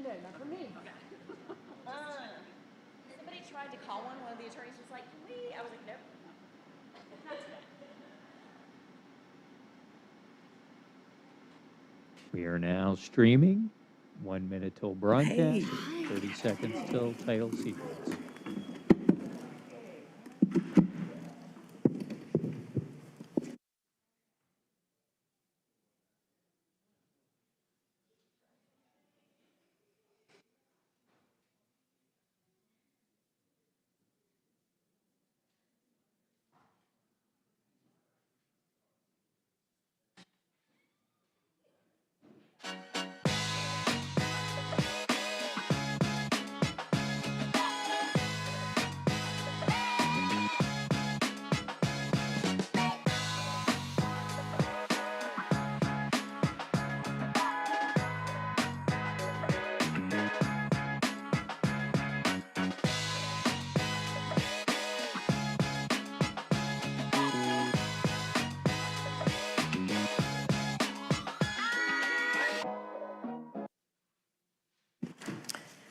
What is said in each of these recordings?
day, not for me. Somebody tried to call one of the attorneys was like, can we? I was like, nope, not today. We are now streaming. 1 minute till broadcast, 30 seconds till title sequence.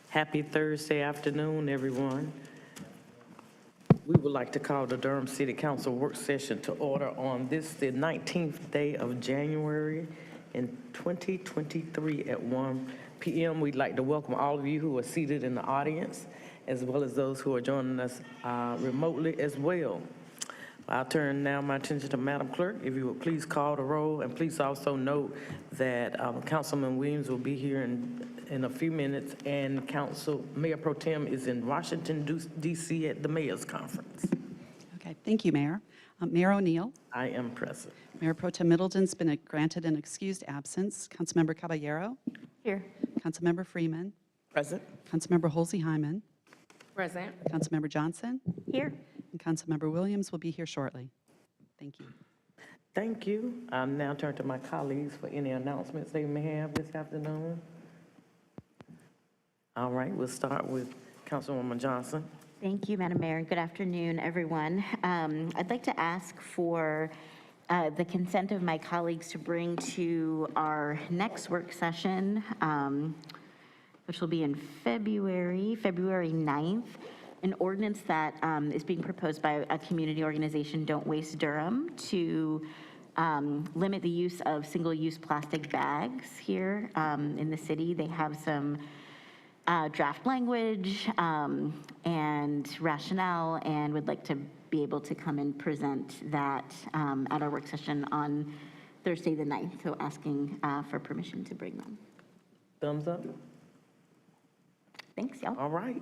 Happy Thursday afternoon, everyone. We would like to call the Durham City Council work session to order on this, the 19th day of January in 2023 at 1 p.m. We'd like to welcome all of you who are seated in the audience, as well as those who are joining us remotely as well. I'll turn now my attention to Madam Clerk. If you would please call the roll, and please also note that Councilman Williams will be here in a few minutes, and Mayor Pro Tem is in Washington, D.C. at the Mayor's Conference. Okay, thank you, Mayor. Mayor O'Neill. I am present. Mayor Pro Tem Middleton's been granted an excused absence. Councilmember Caballero. Here. Councilmember Freeman. Present. Councilmember Holsey-Hyman. Present. Councilmember Johnson. Here. And Councilmember Williams will be here shortly. Thank you. Thank you. I'll now turn to my colleagues for any announcements they may have this afternoon. All right, we'll start with Councilwoman Johnson. Thank you, Madam Mayor. Good afternoon, everyone. I'd like to ask for the consent of my colleagues to bring to our next work session, which will be in February 9th, an ordinance that is being proposed by a community organization, Don't Waste Durham, to limit the use of single-use plastic bags here in the city. They have some draft language and rationale, and would like to be able to come and present that at our work session on Thursday the 9th. So asking for permission to bring them. Thumbs up. Thanks, y'all. All right.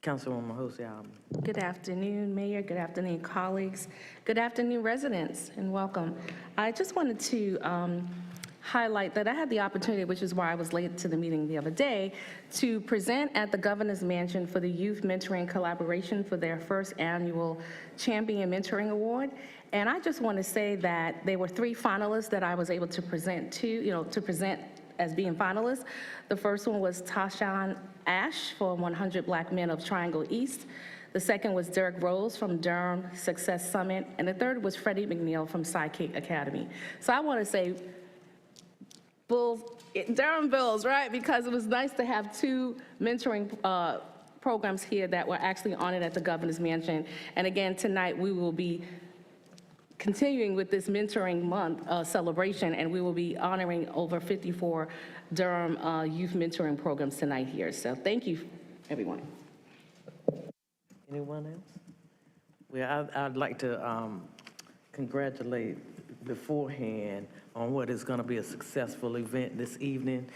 Councilwoman Holsey-Hyman. Good afternoon, Mayor. Good afternoon, colleagues. Good afternoon, residents, and welcome. I just wanted to highlight that I had the opportunity, which is why I was late to the meeting the other day, to present at the Governor's Mansion for the Youth Mentoring Collaboration for their first annual Champion Mentoring Award. And I just want to say that there were 3 finalists that I was able to present to, as being finalists. The first one was Tashawn Ash for 100 Black Men of Triangle East. The second was Derek Rose from Durham Success Summit. And the third was Freddie McNeil from Sidekick Academy. So I want to say, Durham Bills, right? Because it was nice to have 2 mentoring programs here that were actually honored at the Governor's Mansion. And again, tonight we will be continuing with this mentoring month celebration, and we will be honoring over 54 Durham youth mentoring programs tonight here. So thank you, everyone. Anyone else? Well, I'd like to congratulate beforehand on what is going to be a successful event this evening.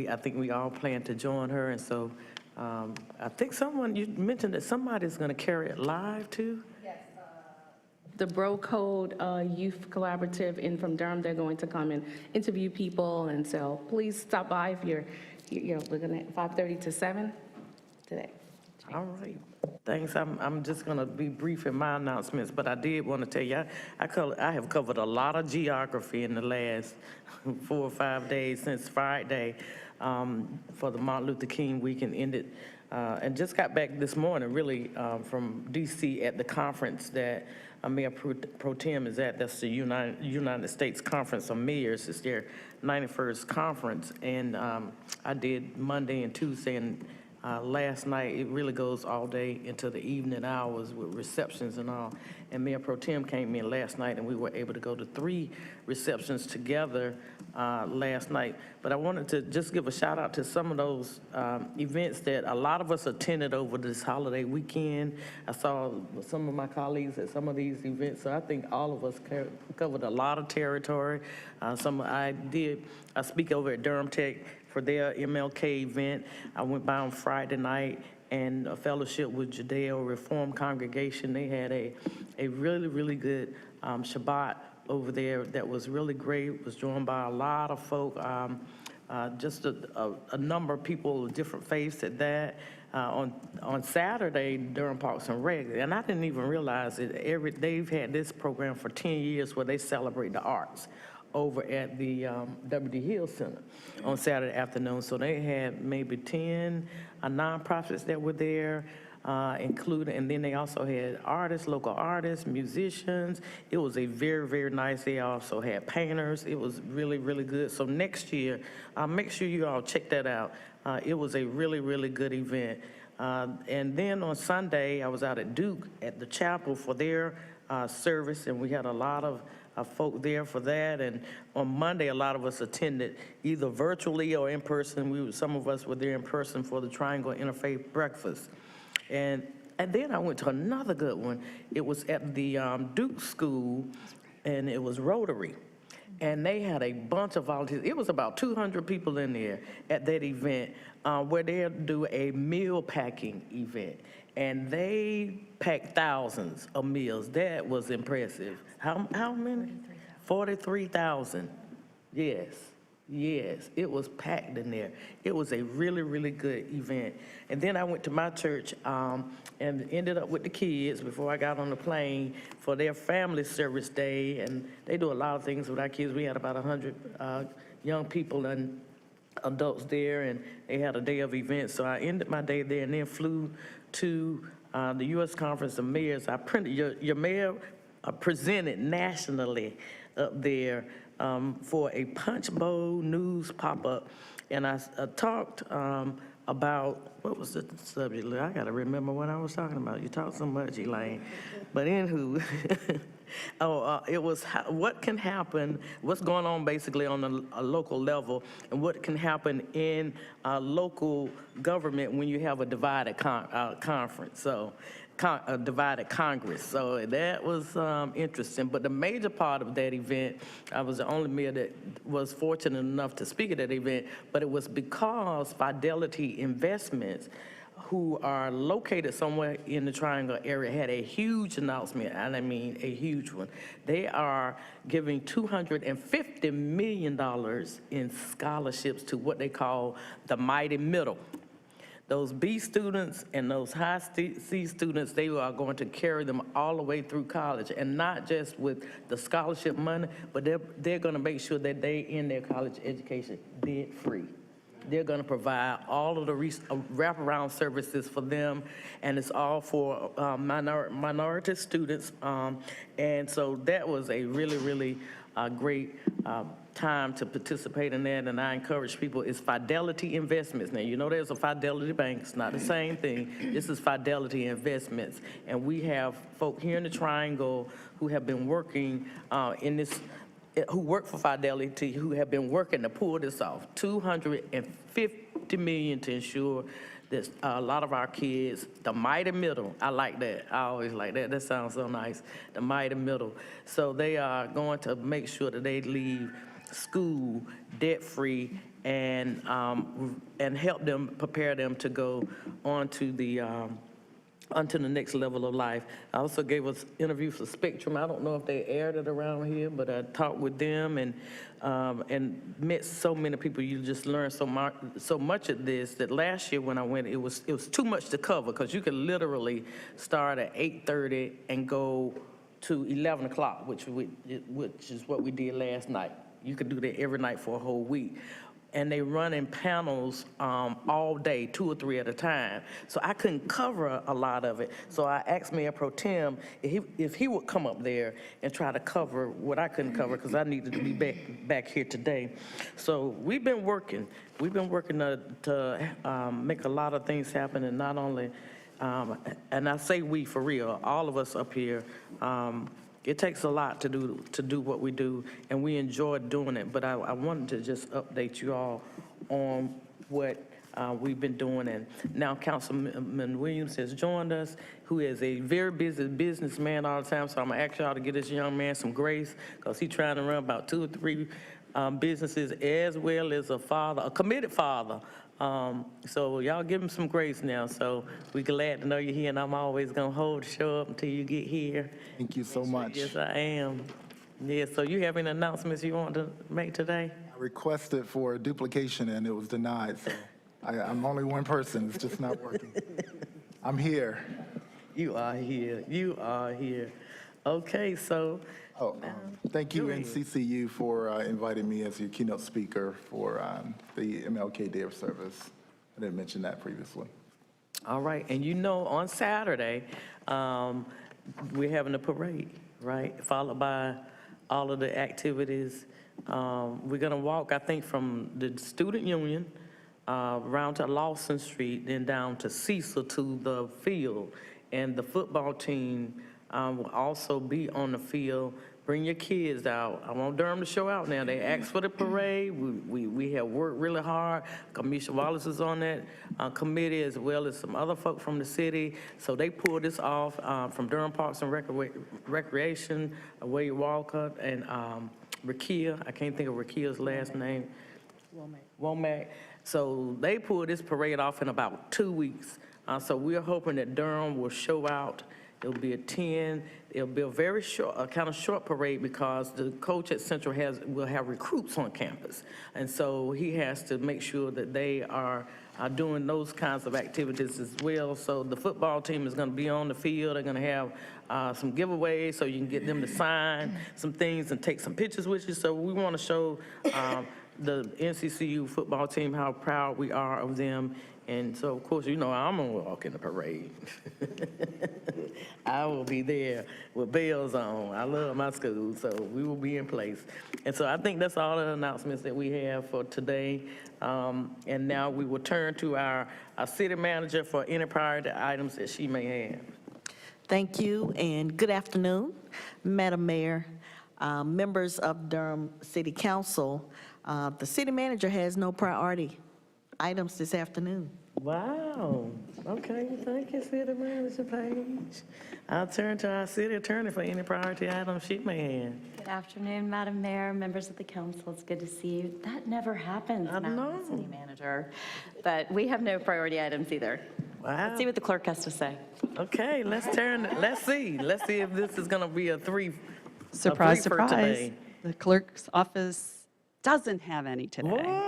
I think we all plan to join her, and so I think you mentioned that somebody's going to carry it live too. The Bro Code Youth Collaborative in from Durham, they're going to come and interview people, and so please stop by if you're looking at 5:30 to 7 today. All right, thanks. I'm just gonna be brief in my announcements, but I did want to tell you, I have covered a lot of geography in the last 4 or 5 days since Friday for the Martin Luther King weekend ended. And just got back this morning, really, from D.C. at the conference that Mayor Pro Tem is at. That's the United States Conference of Mayors. It's their 91st conference, and I did Monday and Tuesday, and last night, it really goes all day into the evening hours with receptions and all. And Mayor Pro Tem came in last night, and we were able to go to 3 receptions together last night. But I wanted to just give a shout out to some of those events that a lot of us attended over this holiday weekend. I saw some of my colleagues at some of these events, so I think all of us covered a lot of territory. I speak over at Durham Tech for their MLK event. I went by on Friday night and a fellowship with Judeo Reform Congregation. They had a really, really good Shabbat over there that was really great. It was joined by a lot of folk, just a number of people of different faiths at that. On Saturday, Durham Parks and Rec, and I didn't even realize it, they've had this program for 10 years where they celebrate the arts over at the W.D. Hill Center on Saturday afternoon. So they had maybe 10 nonprofits that were there, including, and then they also had artists, local artists, musicians. It was a very, very nice. They also had painters. It was really, really good. So next year, make sure you all check that out. It was a really, really good event. And then on Sunday, I was out at Duke at the chapel for their service, and we had a lot of folk there for that. And on Monday, a lot of us attended either virtually or in person. Some of us were there in person for the Triangle Interfaith Breakfast. And then I went to another good one. It was at the Duke School, and it was Rotary. And they had a bunch of volunteers. It was about 200 people in there at that event where they do a meal packing event. And they packed thousands of meals. That was impressive. How many? 43,000. Yes. Yes, it was packed in there. It was a really, really good event. And then I went to my church and ended up with the kids before I got on the plane for their family service day. And they do a lot of things with our kids. We had about 100 young people and adults there, and they had a day of events. So I ended my day there and then flew to the U.S. Conference of Mayors. I printed, your mayor presented nationally up there for a Punch Bowl News pop-up, and I talked about, what was the subject? I gotta remember what I was talking about. You talk so much, Elaine. But anywho, it was what can happen, what's going on basically on a local level, and what can happen in local government when you have a divided conference. So. A divided Congress. So that was interesting. But the major part of that event, I was the only mayor that was fortunate enough to speak at that event, but it was because Fidelity Investments, who are located somewhere in the Triangle area, had a huge announcement, and I mean a huge one. They are giving $250 million in scholarships to what they call the Mighty Middle. Those B students and those high C students, they are going to carry them all the way through college, and not just with the scholarship money, but they're going to make sure that they end their college education debt free. They're going to provide all of the wraparound services for them, and it's all for minority students. And so that was a really, really great time to participate in that, and I encourage people. It's Fidelity Investments. Now, you know there's a Fidelity Bank. It's not the same thing. This is Fidelity Investments, and we have folk here in the Triangle who have been working who work for Fidelity, who have been working to pull this off. $250 million to ensure that a lot of our kids, the Mighty Middle, I like that. I always like that. That sounds so nice. The Mighty Middle. So they are going to make sure that they leave school debt-free and help them, prepare them to go on to the next level of life. I also gave us interview for Spectrum. I don't know if they aired it around here, but I talked with them and met so many people. You just learn so much of this that last year when I went, it was too much to cover, because you could literally start at 8:30 and go to 11 o'clock, which is what we did last night. You could do that every night for a whole week. and they run in panels all day, 2 or 3 at a time. So I couldn't cover a lot of it. So I asked Mayor Pro Tem if he would come up there and try to cover what I couldn't cover because I needed to be back here today. So we've been working. We've been working to make a lot of things happen, and not only, and I say we for real, all of us up here, it takes a lot to do what we do, and we enjoy doing it. But I wanted to just update you all on what we've been doing. And now Councilman Williams has joined us, who is a very busy businessman all the time. So I'm gonna ask y'all to give this young man some grace, because he's trying to run about 2 or 3 businesses, as well as a father, a committed father. So y'all give him some grace now. So we're glad to know you're here, and I'm always gonna hold the show up until you get here. Thank you so much. Yes, I am. Yeah, so you have any announcements you want to make today? I requested for duplication and it was denied, so I'm only one person, it's just not working. I'm here. You are here. You are here. Okay, so. Thank you, Go ahead. NCCU, for inviting me as your keynote speaker for the MLK Day of Service. I didn't mention that previously. All right, and on Saturday, we're having a parade, right? Followed by all of the activities. We're gonna walk, I think, from the Student Union around to Lawson Street, then down to Cecil to the field. And the football team will also be on the field. Bring your kids out. I want Durham to show out now. They asked for the parade. We have worked really hard. Commissioner Wallace is on that committee, as well as some other folk from the city. So they pulled this off from Durham Parks and Recreation, Wade Walcott, and Rakia. I can't think of Rakia's last name. Womack. So they pulled this parade off in about 2 weeks. So we're hoping that Durham will show out. It'll be a 10. It'll be a very short, a kind of short parade, because the coach at Central will have recruits on campus. And so he has to make sure that they are doing those kinds of activities as well. So the football team is going to be on the field. They're going to have some giveaways so you can get them to sign some things and take some pictures with you. So we want to show the NCCU football team how proud we are of them. And so, of course, I'm going to walk in the parade. I will be there with bells on. I love my school, so we will be in place. And so I think that's all the announcements that we have for today. And now we will turn to our city manager for any priority items that she may have. Thank you, and good afternoon, Madam Mayor, members of Durham City Council. The city manager has no priority items this afternoon. Wow. Okay, thank you, City Manager Page. I'll turn to our city attorney for any priority items she may have. Good afternoon, Madam Mayor, members of the council. It's good to see you. That never happens, I Madam know. City Manager. But we have no priority items either. Wow. Let's see what the clerk has to say. Okay, let's see. Let's see if this is gonna be a three. Surprise, for surprise. today. The clerk's office doesn't have any today.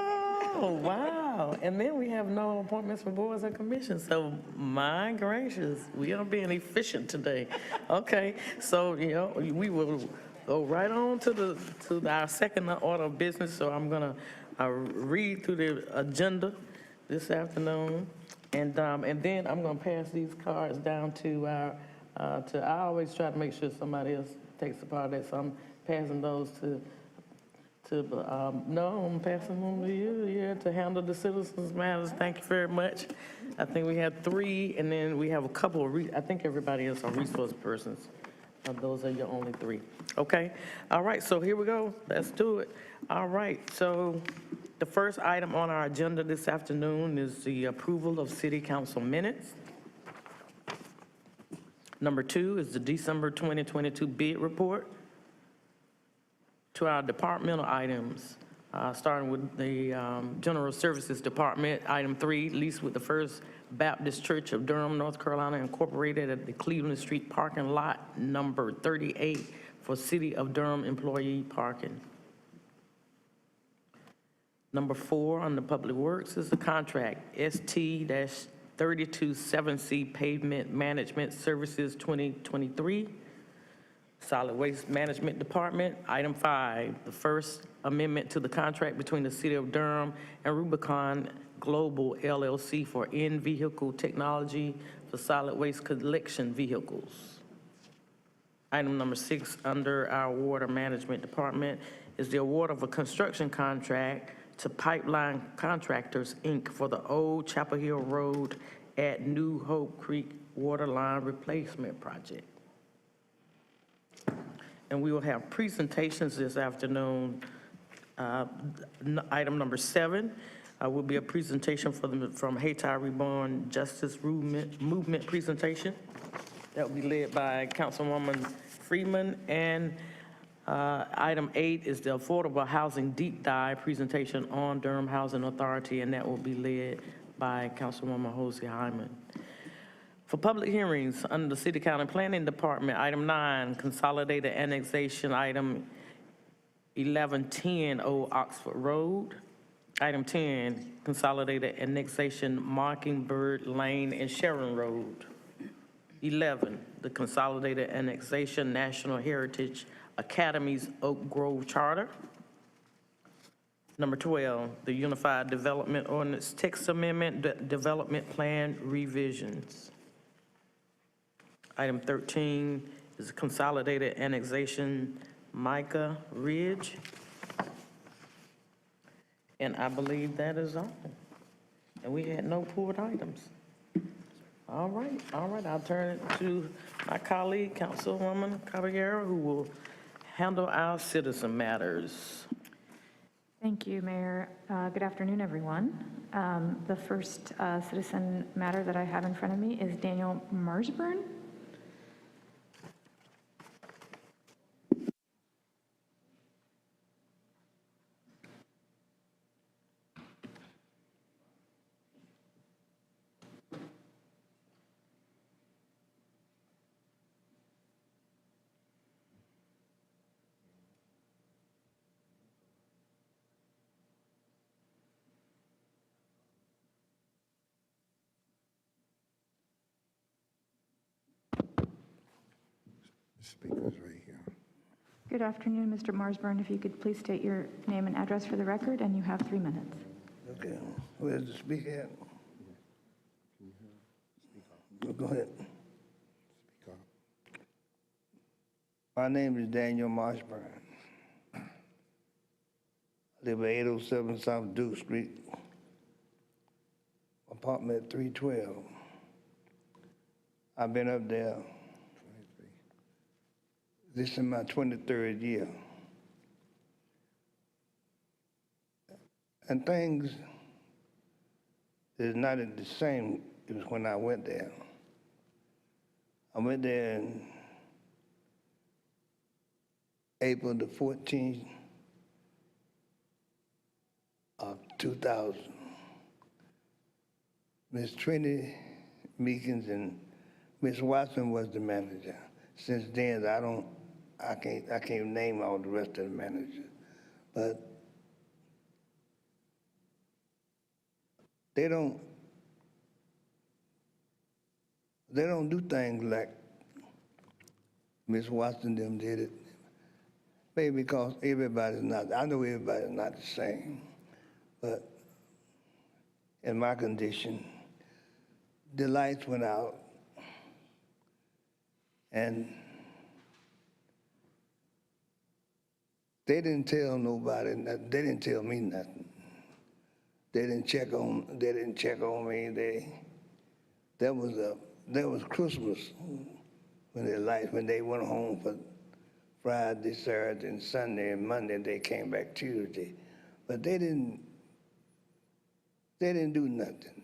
Whoa, wow. And then we have no appointments for boards and commissions. So my gracious, we are being efficient today. Okay, so, we will go right on to our second order of business. So I'm gonna read through the agenda this afternoon. And then I'm gonna pass these cards down to I always try to make sure somebody else takes a part of that. So I'm passing those no, I'm passing them to you, to handle the citizens' matters. Thank you very much. I think we have 3, and then we have a couple of, I think everybody else are resource persons. Those are your only 3. Okay, all right, so here we go. Let's do it. All right, so the first item on our agenda this afternoon is the approval of city council minutes. Number 2 is the December 2022 bid report. To our departmental items, starting with the General Services Department. Item 3, lease with the First Baptist Church of Durham, North Carolina, Incorporated at the Cleveland Street parking lot number 38 for City of Durham employee parking. Number 4 on the Public Works is the contract ST-327C Pavement Management Services 2023. Solid Waste Management Department, item 5, the First amendment to the contract between the City of Durham and Rubicon Global LLC for in-vehicle technology for solid waste collection vehicles. Item number 6, under our Water Management Department, is the award of a construction contract to Pipeline Contractors, Inc. for the Old Chapel Hill Road at New Hope Creek Water Line Replacement Project. And we will have presentations this afternoon. Item number 7 will be a presentation from Hayti Reborn Justice Movement presentation. That will be led by Councilwoman Freeman. And item 8 is the Affordable Housing Deep Dive presentation on Durham Housing Authority, and that will be led by Councilwoman Hosey Hyman. For public hearings under the City County Planning Department, item 9, consolidated annexation, item 1110 Old Oxford Road. Item 10, consolidated annexation, Mockingbird Lane and Sharon Road. 11, the consolidated annexation, National Heritage Academy's Oak Grove Charter. Number 12, the Unified Development Ordinance Text Amendment, Development Plan Revisions. Item 13 is consolidated annexation, Micah Ridge. And I believe that is all. And we had no pulled items. All right, I'll turn it to my colleague, Councilwoman Caballero, who will handle our citizen matters. Thank you, Mayor. Good afternoon, everyone. The first citizen matter that I have in front of me is Daniel Marchburn. Speakers right here. Good afternoon, Mr. Marchburn. If you could please state your name and address for the record, and you have 3 minutes. Okay, where's the speaker at? Go ahead. Speak up. My name is Daniel Marchburn. I live at 807 South Duke Street, apartment 312. I've been up there. This is my 23rd year. And things is not the same as when I went there. I went there in April the 14th of 2000. Miss Trinity Meekins and Miss Watson was the manager. Since then, I can't name all the rest of the managers, but they don't do things like Miss Watson them did it. Maybe because everybody's not, I know everybody's not the same, but in my condition, the lights went out and they didn't tell nobody, they didn't tell me nothing. They didn't check on me. That was Christmas when they went home for Friday, Saturday, and Sunday, and Monday they came back Tuesday. But they didn't do nothing.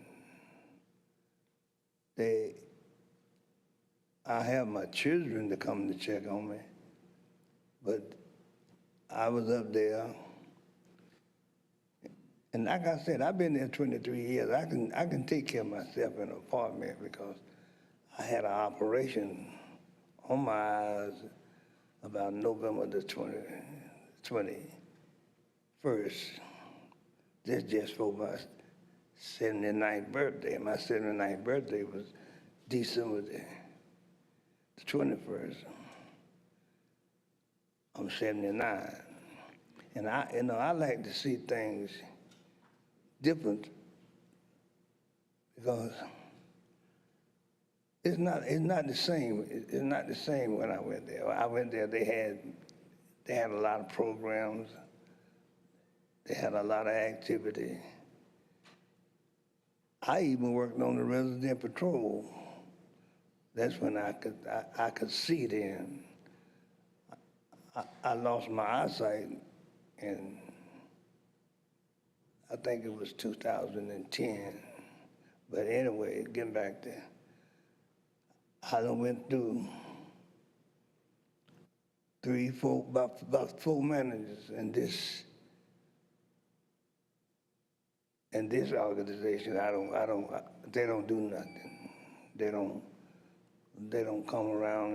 I have my children to come to check on me, but I was up there, and like I said, I've been there 23 years. I can take care of myself in an apartment because I had an operation on my eyes about November the 21st. This just for my 79th birthday. My 79th birthday was December the 21st. I'm 79. And I like to see things different because it's not the same. It's not the same when I went there. I went there, they had a lot of programs. They had a lot of activity. I even worked on the resident patrol. That's when I could see then. I lost my eyesight in, I think it was 2010. But anyway, getting back there, I done went through about four managers in this organization. They don't do nothing. They don't come around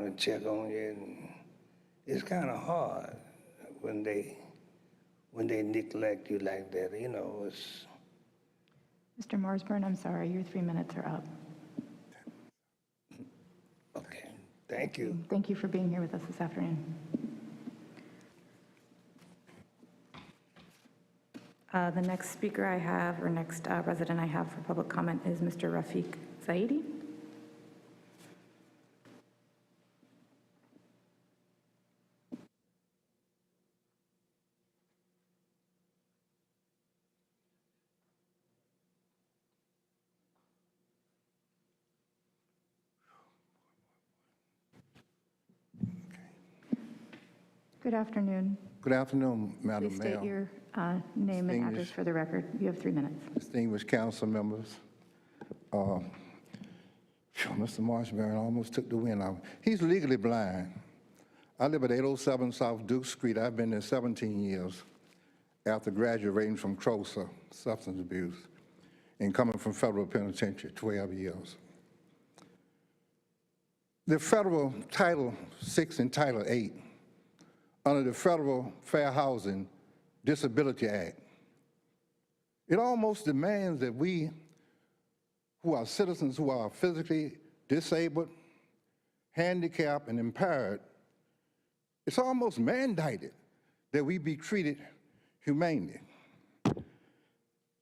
and check on you. And it's kind of hard when they neglect you like that. You know, it's. Mr. Marchburn, I'm sorry, your 3 minutes are up. Okay, thank you. Thank you for being here with us this afternoon. The next speaker I have, or next resident I have for public comment is Mr. Rafiq Zaidi. Good afternoon. Good afternoon, Madam Please Mayor. state your name and address for the record. You have 3 minutes. Distinguished council members. Mr. Marchburn almost took the wind out. He's legally blind. I live at 807 South Duke Street. I've been there 17 years after graduating from CROSA, substance abuse, and coming from federal penitentiary, 12 years. The federal Title VI and Title VIII, under the Federal Fair Housing Disability Act, it almost demands that we, who are citizens who are physically disabled, handicapped, and impaired, it's almost mandated that we be treated humanely.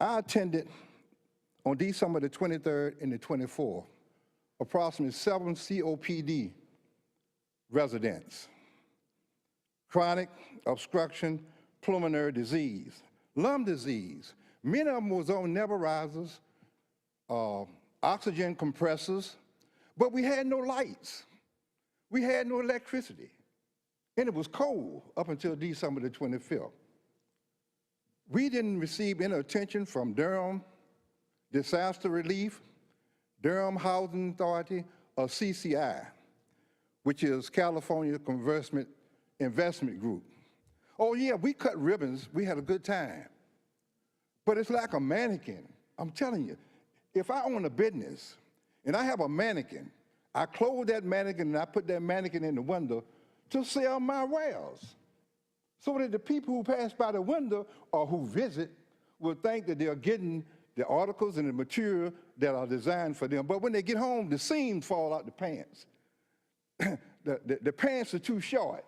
I attended on December the 23rd and the 24th, approximately 7 COPD residents, chronic obstruction pulmonary disease, lung disease. Many of them was on nebulizers, oxygen compressors, but we had no lights. We had no electricity. And it was cold up until December the 25th. We didn't receive any attention from Durham Disaster Relief, Durham Housing Authority, or CCI, which is California Investment Group. Oh yeah, we cut ribbons, we had a good time. But it's like a mannequin. I'm telling you, if I own a business and I have a mannequin, I close that mannequin and I put that mannequin in the window to sell my wares, so that the people who pass by the window or who visit will think that they're getting the articles and the material that are designed for them. But when they get home, the seams fall out the pants. the pants are too short.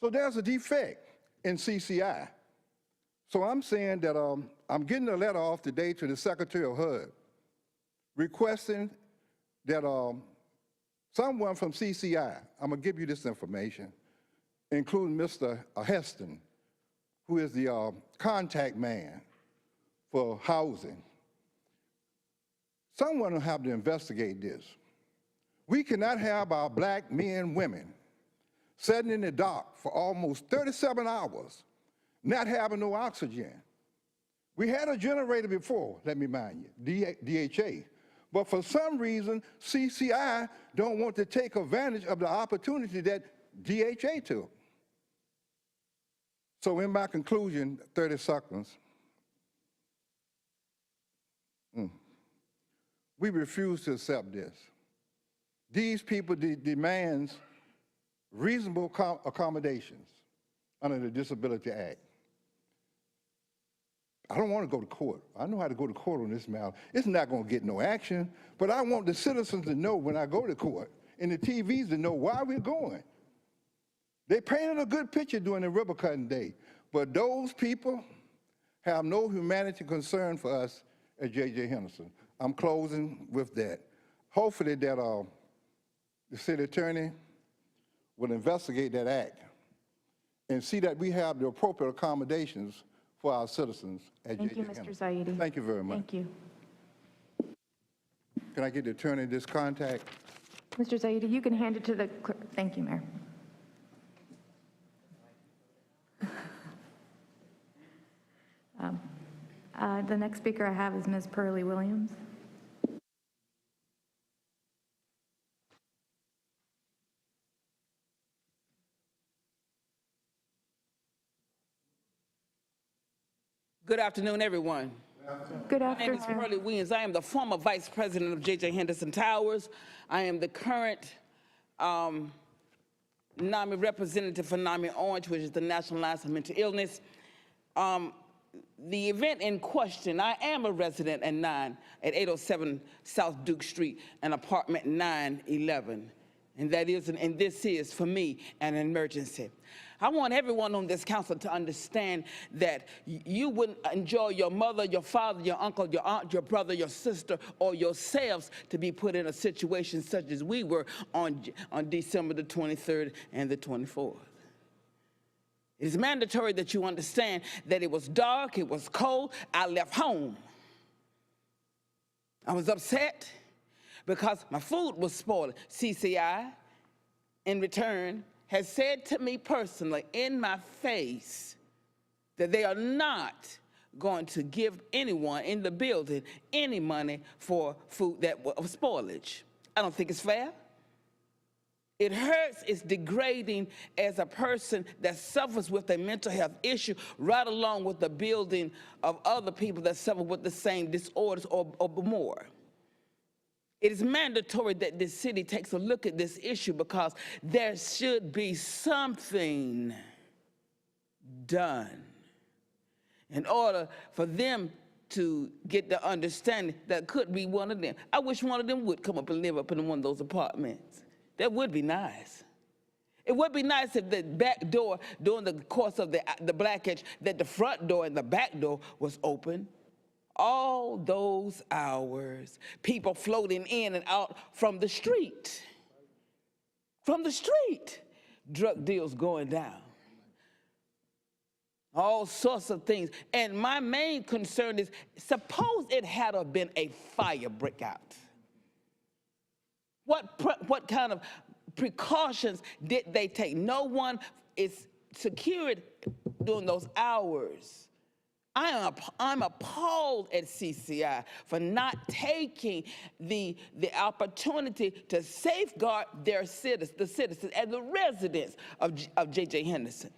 So there's a defect in CCI. So I'm saying that I'm getting a letter off today to the Secretary of HUD requesting that someone from CCI, I'm gonna give you this information, including Mr. Heston, who is the contact man for housing. Someone will have to investigate this. We cannot have our black men and women sitting in the dark for almost 37 hours, not having no oxygen. We had a generator before, let me mind you, DHA. But for some reason, CCI don't want to take advantage of the opportunity that DHA took. So in my conclusion, 30 seconds, we refuse to accept this. These people demand reasonable accommodations under the Disability Act. I don't want to go to court. I know how to go to court on this matter. It's not going to get no action, but I want the citizens to know when I go to court and the TVs to know why we're going. They painted a good picture during the ribbon cutting day, but those people have no humanity concern for us at J.J. Henderson. I'm closing with that. Hopefully that the city attorney will investigate that act and see that we have the appropriate accommodations for our citizens at Thank J.J. you, Mr. Henderson. Zaidi. Thank you very much. Thank you. Can I get the attorney this contact? Mr. Zaidi, you can hand it to the clerk. Thank you, Mayor. The next speaker I have is Ms. Pearly Williams. Good afternoon, everyone. Good My name is afternoon. Pearly Williams. I am the former vice president of J.J. Henderson Towers. I am the current NAMI representative for NAMI Orange, which is the National Alliance of Mental Illness. The event in question, I am a resident at 807 South Duke Street, and apartment 911. And this is, for me, an emergency. I want everyone on this council to understand that you wouldn't enjoy your mother, your father, your uncle, your aunt, your brother, your sister, or yourselves to be put in a situation such as we were on December the 23rd and the 24th. It is mandatory that you understand that it was dark, it was cold, I left home. I was upset because my food was spoiled. CCI, in return, has said to me personally in my face that they are not going to give anyone in the building any money for food that was spoilage. I don't think it's fair. It hurts, it's degrading as a person that suffers with a mental health issue, right along with the building of other people that suffer with the same disorders or more. It is mandatory that this city takes a look at this issue because there should be something done in order for them to get the understanding that could be one of them. I wish one of them would come up and live up in one of those apartments. That would be nice. It would be nice if the back door, during the course of the Black Edge, that the front door and the back door was open. All those hours, people floating in and out from the street. From the street, drug deals going down. All sorts of things. And my main concern is, suppose it had been a fire breakout. What kind of precautions did they take? No one is secured during those hours. I'm appalled at CCI for not taking the opportunity to safeguard their citizens, the citizens and the residents of J.J. Henderson.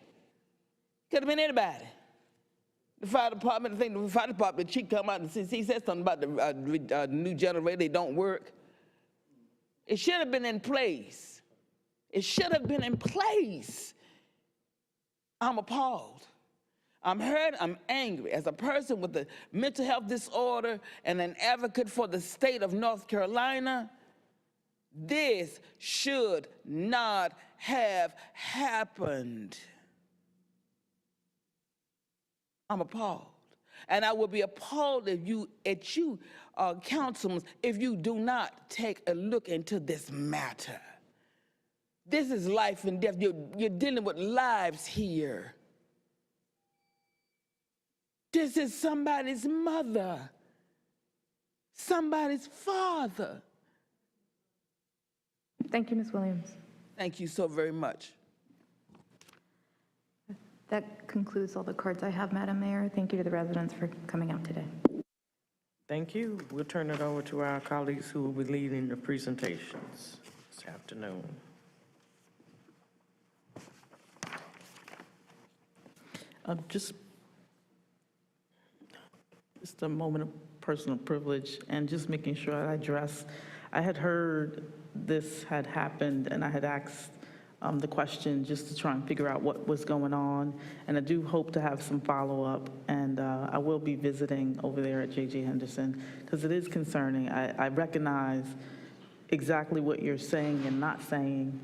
Could have been anybody. The fire department, I think the fire department, she come out and he said something about the new generator, they don't work. It should have been in place. It should have been in place. I'm appalled. I'm hurt, I'm angry. As a person with a mental health disorder and an advocate for the state of North Carolina, this should not have happened. I'm appalled. And I will be appalled at you, councilmen, if you do not take a look into this matter. This is life and death. You're dealing with lives here. This is somebody's mother, somebody's father. Thank you, Ms. Williams. Thank you so very much. That concludes all the cards I have, Madam Mayor. Thank you to the residents for coming out today. Thank you. We'll turn it over to our colleagues who will be leading the presentations this afternoon. Just a moment of personal privilege and just making sure I address. I had heard this had happened and I had asked the question just to try and figure out what was going on. And I do hope to have some follow-up, and I will be visiting over there at J.J. Henderson because it is concerning. I recognize exactly what you're saying and not saying,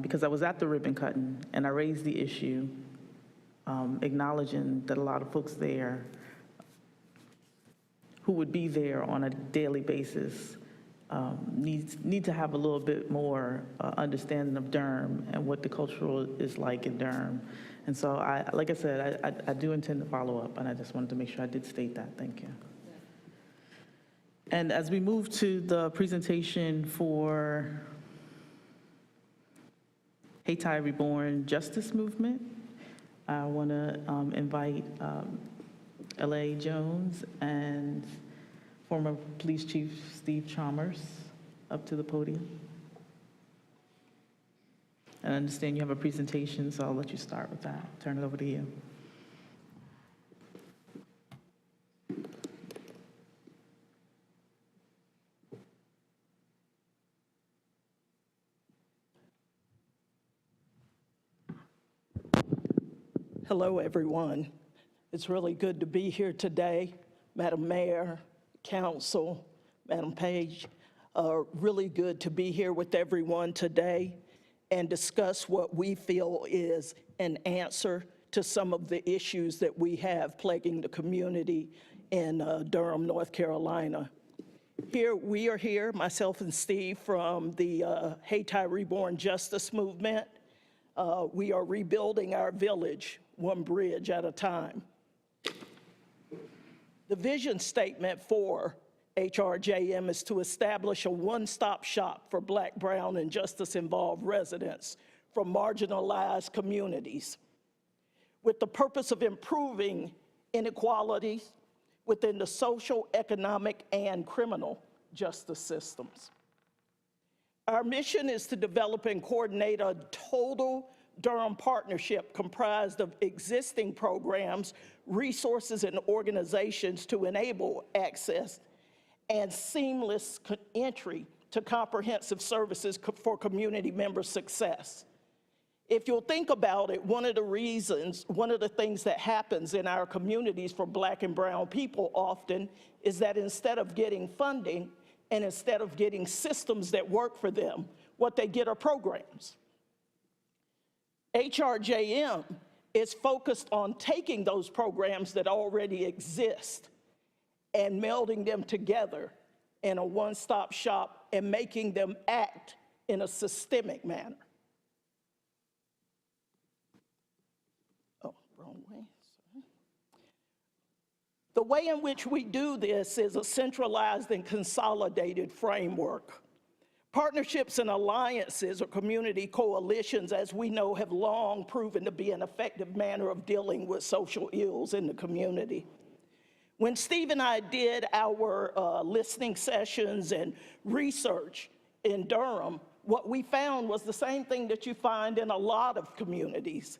because I was at the ribbon cutting and I raised the issue, acknowledging that a lot of folks there who would be there on a daily basis need to have a little bit more understanding of Durham and what the cultural is like in Durham. And so, like I said, I do intend to follow up, and I just wanted to make sure I did state that. Thank you. And as we move to the presentation for Hayti Reborn Justice Movement, I want to invite L.A. Jones and former Police Chief Steve Chalmers up to the podium. And I understand you have a presentation, so I'll let you start with that. Turn it over to you. Hello, everyone. It's really good to be here today. Madam Mayor, Council, Madam Page, really good to be here with everyone today and discuss what we feel is an answer to some of the issues that we have plaguing the community in Durham, North Carolina. We are here, myself and Steve, from the Hayti Reborn Justice Movement. We are rebuilding our village, one bridge at a time. The vision statement for HRJM is to establish a one-stop shop for Black, Brown, and justice-involved residents from marginalized communities, with the purpose of improving inequalities within the social, economic, and criminal justice systems. Our mission is to develop and coordinate a total Durham partnership comprised of existing programs, resources, and organizations to enable access and seamless entry to comprehensive services for community member success. If you'll think about it, one of the things that happens in our communities for Black and Brown people often is that instead of getting funding and instead of getting systems that work for them, what they get are programs. HRJM is focused on taking those programs that already exist and melding them together in a one-stop shop and making them act in a systemic manner. Oh, wrong way, sorry. The way in which we do this is a centralized and consolidated framework. Partnerships and alliances or community coalitions, as we know, have long proven to be an effective manner of dealing with social ills in the community. When Steve and I did our listening sessions and research in Durham, what we found was the same thing that you find in a lot of communities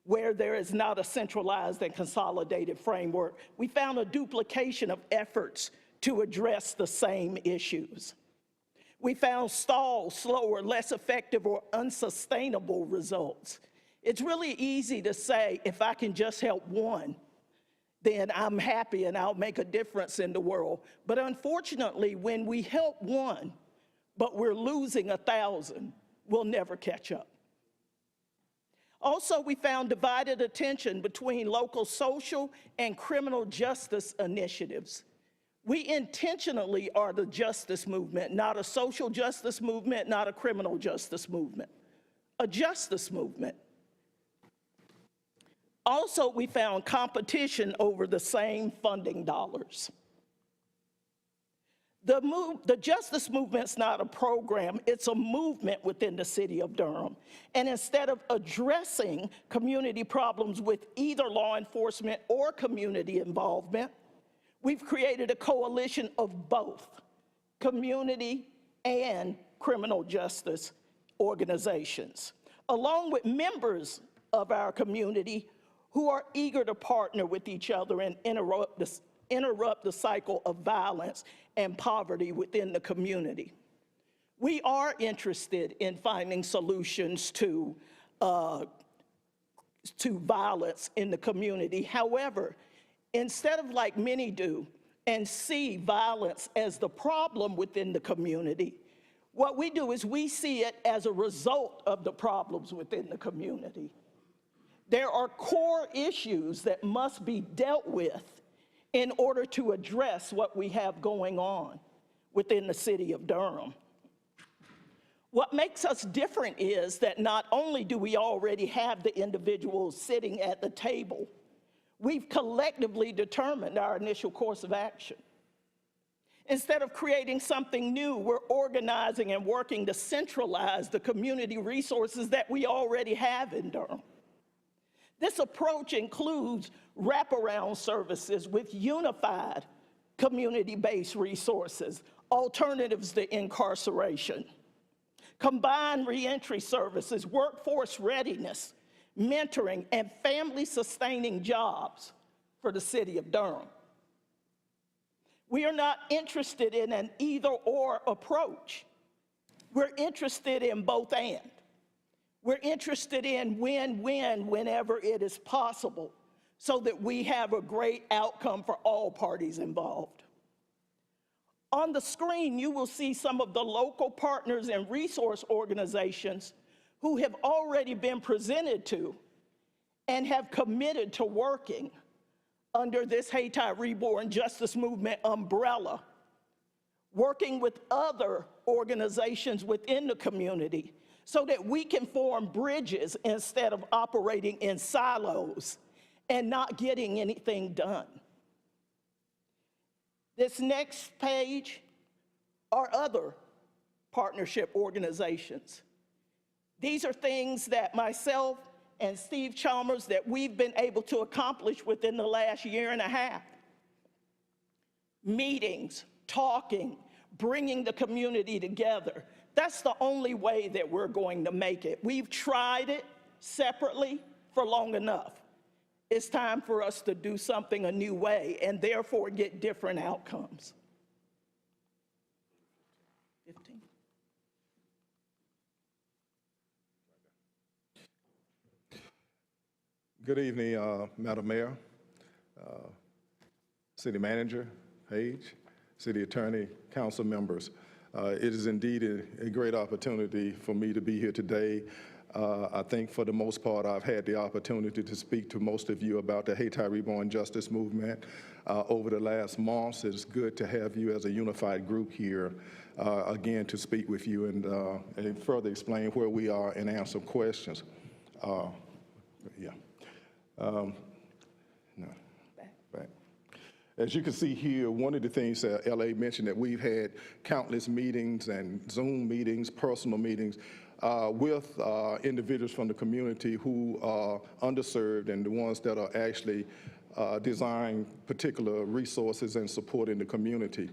where there is not a centralized and consolidated framework. We found a duplication of efforts to address the same issues. We found stalled, slower, less effective, or unsustainable results. It's really easy to say, if I can just help one, then I'm happy and I'll make a difference in the world. But unfortunately, when we help one, but we're losing 1,000, we'll never catch up. Also, we found divided attention between local social and criminal justice initiatives. We intentionally are the justice movement, not a social justice movement, not a criminal justice movement, a justice movement. Also, we found competition over the same funding dollars. The justice movement's not a program, it's a movement within the city of Durham. And instead of addressing community problems with either law enforcement or community involvement, we've created a coalition of both community and criminal justice organizations, along with members of our community who are eager to partner with each other and interrupt the cycle of violence and poverty within the community. We are interested in finding solutions to violence in the community. However, instead of like many do and see violence as the problem within the community, What we do is we see it as a result of the problems within the community. There are core issues that must be dealt with in order to address what we have going on within the city of Durham. What makes us different is that not only do we already have the individuals sitting at the table, we've collectively determined our initial course of action. Instead of creating something new, we're organizing and working to centralize the community resources that we already have in Durham. This approach includes wraparound services with unified community-based resources, alternatives to incarceration, combined reentry services, workforce readiness, mentoring, and family-sustaining jobs for the city of Durham. We are not interested in an either-or approach. We're interested in both and. We're interested in win-win whenever it is possible so that we have a great outcome for all parties involved. On the screen, you will see some of the local partners and resource organizations who have already been presented to and have committed to working under this Hayti Reborn Justice Movement umbrella, working with other organizations within the community so that we can form bridges instead of operating in silos and not getting anything done. This next page are other partnership organizations. These are things that myself and Steve Chalmers that we've been able to accomplish within the last year and a half. Meetings, talking, bringing the community together. That's the only way that we're going to make it. We've tried it separately for long enough. It's time for us to do something a new way and therefore get different outcomes. 15. Good evening, Madam Mayor, City Manager, Page, City Attorney, Council members. It is indeed a great opportunity for me to be here today. I think for the most part, I've had the opportunity to speak to most of you about the Hayti Reborn Justice Movement over the last months. It's good to have you as a unified group here again to speak with you and further explain where we are and answer questions. Back. As you can see here, one of the things that LA mentioned that we've had countless meetings and Zoom meetings, personal meetings with individuals from the community who are underserved and the ones that are actually designing particular resources and supporting the community.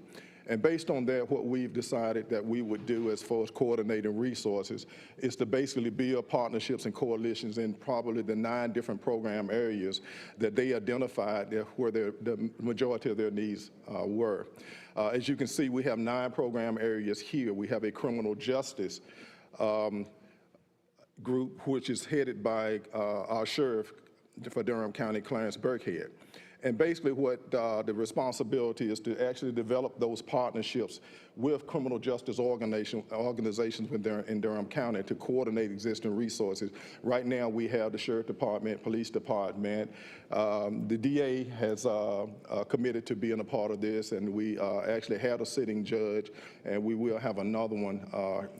And based on that, what we've decided that we would do as far as coordinating resources is to basically build partnerships and coalitions in probably the 9 different program areas that they identified where the majority of their needs were. As you can see, we have 9 program areas here. We have a criminal justice group, which is headed by our sheriff for Durham County, Clarence Burkhead. And basically what the responsibility is to actually develop those partnerships with criminal justice organizations in Durham County to coordinate existing resources. Right now we have the Sheriff Department, Police Department. The DA has committed to being a part of this, and we actually had a sitting judge, and we will have another one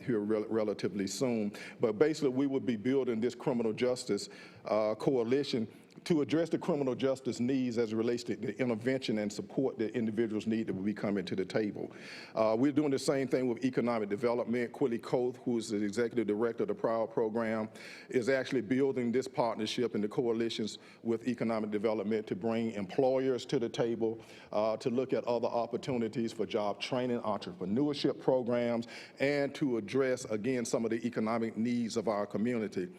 here relatively soon. But basically we would be building this criminal justice coalition to address the criminal justice needs as it relates to the intervention and support that individuals need that will be coming to the table. We're doing the same thing with economic development. Quilly Koth, who is the executive director of the PROUD program, is actually building this partnership and the coalitions with economic development to bring employers to the table, to look at other opportunities for job training, entrepreneurship programs, and to address, again, some of the economic needs of our community.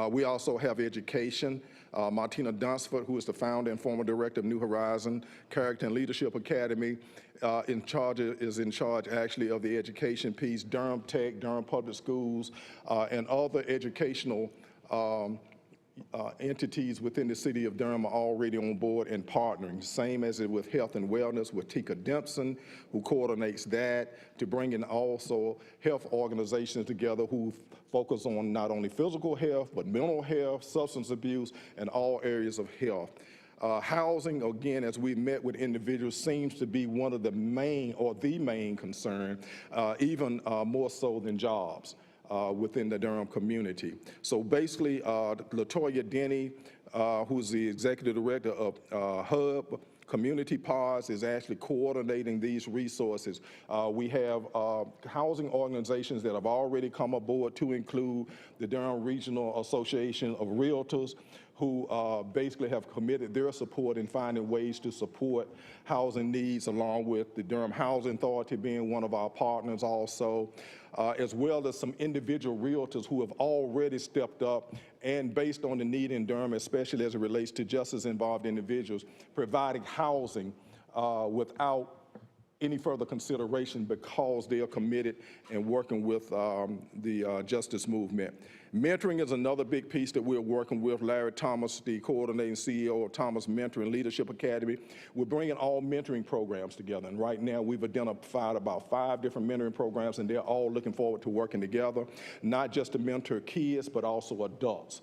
We also have education. Martina Dunsford, who is the founder and former director of New Horizon Character and Leadership Academy, is in charge actually of the education piece. Durham Tech, Durham Public Schools, and other educational entities within the city of Durham are already on board and partnering, same as it with health and wellness with Tika Dempson, who coordinates that, to bring in also health organizations together who focus on not only physical health, but mental health, substance abuse, and all areas of health. Housing, again, as we met with individuals, seems to be one of the main or the main concern, even more so than jobs within the Durham community. So basically, LaToya Denny, who's the executive director of HUB Community Pods, is actually coordinating these resources. We have housing organizations that have already come aboard, to include the Durham Regional Association of Realtors, who basically have committed their support in finding ways to support housing needs, along with the Durham Housing Authority being one of our partners also, as well as some individual realtors who have already stepped up and, based on the need in Durham, especially as it relates to justice-involved individuals, providing housing without any further consideration, because they are committed and working with the justice movement. Mentoring is another big piece that we're working with. Larry Thomas, the coordinating CEO of Thomas Mentoring Leadership Academy. We're bringing all mentoring programs together, and right now we've identified about 5 different mentoring programs, and they're all looking forward to working together, not just to mentor kids, but also adults.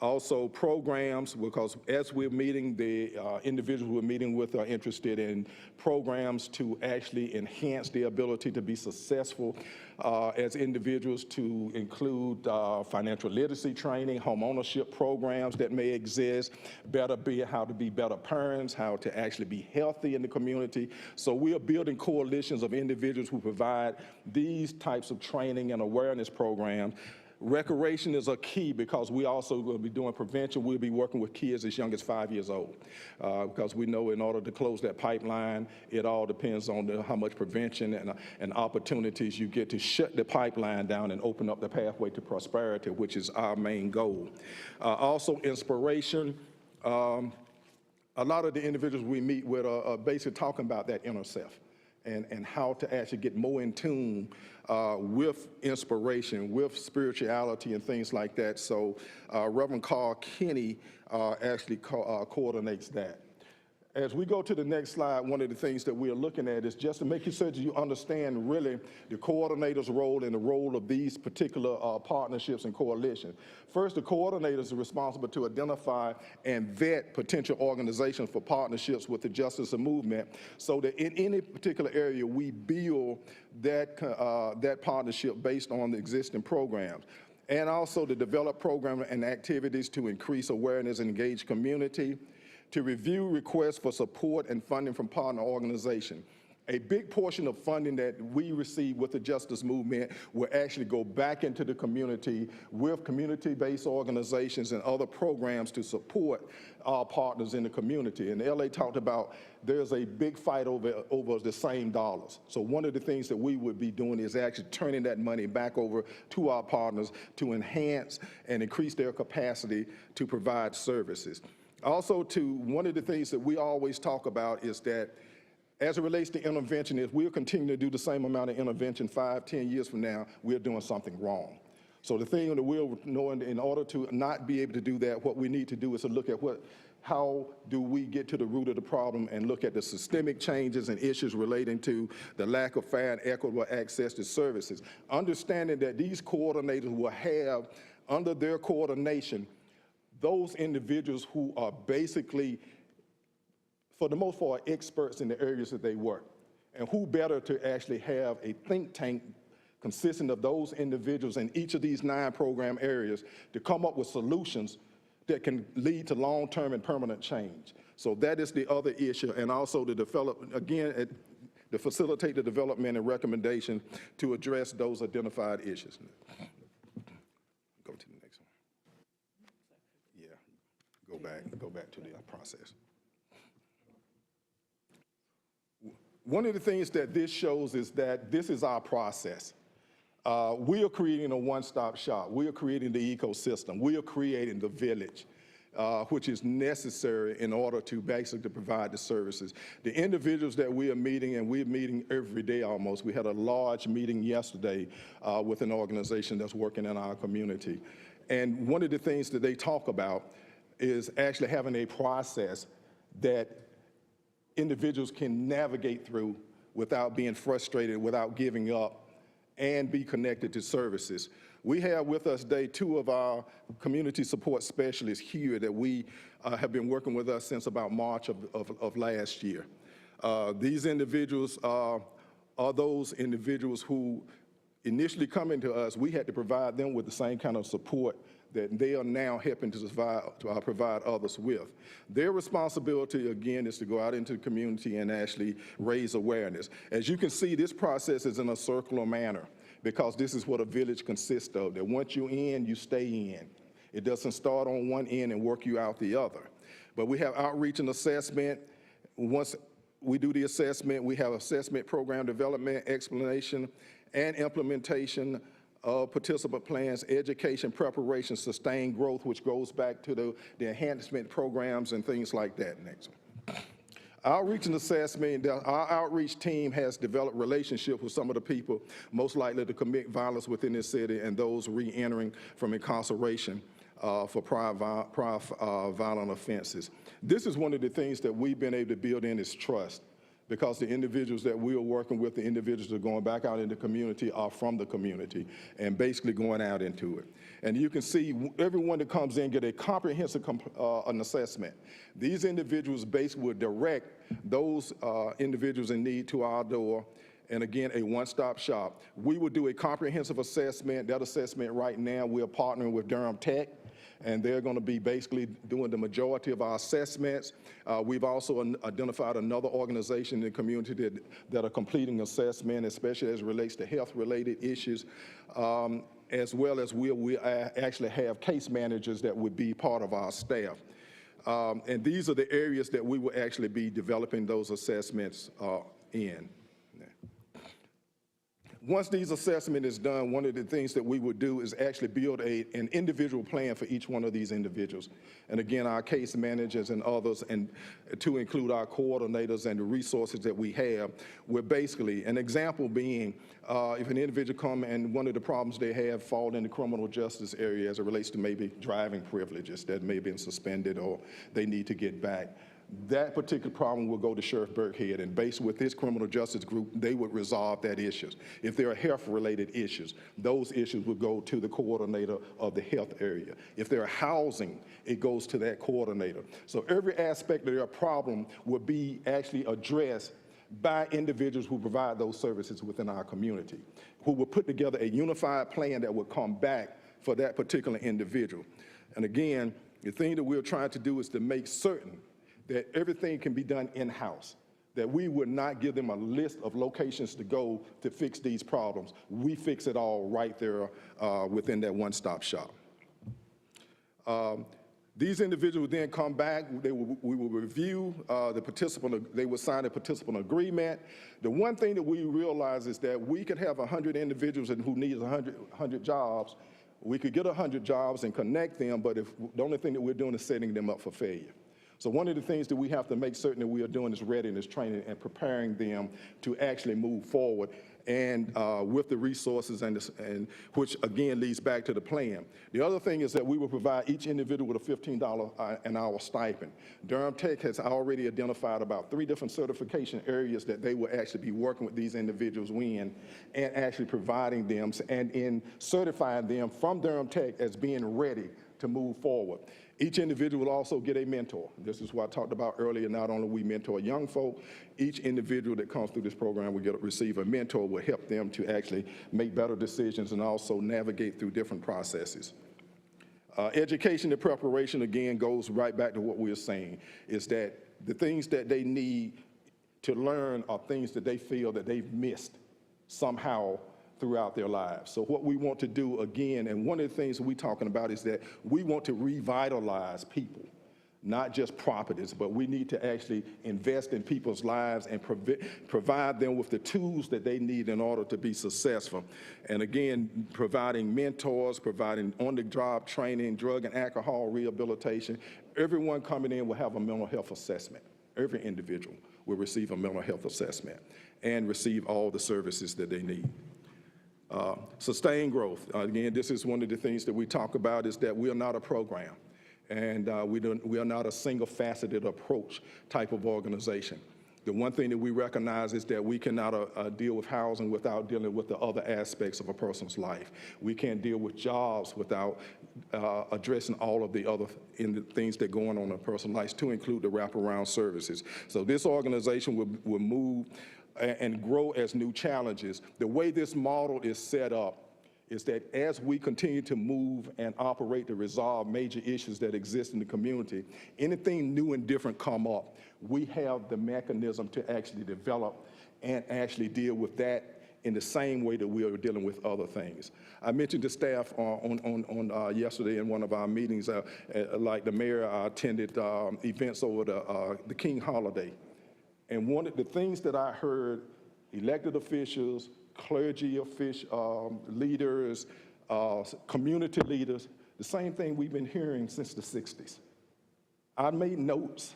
Also programs, because as we're meeting, the individuals we're meeting with are interested in programs to actually enhance their ability to be successful as individuals, to include financial literacy training, home ownership programs that may exist, how to be better parents, how to actually be healthy in the community. So we are building coalitions of individuals who provide these types of training and awareness programs. Recreation is a key, because we also will be doing prevention. We'll be working with kids as young as 5 years old, because we know in order to close that pipeline, it all depends on how much prevention and opportunities you get to shut the pipeline down and open up the pathway to prosperity, which is our main goal. Also, inspiration. A lot of the individuals we meet with are basically talking about that inner self, and how to actually get more in tune with inspiration, with spirituality and things like that. So Reverend Carl Kinney actually coordinates that. As we go to the next slide, one of the things that we're looking at is just to make sure that you understand really the coordinator's role and the role of these particular partnerships and coalitions. First, the coordinators are responsible to identify and vet potential organizations for partnerships with the justice movement, so that in any particular area we build that partnership based on the existing programs. And also to develop programs and activities to increase awareness and engage community, to review requests for support and funding from partner organizations. A big portion of funding that we receive with the justice movement will actually go back into the community with community-based organizations and other programs to support our partners in the community. And LA talked about there's a big fight over the same dollars. So one of the things that we would be doing is actually turning that money back over to our partners to enhance and increase their capacity to provide services. Also, one of the things that we always talk about is that, as it relates to intervention, if we'll continue to do the same amount of intervention 5, 10 years from now, we're doing something wrong. So the thing that we'll know, in order to not be able to do that, what we need to do is to look at how do we get to the root of the problem and look at the systemic changes and issues relating to the lack of fair and equitable access to services. Understanding that these coordinators will have under their coordination those individuals who are basically, for the most part, experts in the areas that they work. And who better to actually have a think tank consisting of those individuals in each of these 9 program areas to come up with solutions that can lead to long-term and permanent change. So that is the other issue. And also to develop, again, to facilitate the development and recommendation to address those identified issues. Go to the next one. Yeah, go back to the process. One of the things that this shows is that this is our process. We are creating a one-stop shop. We are creating the ecosystem. We are creating the village, which is necessary in order to basically provide the services. The individuals that we are meeting, and we're meeting every day almost. We had a large meeting yesterday with an organization that's working in our community. And one of the things that they talk about is actually having a process that individuals can navigate through without being frustrated, without giving up, and be connected to services. We have with us today 2 of our community support specialists here that we have been working with us since about March of last year. These individuals are those individuals who initially coming to us, we had to provide them with the same kind of support that they are now helping to provide others with. Their responsibility, again, is to go out into the community and actually raise awareness. As you can see, this process is in a circular manner because this is what a village consists of, that once you're in, you stay in. It doesn't start on one end and work you out the other. But we have outreach and assessment. Once we do the assessment, we have assessment program development, explanation, and implementation of participant plans, education, preparation, sustained growth, which goes back to the enhancement programs and things like that. Next one. Outreach and assessment, our outreach team has developed relationships with some of the people most likely to commit violence within this city and those re-entering from incarceration for prior violent offenses. This is one of the things that we've been able to build in is trust, because the individuals that we are working with, the individuals that are going back out in the community are from the community and basically going out into it. And you can see everyone that comes in get a comprehensive an assessment. These individuals basically will direct those individuals in need to our door, and again, a one-stop shop. We will do a comprehensive assessment. That assessment right now, we're partnering with Durham Tech, and they're going to be basically doing the majority of our assessments. We've also identified another organization in the community that are completing assessment, especially as it relates to health-related issues, as well as we actually have case managers that would be part of our staff. And these are the areas that we will actually be developing those assessments in. Once these assessment is done, one of the things that we would do is actually build an individual plan for each one of these individuals. And again, our case managers and others, and to include our coordinators and the resources that we have, we're basically, an example being, if an individual come and one of the problems they have fall in the criminal justice area as it relates to maybe driving privileges that may have been suspended or they need to get back. That particular problem will go to Sheriff Burkhead, and based with his criminal justice group, they would resolve that issues. If there are health-related issues, those issues would go to the coordinator of the health area. If there are housing, it goes to that coordinator. So every aspect of their problem will be actually addressed by individuals who provide those services within our community, who will put together a unified plan that will come back for that particular individual. And again, the thing that we're trying to do is to make certain that everything can be done in-house, that we would not give them a list of locations to go to fix these problems. We fix it all right there within that one-stop shop. These individuals then come back, we will review the participant, they will sign a participant agreement. The one thing that we realize is that we could have 100 individuals who need 100 jobs. We could get 100 jobs and connect them, but the only thing that we're doing is setting them up for failure. So one of the things that we have to make certain that we are doing is readiness training and preparing them to actually move forward, and with the resources and which again leads back to the plan. The other thing is that we will provide each individual with a $15 an hour stipend. Durham Tech has already identified about 3 different certification areas that they will actually be working with these individuals in and actually providing them and in certifying them from Durham Tech as being ready to move forward. Each individual will also get a mentor. This is what I talked about earlier. Not only we mentor young folk, each individual that comes through this program will receive a mentor, will help them to actually make better decisions and also navigate through different processes. Education and preparation, again, goes right back to what we were saying, is that the things that they need to learn are things that they feel that they've missed somehow throughout their lives. So what we want to do again, and one of the things we're talking about is that we want to revitalize people, not just properties, but we need to actually invest in people's lives and provide them with the tools that they need in order to be successful. And again, providing mentors, providing on-the-job training, drug and alcohol rehabilitation. Everyone coming in will have a mental health assessment. Every individual will receive a mental health assessment and receive all the services that they need. Sustained growth. Again, this is one of the things that we talk about is that we are not a program. And we are not a single-faceted approach type of organization. The one thing that we recognize is that we cannot deal with housing without dealing with the other aspects of a person's life. We can't deal with jobs without addressing all of the other things that go on in a person's life, to include the wraparound services. So this organization will move and grow as new challenges. The way this model is set up is that as we continue to move and operate to resolve major issues that exist in the community, anything new and different come up, we have the mechanism to actually develop and actually deal with that in the same way that we are dealing with other things. I mentioned to staff on yesterday in one of our meetings, like the mayor attended events over the King holiday. And one of the things that I heard elected officials, clergy leaders, community leaders, the same thing we've been hearing since the 60s. I made notes.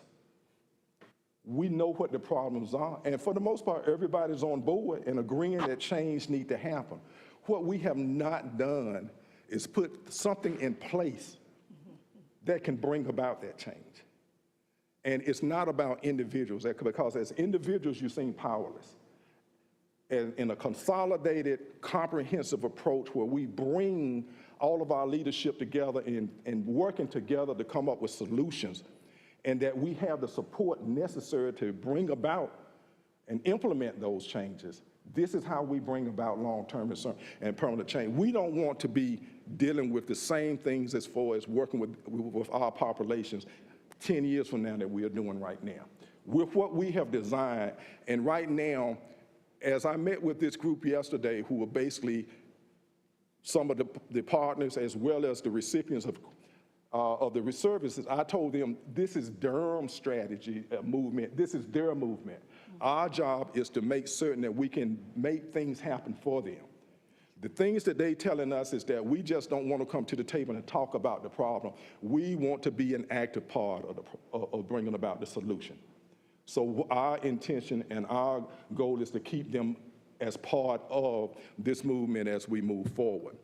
We know what the problems are, and for the most part, everybody's on board and agreeing that change needs to happen. What we have not done is put something in place that can bring about that change. And it's not about individuals, because as individuals, you seem powerless. And in a consolidated, comprehensive approach where we bring all of our leadership together and working together to come up with solutions, and that we have the support necessary to bring about and implement those changes, this is how we bring about long-term and permanent change. We don't want to be dealing with the same things as far as working with our populations 10 years from now that we are doing right now. With what we have designed, and right now, as I met with this group yesterday, who were basically some of the partners as well as the recipients of the services, I told them this is Durham's strategy movement. This is their movement. Our job is to make certain that we can make things happen for them. The things that they're telling us is that we just don't want to come to the table and talk about the problem. We want to be an active part of bringing about the solution. So our intention and our goal is to keep them as part of this movement as we move forward.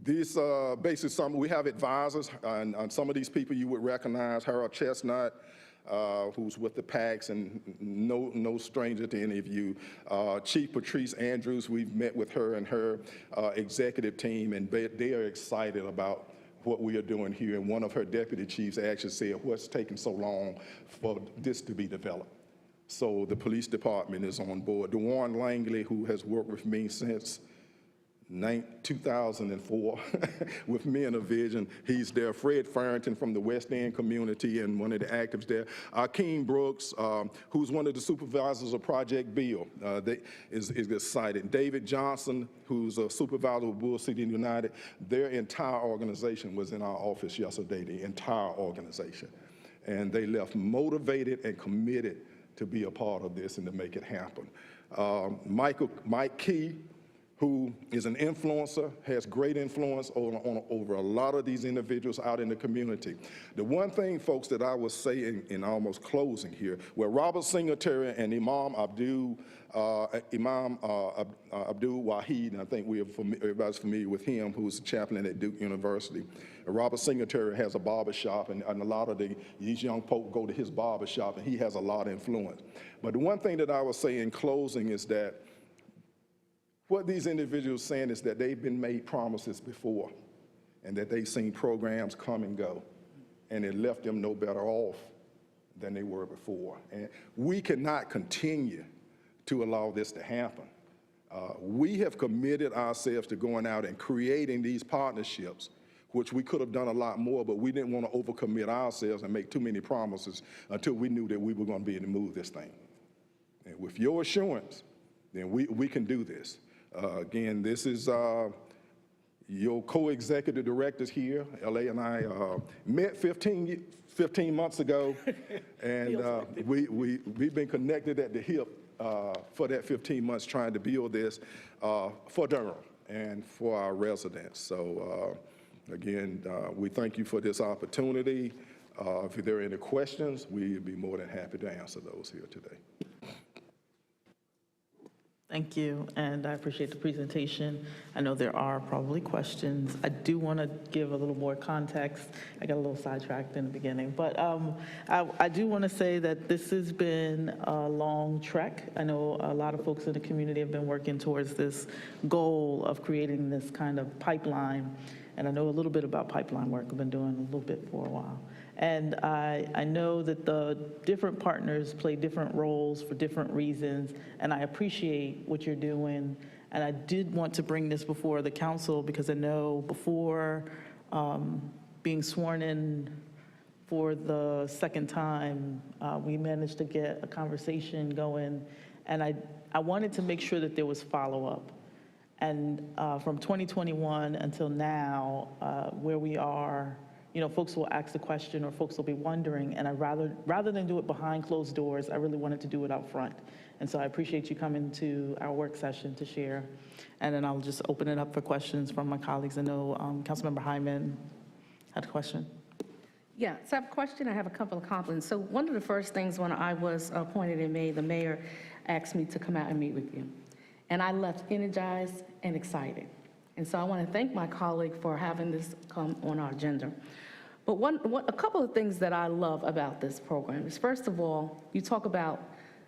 These basically we have advisors, and some of these people you would recognize: Harold Chestnut, who's with the PACs and no stranger to any of you. Chief Patrice Andrews, we've met with her and her executive team, and they are excited about what we are doing here. And one of her deputy chiefs actually said, what's taking so long for this to be developed? So the police department is on board. DeWarren Langley, who has worked with me since 2004 with Men of Vision, he's there. Fred Farrington from the West End community and one of the actives there. Akeem Brooks, who's one of the supervisors of Project Bill, is excited. David Johnson, who's a supervisor of Bull City United, their entire organization was in our office yesterday, the entire organization. And they left motivated and committed to be a part of this and to make it happen. Mike Key, who is an influencer, has great influence over a lot of these individuals out in the community. The one thing, folks, that I was saying in almost closing here, where Robert Singletary and Imam Abdul Wahid, and I think everybody's familiar with him, who's a chaplain at Duke University. And Robert Singletary has a barbershop, and a lot of these young folk go to his barbershop, and he has a lot of influence. But the one thing that I would say in closing is that what these individuals are saying is that they've been made promises before and that they've seen programs come and go, and it left them no better off than they were before. And we cannot continue to allow this to happen. We have committed ourselves to going out and creating these partnerships, which we could have done a lot more, but we didn't want to overcommit ourselves and make too many promises until we knew that we were going to be able to move this thing. And with your assurance, then we can do this. Again, this is your co-executive directors here. LA and I met 15 months ago, and we've been connected at the hip for that 15 months trying to build this for Durham and for our residents. So again, we thank you for this opportunity. If there are any questions, we'd be more than happy to answer those here today. Thank you, and I appreciate the presentation. I know there are probably questions. I do want to give a little more context. I got a little sidetracked in the beginning, but I do want to say that this has been a long trek. I know a lot of folks in the community have been working towards this goal of creating this kind of pipeline, and I know a little bit about pipeline work. I've been doing a little bit for a while. And I know that the different partners play different roles for different reasons, and I appreciate what you're doing. And I did want to bring this before the council because I know before being sworn in for the second time, we managed to get a conversation going, and I wanted to make sure that there was follow-up. And from 2021 until now, where we are, you know, folks will ask the question or folks will be wondering, and rather than do it behind closed doors, I really wanted to do it out front. And so I appreciate you coming to our work session to share. And then I'll just open it up for questions from my colleagues. I know Councilmember Hyman had a question. Yeah, so I have a question. I have a couple of compliments. So one of the first things when I was appointed in May, the mayor asked me to come out and meet with you. And I left energized and excited. And so I want to thank my colleague for having this come on our agenda. But a couple of things that I love about this program is, first of all, you talk about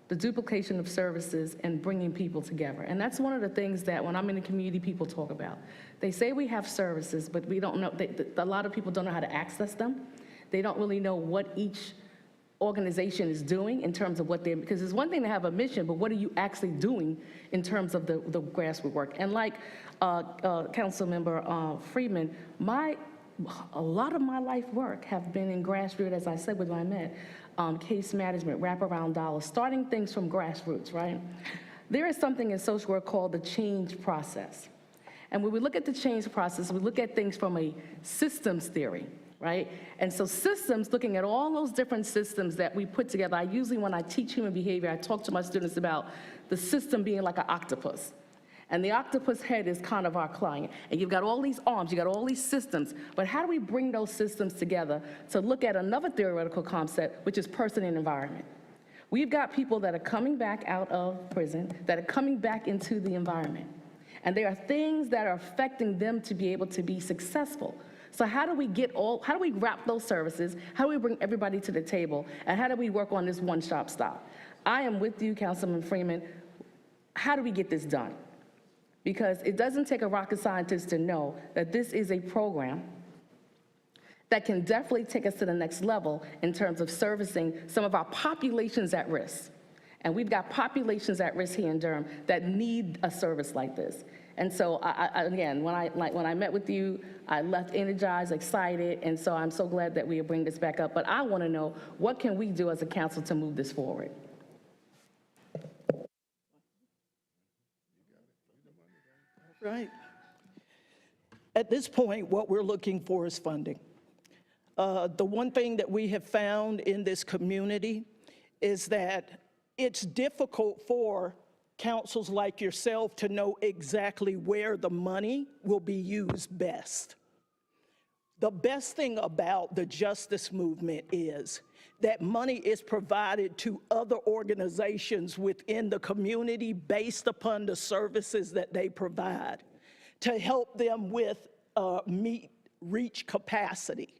the duplication of services and bringing people together. And that's one of the things that when I'm in the community, people talk about. They say we have services, but we don't know, a lot of people don't know how to access them. They don't really know what each organization is doing in terms of what they're, because it's one thing to have a mission, but what are you actually doing in terms of the grassroots work? And like Councilmember Freeman, a lot of my life work have been in grassroots, as I said with my met, case management, wraparound dollars, starting things from grassroots, right? There is something in social work called the change process. And when we look at the change process, we look at things from a systems theory, right? And so systems, looking at all those different systems that we put together, I usually, when I teach human behavior, I talk to my students about the system being like an octopus. And the octopus head is kind of our client. And you've got all these arms, you've got all these systems, but how do we bring those systems together to look at another theoretical concept, which is person and environment? We've got people that are coming back out of prison, that are coming back into the environment. And there are things that are affecting them to be able to be successful. So how do we wrap those services? How do we bring everybody to the table? And how do we work on this one-stop stop? I am with you, Councilman Freeman. How do we get this done? Because it doesn't take a rocket scientist to know that this is a program that can definitely take us to the next level in terms of servicing some of our populations at risk. And we've got populations at risk here in Durham that need a service like this. And so, again, when I met with you, I left energized, excited, and so I'm so glad that we are bringing this back up. But I want to know, what can we do as a council to move this forward? Right. At this point, what we're looking for is funding. The one thing that we have found in this community is that it's difficult for councils like yourself to know exactly where the money will be used best. The best thing about the justice movement is that money is provided to other organizations within the community based upon the services that they provide to help them with reach capacity.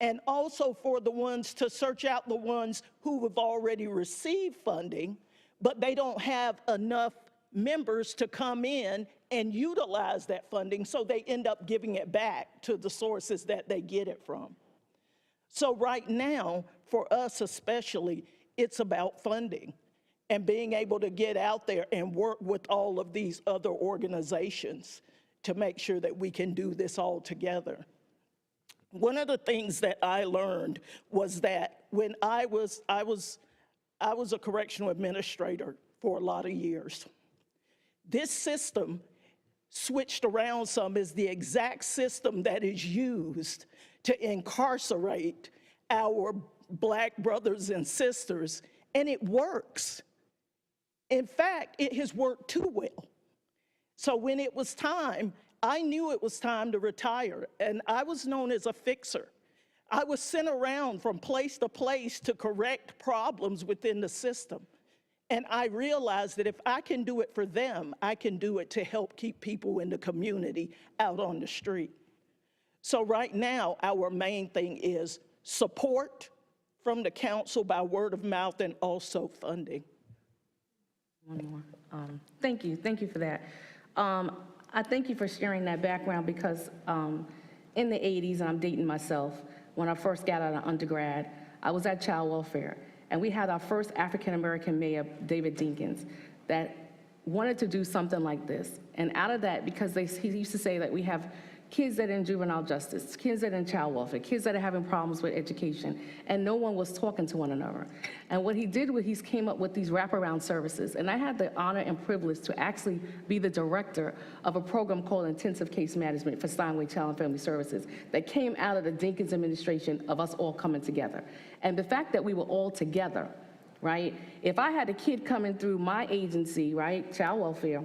And also for the ones to search out the ones who have already received funding, but they don't have enough members to come in and utilize that funding, so they end up giving it back to the sources that they get it from. So right now, for us especially, it's about funding and being able to get out there and work with all of these other organizations to make sure that we can do this all together. One of the things that I learned was that when I was a correctional administrator for a lot of years. This system switched around some is the exact system that is used to incarcerate our Black brothers and sisters, and it works. In fact, it has worked too well. So when it was time, I knew it was time to retire, and I was known as a fixer. I was sent around from place to place to correct problems within the system. And I realized that if I can do it for them, I can do it to help keep people in the community out on the street. So right now, our main thing is support from the council by word of mouth and also funding. One more. Thank you for that. I thank you for sharing that background because in the 80s, and I'm dating myself, when I first got out of undergrad, I was at child welfare, and we had our first African-American mayor, David Dinkins, that wanted to do something like this. And out of that, because he used to say that we have kids that are in juvenile justice, kids that are in child welfare, kids that are having problems with education, and no one was talking to one another. And what he did was he came up with these wraparound services. And I had the honor and privilege to actually be the director of a program called Intensive Case Management for Steinway Child and Family Services that came out of the Dinkins administration of us all coming together. And the fact that we were all together, right? If I had a kid coming through my agency, right, child welfare,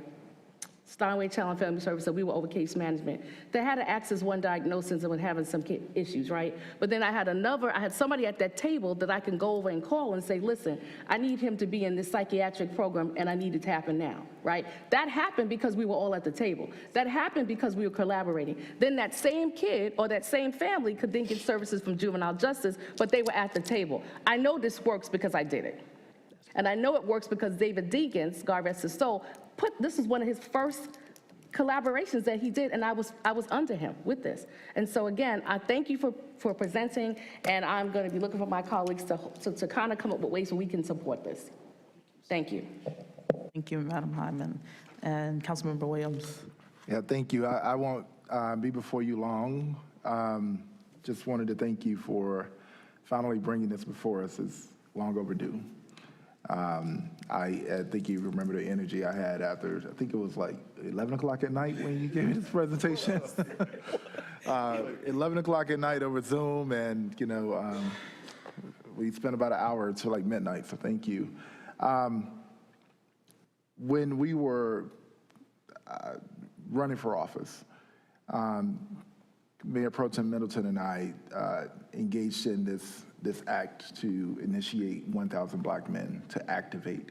Steinway Child and Family Services, so we were over case management. They had to access one diagnosis and was having some issues, right? But then I had somebody at that table that I can go over and call and say, listen, I need him to be in this psychiatric program and I need it to happen now, right? That happened because we were all at the table. That happened because we were collaborating. Then that same kid or that same family could then get services from juvenile justice, but they were at the table. I know this works because I did it. And I know it works because David Dinkins, God rest his soul, this is one of his first collaborations that he did, and I was under him with this. And so again, I thank you for presenting, and I'm going to be looking for my colleagues to kind of come up with ways we can support this. Thank you. Thank you, Madam Hyman. And Councilmember Williams. Yeah, thank you. I won't be before you long. Just wanted to thank you for finally bringing this before us. It's long overdue. I think you remember the energy I had after, I think it was like 11 o'clock at night when you gave me this presentation. 11 o'clock at night over Zoom, and we spent about an hour till like midnight, so thank you. When we were running for office, Mayor Pro Tem Middleton and I engaged in this act to initiate 1,000 Black men to activate,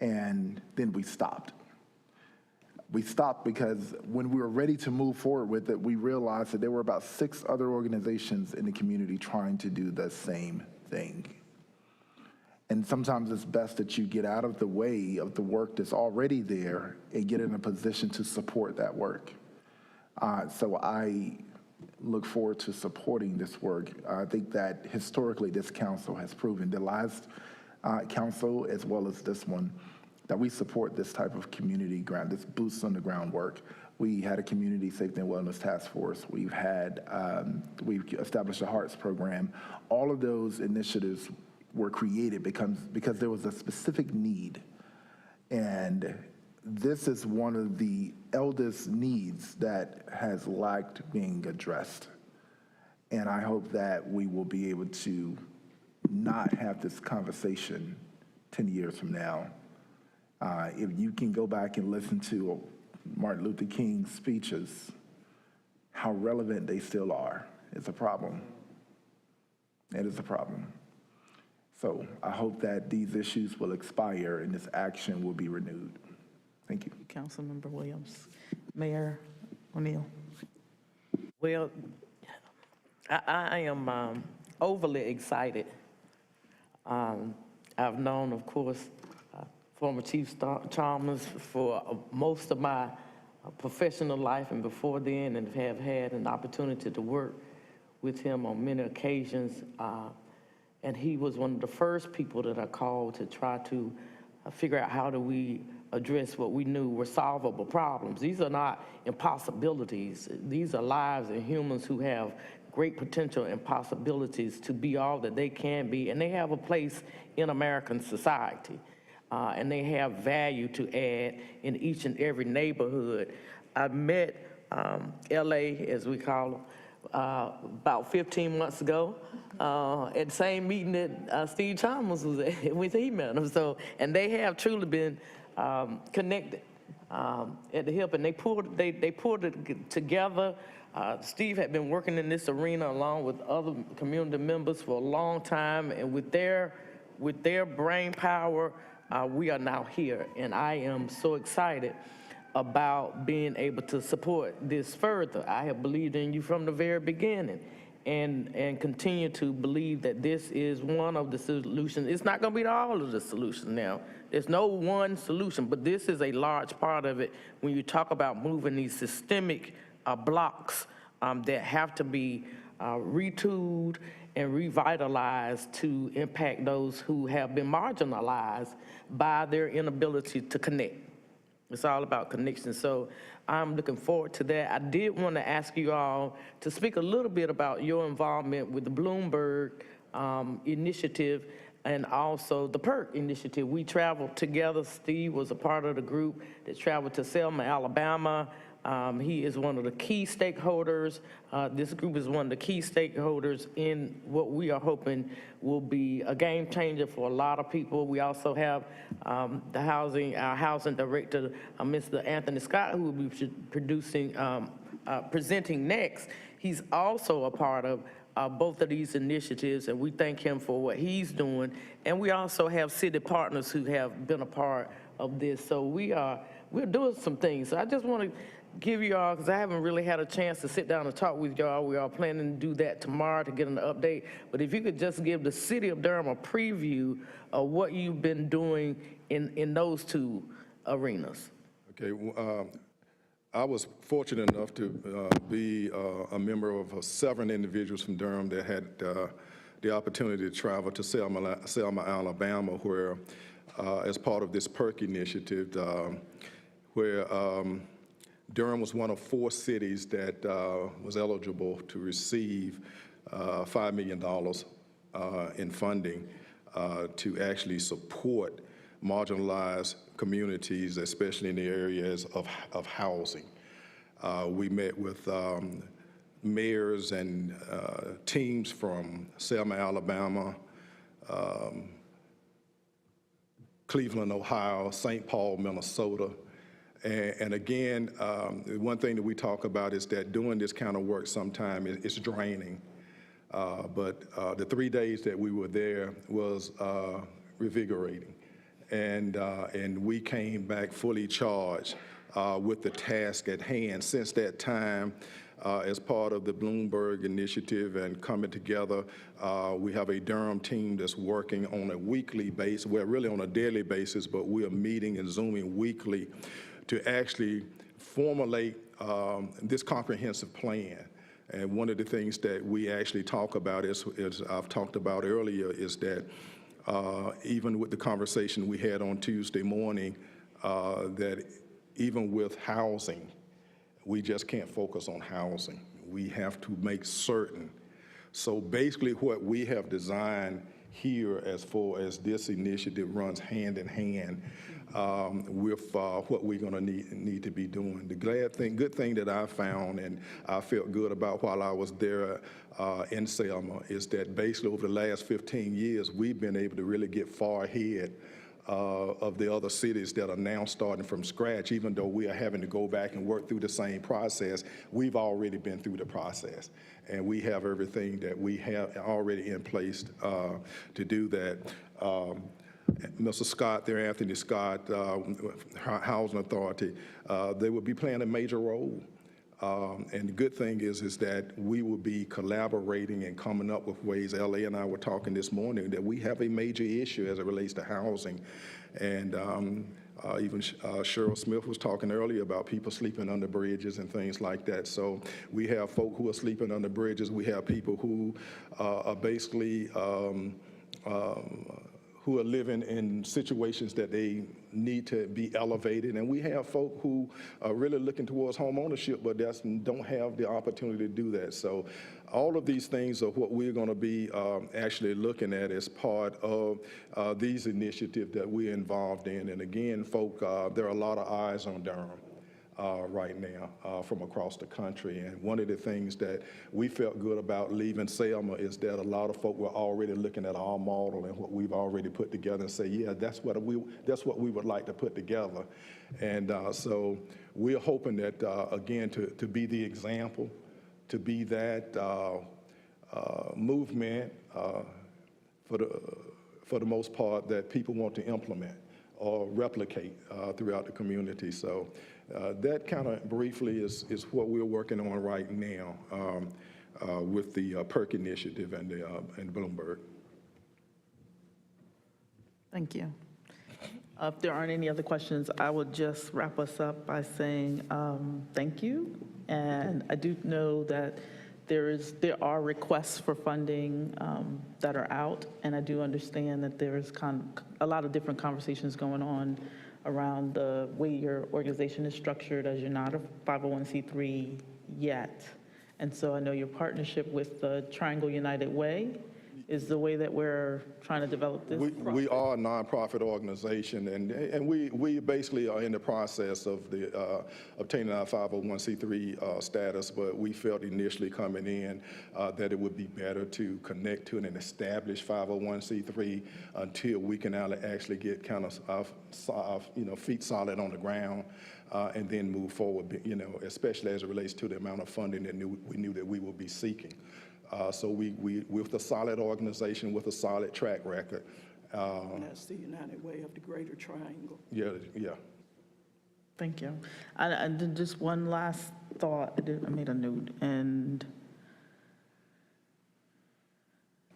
and then we stopped. We stopped because when we were ready to move forward with it, we realized that there were about 6 other organizations in the community trying to do the same thing. And sometimes it's best that you get out of the way of the work that's already there and get in a position to support that work. So I look forward to supporting this work. I think that historically this council has proven, the last council as well as this one, that we support this type of community ground, this boots on the ground work. We had a community safety and wellness task force. We've established a HEARTS program. All of those initiatives were created because there was a specific need. And this is one of the eldest needs that has lacked being addressed. And I hope that we will be able to not have this conversation 10 years from now. If you can go back and listen to Martin Luther King's speeches, how relevant they still are, it's a problem. It is a problem. So I hope that these issues will expire and this action will be renewed. Thank you. Councilmember Williams. Mayor O'Neill. Well, I am overly excited. I've known, of course, former Chief Chalmers for most of my professional life and before then, and have had an opportunity to work with him on many occasions. And he was one of the first people that I called to try to figure out how do we address what we knew were solvable problems. These are not impossibilities. These are lives and humans who have great potential and possibilities to be all that they can be, and they have a place in American society. And they have value to add in each and every neighborhood. I met LA, as we call them, about 15 months ago at the same meeting that Steve Chalmers was at with he met them. So, and they have truly been connected at the hip, and they pulled it together. Steve had been working in this arena along with other community members for a long time, and with their brain power, we are now here, and I am so excited about being able to support this further. I have believed in you from the very beginning, and continue to believe that this is one of the solutions. It's not going to be all of the solution now. There's no one solution, but this is a large part of it when you talk about moving these systemic blocks that have to be retooled and revitalized to impact those who have been marginalized by their inability to connect. It's all about connection. So I'm looking forward to that. I did want to ask you all to speak a little bit about your involvement with the Bloomberg initiative and also the Perk initiative. We traveled together. Steve was a part of the group that traveled to Selma, Alabama. He is one of the key stakeholders. This group is one of the key stakeholders in what we are hoping will be a game changer for a lot of people. We also have our housing director, Mr. Anthony Scott, who will be presenting next. He's also a part of both of these initiatives, and we thank him for what he's doing. And we also have city partners who have been a part of this. So we're doing some things. So I just want to give you all, because I haven't really had a chance to sit down and talk with y'all. We are planning to do that tomorrow to get an update. But if you could just give the city of Durham a preview of what you've been doing in those two arenas. Okay, I was fortunate enough to be a member of 7 individuals from Durham that had the opportunity to travel to Selma, Alabama, where as part of this Perk initiative, where Durham was one of 4 cities that was eligible to receive $5 million in funding to actually support marginalized communities, especially in the areas of housing. We met with mayors and teams from Selma, Alabama, Cleveland, Ohio, St. Paul, Minnesota. And again, one thing that we talk about is that doing this kind of work sometimes is draining. But the 3 days that we were there was revigorating. And we came back fully charged with the task at hand. Since that time, as part of the Bloomberg initiative and coming together, we have a Durham team that's working on a weekly basis, well, really on a daily basis, but we are meeting and Zooming weekly to actually formulate this comprehensive plan. And one of the things that we actually talk about is I've talked about earlier, is that even with the conversation we had on Tuesday morning, that even with housing, we just can't focus on housing. We have to make certain. So basically what we have designed here as far as this initiative runs hand in hand with what we're going to need to be doing. The good thing that I found and I felt good about while I was there in Selma is that basically over the last 15 years, we've been able to really get far ahead of the other cities that are now starting from scratch. Even though we are having to go back and work through the same process, we've already been through the process. And we have everything that we have already in place to do that. Mr. Scott there, Anthony Scott, Housing Authority, they will be playing a major role. And the good thing is that we will be collaborating and coming up with ways. LA and I were talking this morning that we have a major issue as it relates to housing. And even Cheryl Smith was talking earlier about people sleeping under bridges and things like that. So we have folk who are sleeping under bridges. We have people who are basically who are living in situations that they need to be elevated. And we have folk who are really looking towards home ownership, but don't have the opportunity to do that. So all of these things are what we're going to be actually looking at as part of these initiatives that we're involved in. And again, folk, there are a lot of eyes on Durham right now from across the country. And one of the things that we felt good about leaving Selma is that a lot of folk were already looking at our model and what we've already put together and say, yeah, that's what we would like to put together. And so we're hoping that, again, to be the example, to be that movement for the most part that people want to implement. or replicate throughout the community. So that kind of briefly is what we're working on right now with the Perk initiative and Bloomberg. Thank you. If there aren't any other questions, I will just wrap us up by saying thank you. And I do know that there are requests for funding that are out, and I do understand that there's a lot of different conversations going on around the way your organization is structured, as you're not a 501c3 yet. And so I know your partnership with the Triangle United Way is the way that we're trying to develop this. We are a nonprofit organization, and we basically are in the process of obtaining our 501c3 status, but we felt initially coming in that it would be better to connect to an established 501c3 until we can actually get kind of feet solid on the ground, and then move forward, especially as it relates to the amount of funding that we knew that we would be seeking. So we with a solid organization with a solid track record. And that's the United Way of the Greater Triangle. Yeah. Thank you. And then just one last thought. I made a note, and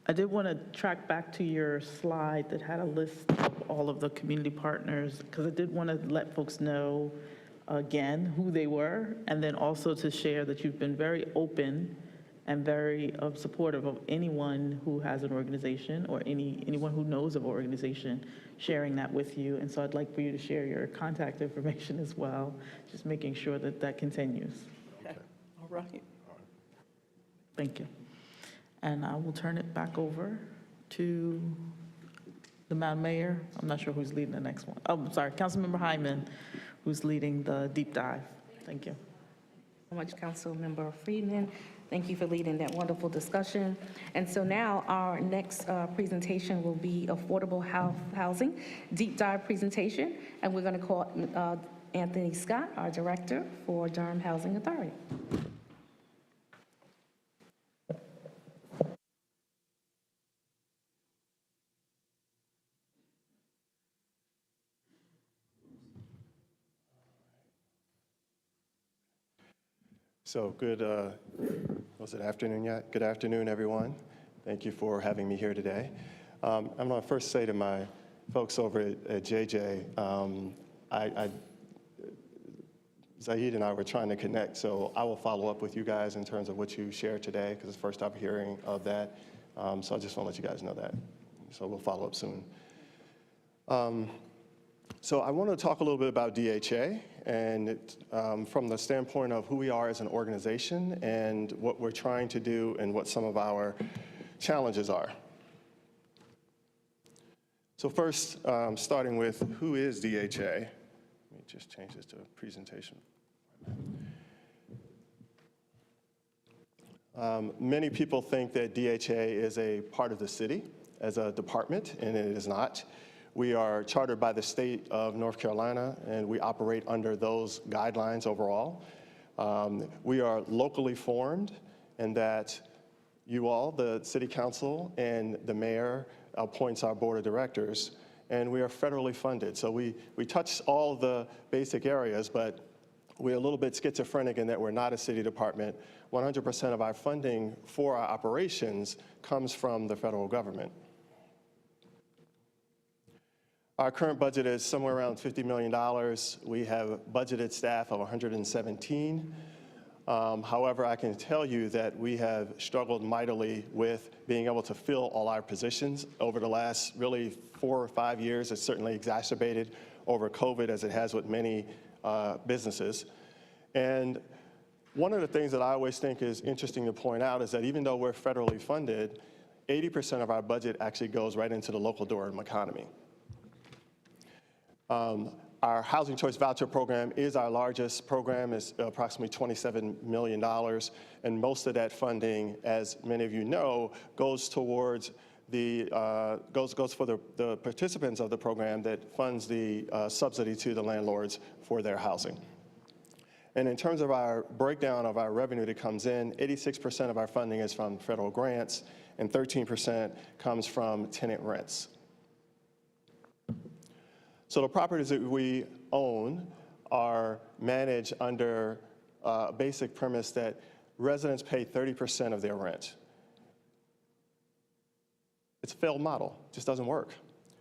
I did want to track back to your slide that had a list of all of the community partners, because I did want to let folks know again who they were, and then also to share that you've been very open and very supportive of anyone who has an organization or anyone who knows of an organization sharing that with you. And so I'd like for you to share your contact information as well, just making sure that that continues. Okay. All right. Thank you. And I will turn it back over to the Madam Mayor. I'm not sure who's leading the next one. Oh, I'm sorry, Councilmember Hyman, who's leading the deep dive. Thank you. So much, Councilmember Freeman. Thank you for leading that wonderful discussion. And so now our next presentation will be affordable housing, deep dive presentation. And we're going to call Anthony Scott, our director for Durham Housing Authority. So good, was it afternoon yet? Good afternoon, everyone. Thank you for having me here today. I'm going to first say to my folks over at JJ, Zaidi and I were trying to connect, so I will follow up with you guys in terms of what you shared today, because it's the first time hearing of that. So I just want to let you guys know that. So we'll follow up soon. So I want to talk a little bit about DHA, and from the standpoint of who we are as an organization and what we're trying to do and what some of our challenges are. So first, starting with who is DHA. Let me just change this to a presentation. Many people think that DHA is a part of the city as a department, and it is not. We are chartered by the state of North Carolina, and we operate under those guidelines overall. We are locally formed in that you all, the city council and the mayor, appoints our board of directors, and we are federally funded. So we touch all the basic areas, but we're a little bit schizophrenic in that we're not a city department. 100% of our funding for our operations comes from the federal government. Our current budget is somewhere around $50 million. We have budgeted staff of 117. However, I can tell you that we have struggled mightily with being able to fill all our positions over the last really 4 or 5 years. It's certainly exacerbated over COVID, as it has with many businesses. And one of the things that I always think is interesting to point out is that even though we're federally funded, 80% of our budget actually goes right into the local Durham economy. Our Housing Choice Voucher Program is our largest program. It's approximately $27 million, and most of that funding, as many of you know, goes towards the goes for the participants of the program that funds the subsidy to the landlords for their housing. And in terms of our breakdown of our revenue that comes in, 86% of our funding is from federal grants, and 13% comes from tenant rents. So the properties that we own are managed under a basic premise that residents pay 30% of their rent. It's a failed model, it just doesn't work.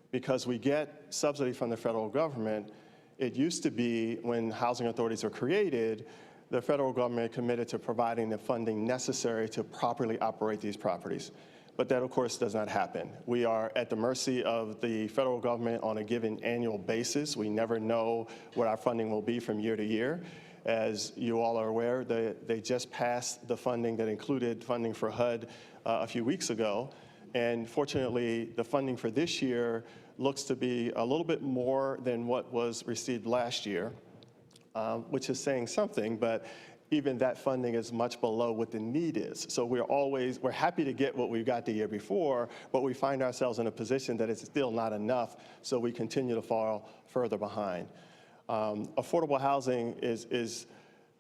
Because we get subsidy from the federal government, it used to be when housing authorities were created, the federal government committed to providing the funding necessary to properly operate these properties. But that, of course, does not happen. We are at the mercy of the federal government on a given annual basis. We never know what our funding will be from year to year. As you all are aware, they just passed the funding that included funding for HUD a few weeks ago. And fortunately, the funding for this year looks to be a little bit more than what was received last year, which is saying something, but even that funding is much below what the need is. So we're happy to get what we got the year before, but we find ourselves in a position that it's still not enough, so we continue to fall further behind. Affordable housing is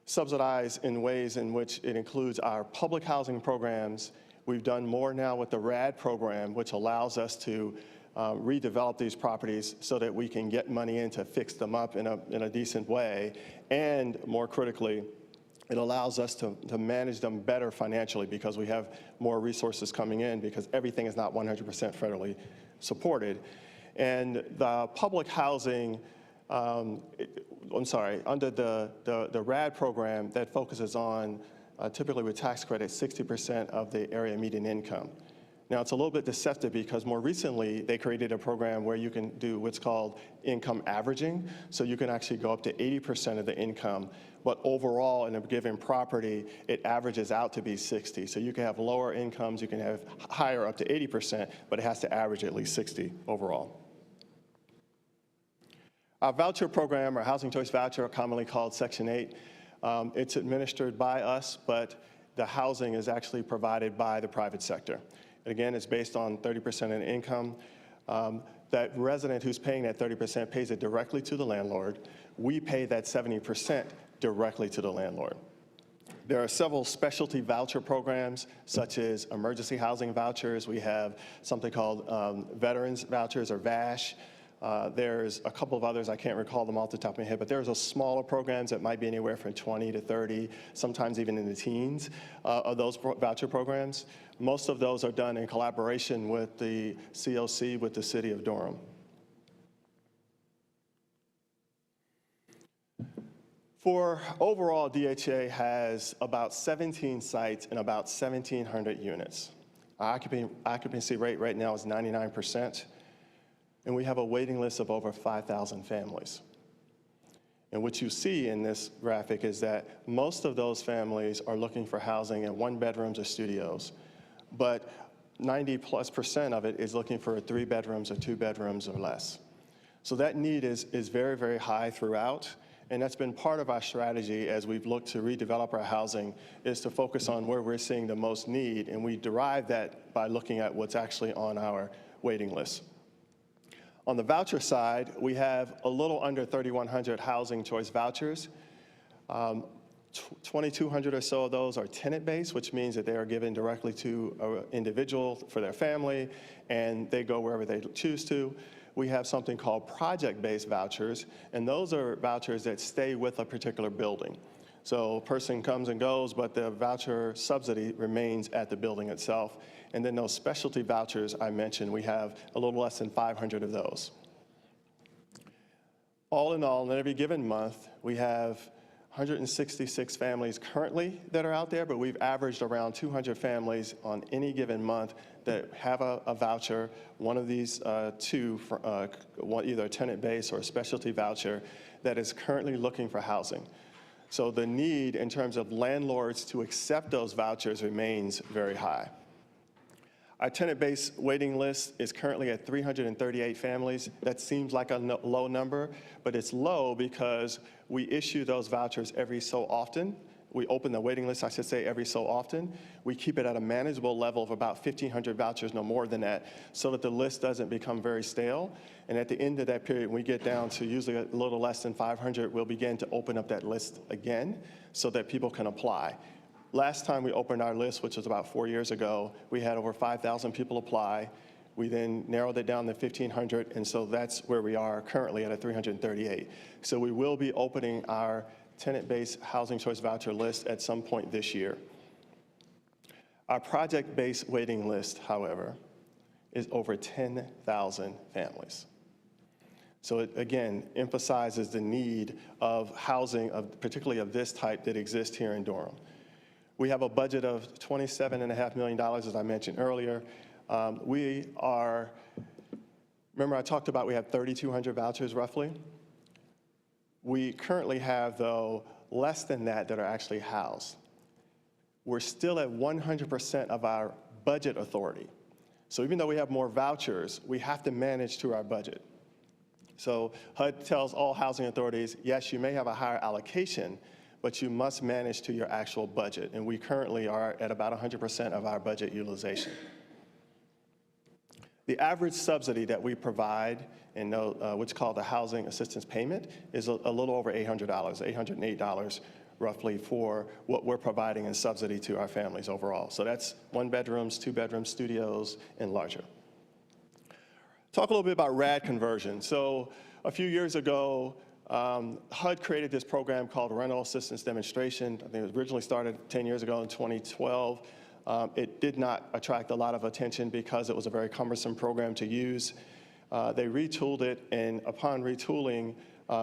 subsidized in ways in which it includes our public housing programs. We've done more now with the RAD program, which allows us to redevelop these properties so that we can get money in to fix them up in a decent way. And more critically, it allows us to manage them better financially because we have more resources coming in because everything is not 100% federally supported. And the public housing, under the RAD program that focuses on typically with tax credits, 60% of the area median income. Now, it's a little bit deceptive because more recently, they created a program where you can do what's called income averaging. So you can actually go up to 80% of the income, but overall in a given property, it averages out to be 60. So you can have lower incomes, you can have higher up to 80%, but it has to average at least 60 overall. Our voucher program, or housing choice voucher, commonly called Section 8, it's administered by us, but the housing is actually provided by the private sector. And again, it's based on 30% of income. That resident who's paying that 30% pays it directly to the landlord. We pay that 70% directly to the landlord. There are several specialty voucher programs, such as emergency housing vouchers. We have something called veterans vouchers, or VASH. There's a couple of others, I can't recall them off the top of my head, but there's a smaller programs that might be anywhere from 20 to 30, sometimes even in the teens of those voucher programs. Most of those are done in collaboration with the COC, with the city of Durham. For overall, DHA has about 17 sites and about 1,700 units. Our occupancy rate right now is 99%. And we have a waiting list of over 5,000 families. And what you see in this graphic is that most of those families are looking for housing in 1-bedrooms or studios, but 90+% of it is looking for 3 bedrooms or 2 bedrooms or less. So that need is very, very high throughout, and that's been part of our strategy as we've looked to redevelop our housing, is to focus on where we're seeing the most need, and we derive that by looking at what's actually on our waiting list. On the voucher side, we have a little under 3,100 housing choice vouchers. 2,200 or so of those are tenant-based, which means that they are given directly to an individual for their family, and they go wherever they choose to. We have something called project-based vouchers, and those are vouchers that stay with a particular building. So a person comes and goes, but the voucher subsidy remains at the building itself. And then those specialty vouchers I mentioned, we have a little less than 500 of those. All in all, in every given month, we have 166 families currently that are out there, but we've averaged around 200 families on any given month that have a voucher, one of these two, either a tenant-based or a specialty voucher, that is currently looking for housing. So the need in terms of landlords to accept those vouchers remains very high. Our tenant-based waiting list is currently at 338 families. That seems like a low number, but it's low because we issue those vouchers every so often. We open the waiting list, I should say, every so often. We keep it at a manageable level of about 1,500 vouchers, no more than that, so that the list doesn't become very stale. And at the end of that period, when we get down to usually a little less than 500, we'll begin to open up that list again so that people can apply. Last time we opened our list, which was about 4 years ago, we had over 5,000 people apply. We then narrowed it down to 1,500, and so that's where we are currently at a 338. So we will be opening our tenant-based housing choice voucher list at some point this year. Our project-based waiting list, however, is over 10,000 families. So it, again, emphasizes the need of housing, particularly of this type, that exists here in Durham. We have a budget of $27.5 million, as I mentioned earlier. Remember I talked about we have 3,200 vouchers roughly? We currently have, though, less than that are actually housed. We're still at 100% of our budget authority. So even though we have more vouchers, we have to manage to our budget. So HUD tells all housing authorities, yes, you may have a higher allocation, but you must manage to your actual budget. And we currently are at about 100% of our budget utilization. The average subsidy that we provide, and what's called the housing assistance payment, is a little over $800, $808 roughly for what we're providing in subsidy to our families overall. So that's 1 bedrooms, 2 bedrooms, studios, and larger. Talk a little bit about RAD conversion. So a few years ago, HUD created this program called Rental Assistance Demonstration. I think it was originally started 10 years ago in 2012. It did not attract a lot of attention because it was a very cumbersome program to use. They retooled it, and upon retooling,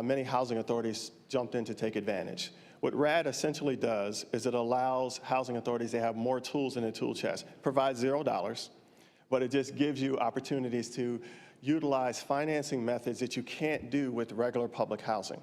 many housing authorities jumped in to take advantage. What RAD essentially does is it allows housing authorities to have more tools in the tool chest. Provides $0, but it just gives you opportunities to utilize financing methods that you can't do with regular public housing.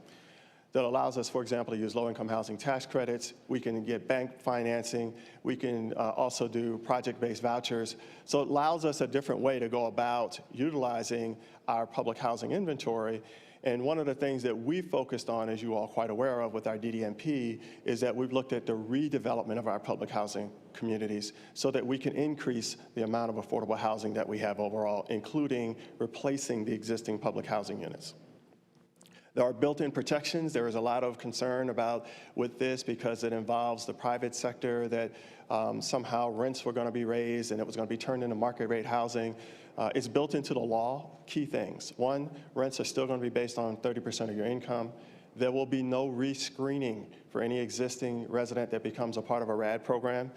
That allows us, for example, to use low-income housing tax credits. We can get bank financing. We can also do project-based vouchers. So it allows us a different way to go about utilizing our public housing inventory. And one of the things that we focused on, as you all quite aware of with our DDMP, is that we've looked at the redevelopment of our public housing communities so that we can increase the amount of affordable housing that we have overall, including replacing the existing public housing units. There are built-in protections. There is a lot of concern with this because it involves the private sector that somehow rents were going to be raised and it was going to be turned into market rate housing. It's built into the law. Key things. 1, rents are still going to be based on 30% of your income. There will be no rescreening for any existing resident that becomes a part of a RAD program.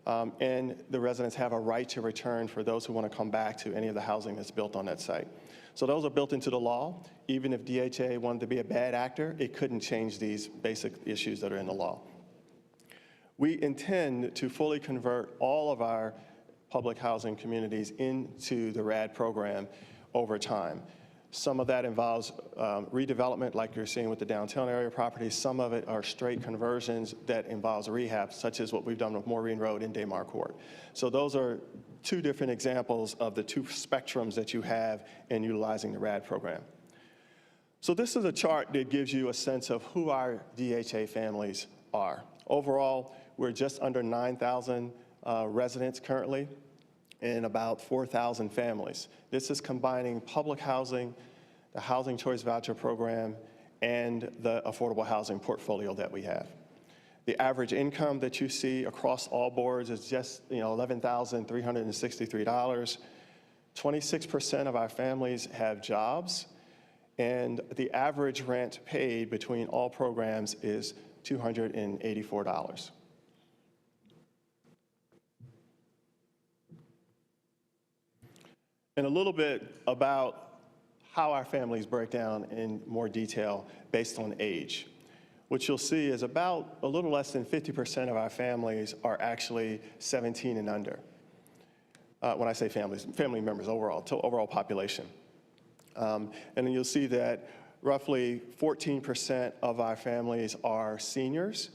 And the residents have a right to return for those who want to come back to any of the housing that's built on that site. So those are built into the law. Even if DHA wanted to be a bad actor, it couldn't change these basic issues that are in the law. We intend to fully convert all of our public housing communities into the RAD program over time. Some of that involves redevelopment, like you're seeing with the downtown area properties. Some of it are straight conversions that involves rehab, such as what we've done with Maureen Road and Daymar Court. So those are 2 different examples of the 2 spectrums that you have in utilizing the RAD program. So this is a chart that gives you a sense of who our DHA families are. Overall, we're just under 9,000 residents currently and about 4,000 families. This is combining public housing, the Housing Choice Voucher Program, and the affordable housing portfolio that we have. The average income that you see across all boards is just $11,363. 26% of our families have jobs, and the average rent paid between all programs is $284. And a little bit about how our families break down in more detail based on age. What you'll see is about a little less than 50% of our families are actually 17 and under. When I say families, family members overall, to overall population. And then you'll see that roughly 14% of our families are seniors,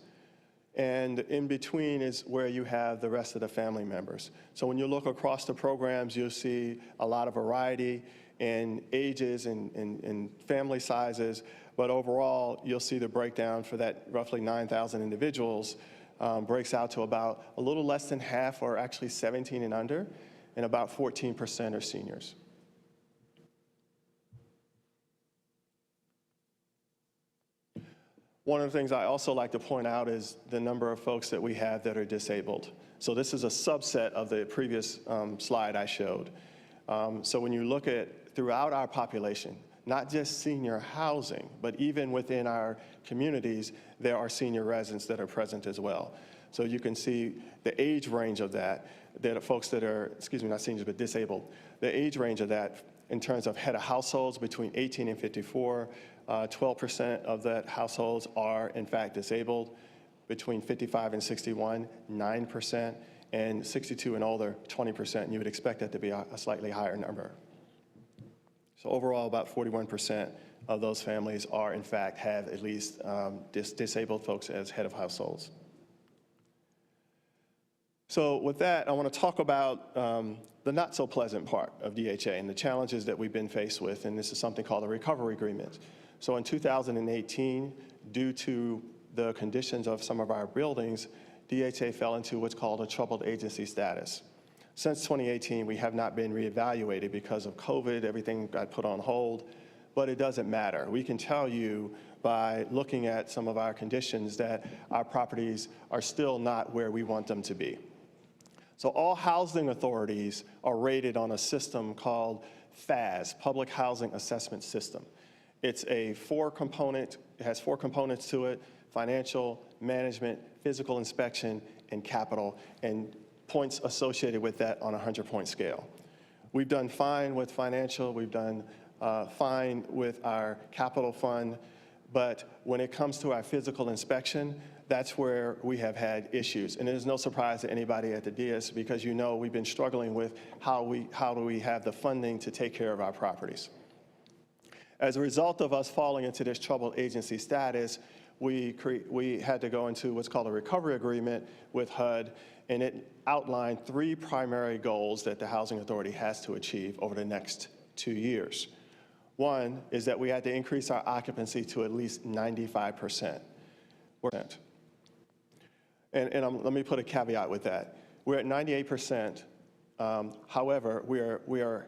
and in between is where you have the rest of the family members. So when you look across the programs, you'll see a lot of variety in ages and family sizes, but overall, you'll see the breakdown for that roughly 9,000 individuals breaks out to about a little less than half are actually 17 and under, and about 14% are seniors. One of the things I also like to point out is the number of folks that we have that are disabled. So this is a subset of the previous slide I showed. So when you look at throughout our population, not just senior housing, but even within our communities, there are senior residents that are present as well. So you can see the age range of that are folks that are, excuse me, not seniors, but disabled. The age range of that in terms of head of households between 18 and 54, 12% of that households are in fact disabled. Between 55 and 61, 9%, and 62 and older, 20%. And you would expect that to be a slightly higher number. So overall, about 41% of those families are, in fact, have at least disabled folks as head of households. So with that, I want to talk about the not so pleasant part of DHA and the challenges that we've been faced with, and this is something called a recovery agreement. So in 2018, due to the conditions of some of our buildings, DHA fell into what's called a troubled agency status. Since 2018, we have not been reevaluated because of COVID. Everything got put on hold, but it doesn't matter. We can tell you by looking at some of our conditions that our properties are still not where we want them to be. So all housing authorities are rated on a system called FAS, Public Housing Assessment System. It's a it has four components to it: financial, management, physical inspection, and capital, and points associated with that on a 100-point scale. We've done fine with financial, we've done fine with our capital fund, but when it comes to our physical inspection, that's where we have had issues. And it is no surprise to anybody at the DS because you know we've been struggling with how do we have the funding to take care of our properties. As a result of us falling into this troubled agency status, we had to go into what's called a recovery agreement with HUD, and it outlined 3 primary goals that the Housing Authority has to achieve over the next 2 years. One is that we had to increase our occupancy to at least 95%. And let me put a caveat with that. We're at 98%. However, we are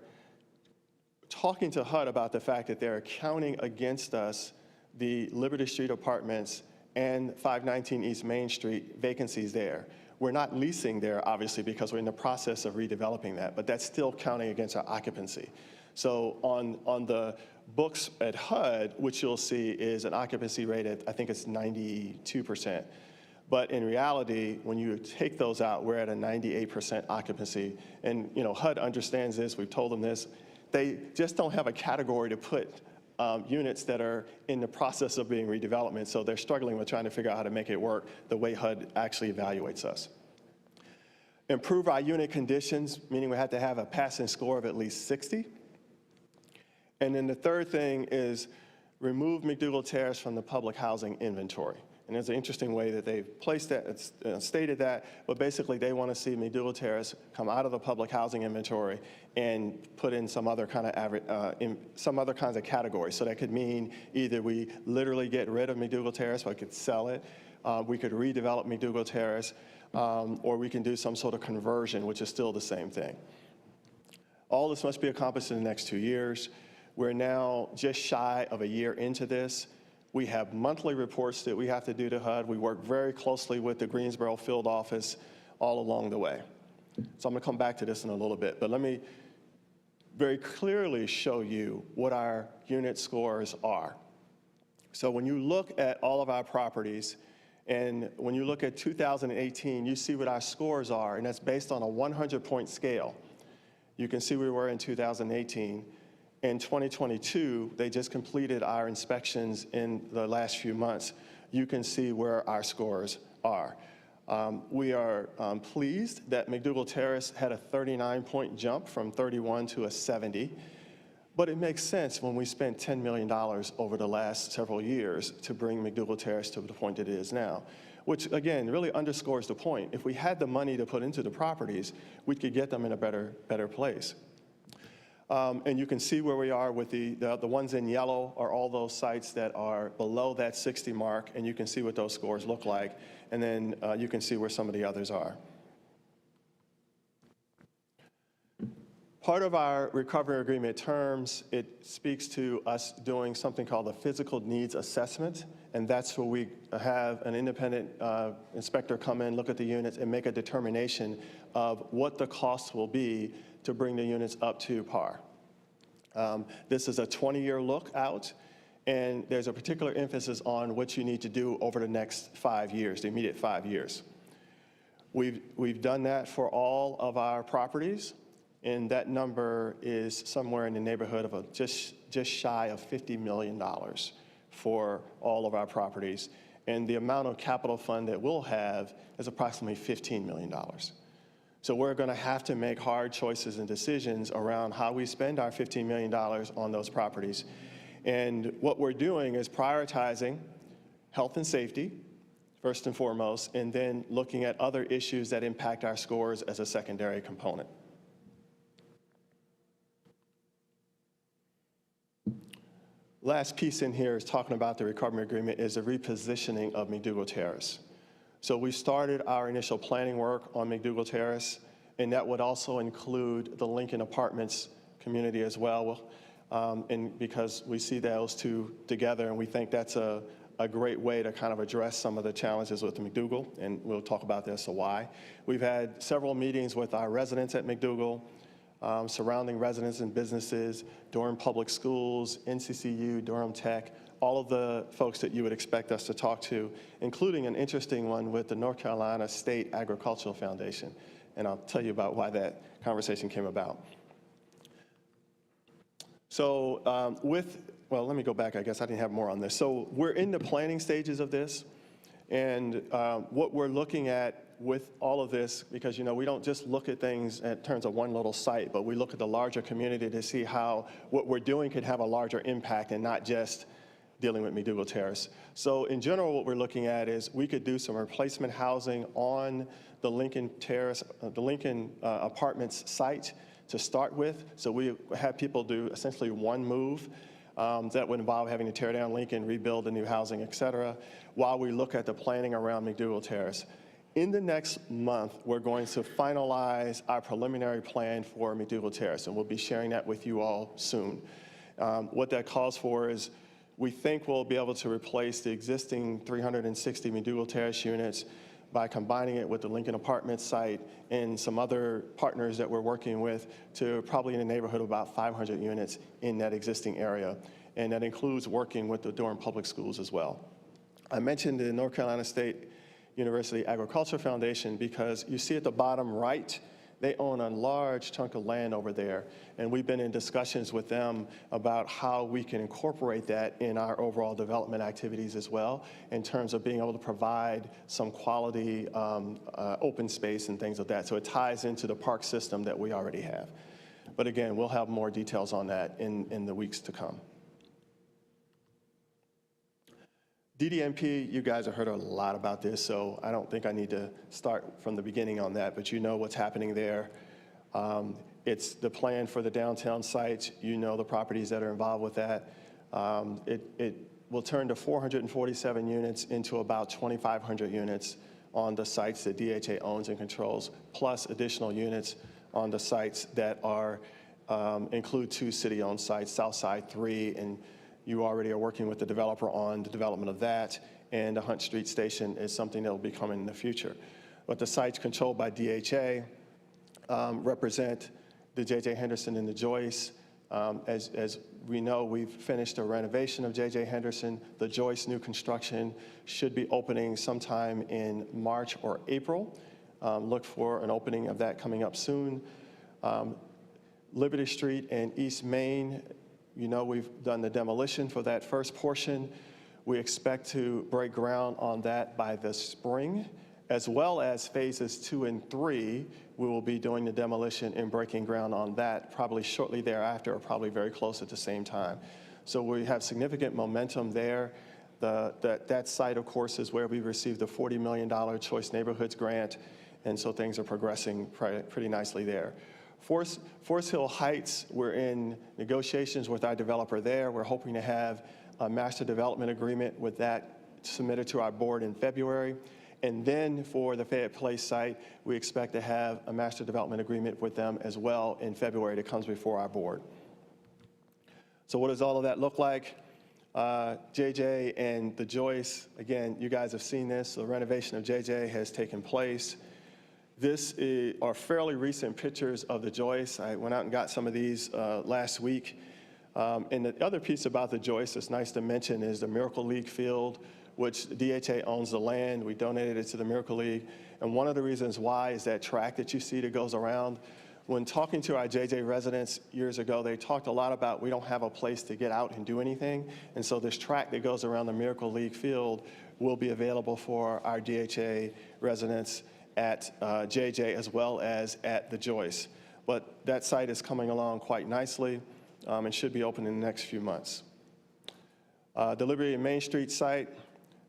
talking to HUD about the fact that they're counting against us the Liberty Street apartments and 519 East Main Street vacancies there. We're not leasing there, obviously, because we're in the process of redeveloping that, but that's still counting against our occupancy. So on the books at HUD, which you'll see is an occupancy rate at, I think it's 92%. But in reality, when you take those out, we're at a 98% occupancy. And HUD understands this, we've told them this. They just don't have a category to put units that are in the process of being redevelopment, so they're struggling with trying to figure out how to make it work the way HUD actually evaluates us. Improve our unit conditions, meaning we had to have a passing score of at least 60. And then the third thing is remove McDougall Terrace from the public housing inventory. And there's an interesting way that they've placed that, stated that, but basically they want to see McDougall Terrace come out of the public housing inventory and put in some other kind of some other kinds of categories. So that could mean either we literally get rid of McDougall Terrace, we could sell it, we could redevelop McDougall Terrace, or we can do some sort of conversion, which is still the same thing. All this must be accomplished in the next 2 years. We're now just shy of a year into this. We have monthly reports that we have to do to HUD. We work very closely with the Greensboro field office all along the way. So I'm going to come back to this in a little bit, but let me very clearly show you what our unit scores are. So when you look at all of our properties, and when you look at 2018, you see what our scores are, and that's based on a 100-point scale. You can see where we were in 2018. In 2022, they just completed our inspections in the last few months. You can see where our scores are. We are pleased that McDougall Terrace had a 39-point jump from 31 to a 70, but it makes sense when we spent $10 million over the last several years to bring McDougall Terrace to the point it is now, which again really underscores the point. If we had the money to put into the properties, we could get them in a better place. And you can see where we are with the ones in yellow are all those sites that are below that 60 mark, and you can see what those scores look like. And then you can see where some of the others are. Part of our recovery agreement terms, it speaks to us doing something called a physical needs assessment, and that's where we have an independent inspector come in, look at the units, and make a determination of what the cost will be to bring the units up to par. This is a 20-year look out, and there's a particular emphasis on what you need to do over the next 5 years, the immediate 5 years. We've done that for all of our properties, and that number is somewhere in the neighborhood of just shy of $50 million for all of our properties. And the amount of capital fund that we'll have is approximately $15 million. So we're going to have to make hard choices and decisions around how we spend our $15 million on those properties. And what we're doing is prioritizing health and safety, first and foremost, and then looking at other issues that impact our scores as a secondary component. Last piece in here is talking about the recovery agreement is the repositioning of McDougal Terrace. So we started our initial planning work on McDougal Terrace, and that would also include the Lincoln Apartments community as well, and because we see those two together, and we think that's a great way to kind of address some of the challenges with McDougal, and we'll talk about this, so why. We've had several meetings with our residents at McDougal, surrounding residents and businesses, Durham Public Schools, NCCU, Durham Tech, all of the folks that you would expect us to talk to, including an interesting one with the North Carolina State Agricultural Foundation. And I'll tell you about why that conversation came about. So well, let me go back. I guess I didn't have more on this. So we're in the planning stages of this. And what we're looking at with all of this, because we don't just look at things in terms of one little site, but we look at the larger community to see how what we're doing could have a larger impact and not just dealing with McDougal Terrace. So in general, what we're looking at is we could do some replacement housing on the Lincoln Terrace, the Lincoln Apartments site to start with. So we have people do essentially one move. That would involve having to tear down Lincoln, rebuild the new housing, et cetera, while we look at the planning around McDougal Terrace. In the next month, we're going to finalize our preliminary plan for McDougal Terrace, and we'll be sharing that with you all soon. What that calls for is we think we'll be able to replace the existing 360 McDougal Terrace units by combining it with the Lincoln Apartments site and some other partners that we're working with to probably in the neighborhood of about 500 units in that existing area. And that includes working with the Durham Public Schools as well. I mentioned the North Carolina State University Agriculture Foundation because you see at the bottom right, they own a large chunk of land over there. And we've been in discussions with them about how we can incorporate that in our overall development activities as well, in terms of being able to provide some quality open space and things like that. So it ties into the park system that we already have. But again, we'll have more details on that in the weeks to come. DDMP, you guys have heard a lot about this, so I don't think I need to start from the beginning on that, but you know what's happening there. It's the plan for the downtown sites. You know the properties that are involved with that. It will turn to 447 units into about 2,500 units on the sites that DHA owns and controls, plus additional units on the sites that are include 2 city-owned sites, Southside 3, and you already are working with the developer on the development of that, and the Hunt Street Station is something that will be coming in the future. But the sites controlled by DHA represent the J.J. Henderson and the Joyce. As we know, we've finished a renovation of J.J. Henderson. The Joyce new construction should be opening sometime in March or April. Look for an opening of that coming up soon. Liberty Street and East Main, you know we've done the demolition for that first portion. We expect to break ground on that by the spring, as well as phases 2 and 3. We will be doing the demolition and breaking ground on that probably shortly thereafter, or probably very close at the same time. So we have significant momentum there. That site, of course, is where we received the $40 million Choice Neighborhoods grant, and so things are progressing pretty nicely there. Forest Hill Heights, we're in negotiations with our developer there. We're hoping to have a master development agreement with that submitted to our board in February. And then for the Fayette Place site, we expect to have a master development agreement with them as well in February that comes before our board. So what does all of that look like? JJ and the Joyce, again, you guys have seen this. The renovation of JJ has taken place. are fairly recent pictures of the joist. I went out and got some of these last week. And the other piece about the joist that's nice to mention is the Miracle League field, which DHA owns the land. We donated it to the Miracle League. And one of the reasons why is that track that you see that goes around. When talking to our JJ residents years ago, they talked a lot about we don't have a place to get out and do anything. And so this track that goes around the Miracle League field will be available for our DHA residents at JJ as well as at the Joyce. But that site is coming along quite nicely and should be open in the next few months. The Liberty and Main Street site,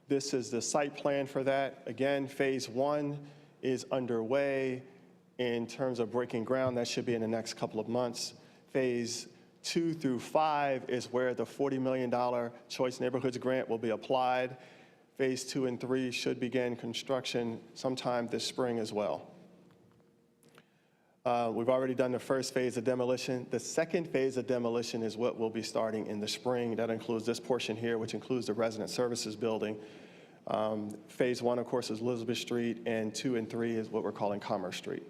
this is the site plan for that. Again, phase 1 is underway in terms of breaking ground. That should be in the next couple of months. Phase 2 through 5 is where the $40 million Choice Neighborhoods grant will be applied. Phase 2 and 3 should begin construction sometime this spring as well. We've already done the first phase of demolition. The second phase of demolition is what we'll be starting in the spring. That includes this portion here, which includes the resident services building. Phase 1, of course, is Elizabeth Street, and 2 and 3 is what we're calling Commerce Street.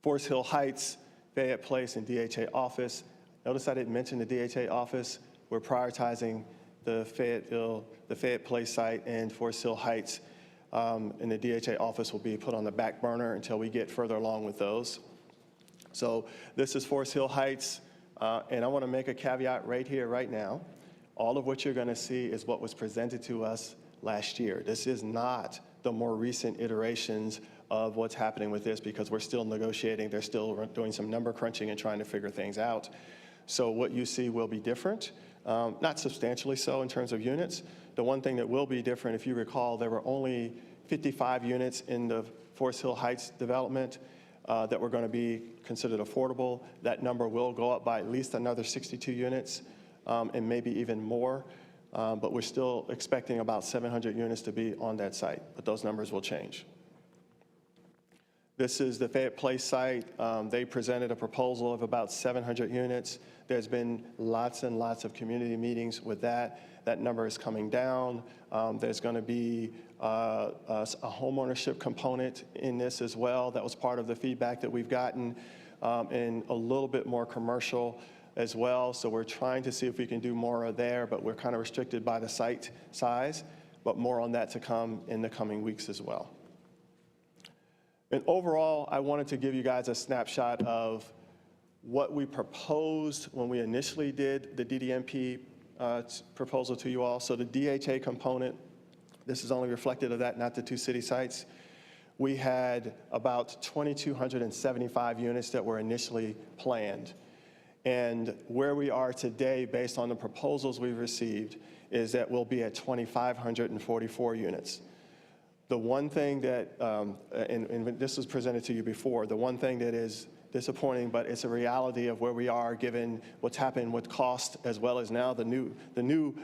Forest Hill Heights, Fayette Place, and DHA office. Notice I didn't mention the DHA office. We're prioritizing the Fayette Place site and Forest Hill Heights. And the DHA office will be put on the back burner until we get further along with those. So this is Forest Hill Heights, and I want to make a caveat right here, right now. All of what you're going to see is what was presented to us last year. This is not the more recent iterations of what's happening with this because we're still negotiating. They're still doing some number crunching and trying to figure things out. So what you see will be different, not substantially so in terms of units. The one thing that will be different, if you recall, there were only 55 units in the Forest Hill Heights development that were going to be considered affordable. That number will go up by at least another 62 units and maybe even more. But we're still expecting about 700 units to be on that site, but those numbers will change. This is the Fayette Place site. They presented a proposal of about 700 units. There's been lots and lots of community meetings with that. That number is coming down. There's going to be a homeownership component in this as well. That was part of the feedback that we've gotten, and a little bit more commercial as well. So we're trying to see if we can do more there, but we're kind of restricted by the site size, but more on that to come in the coming weeks as well. And overall, I wanted to give you guys a snapshot of what we proposed when we initially did the DDMP proposal to you all. So the DHA component, this is only reflective of that, not the two city sites. We had about 2,275 units that were initially planned. And where we are today, based on the proposals we've received, is that we'll be at 2,544 units. The one thing that, and this was presented to you before, the one thing that is disappointing, but it's a reality of where we are given what's happened with cost as well as now the new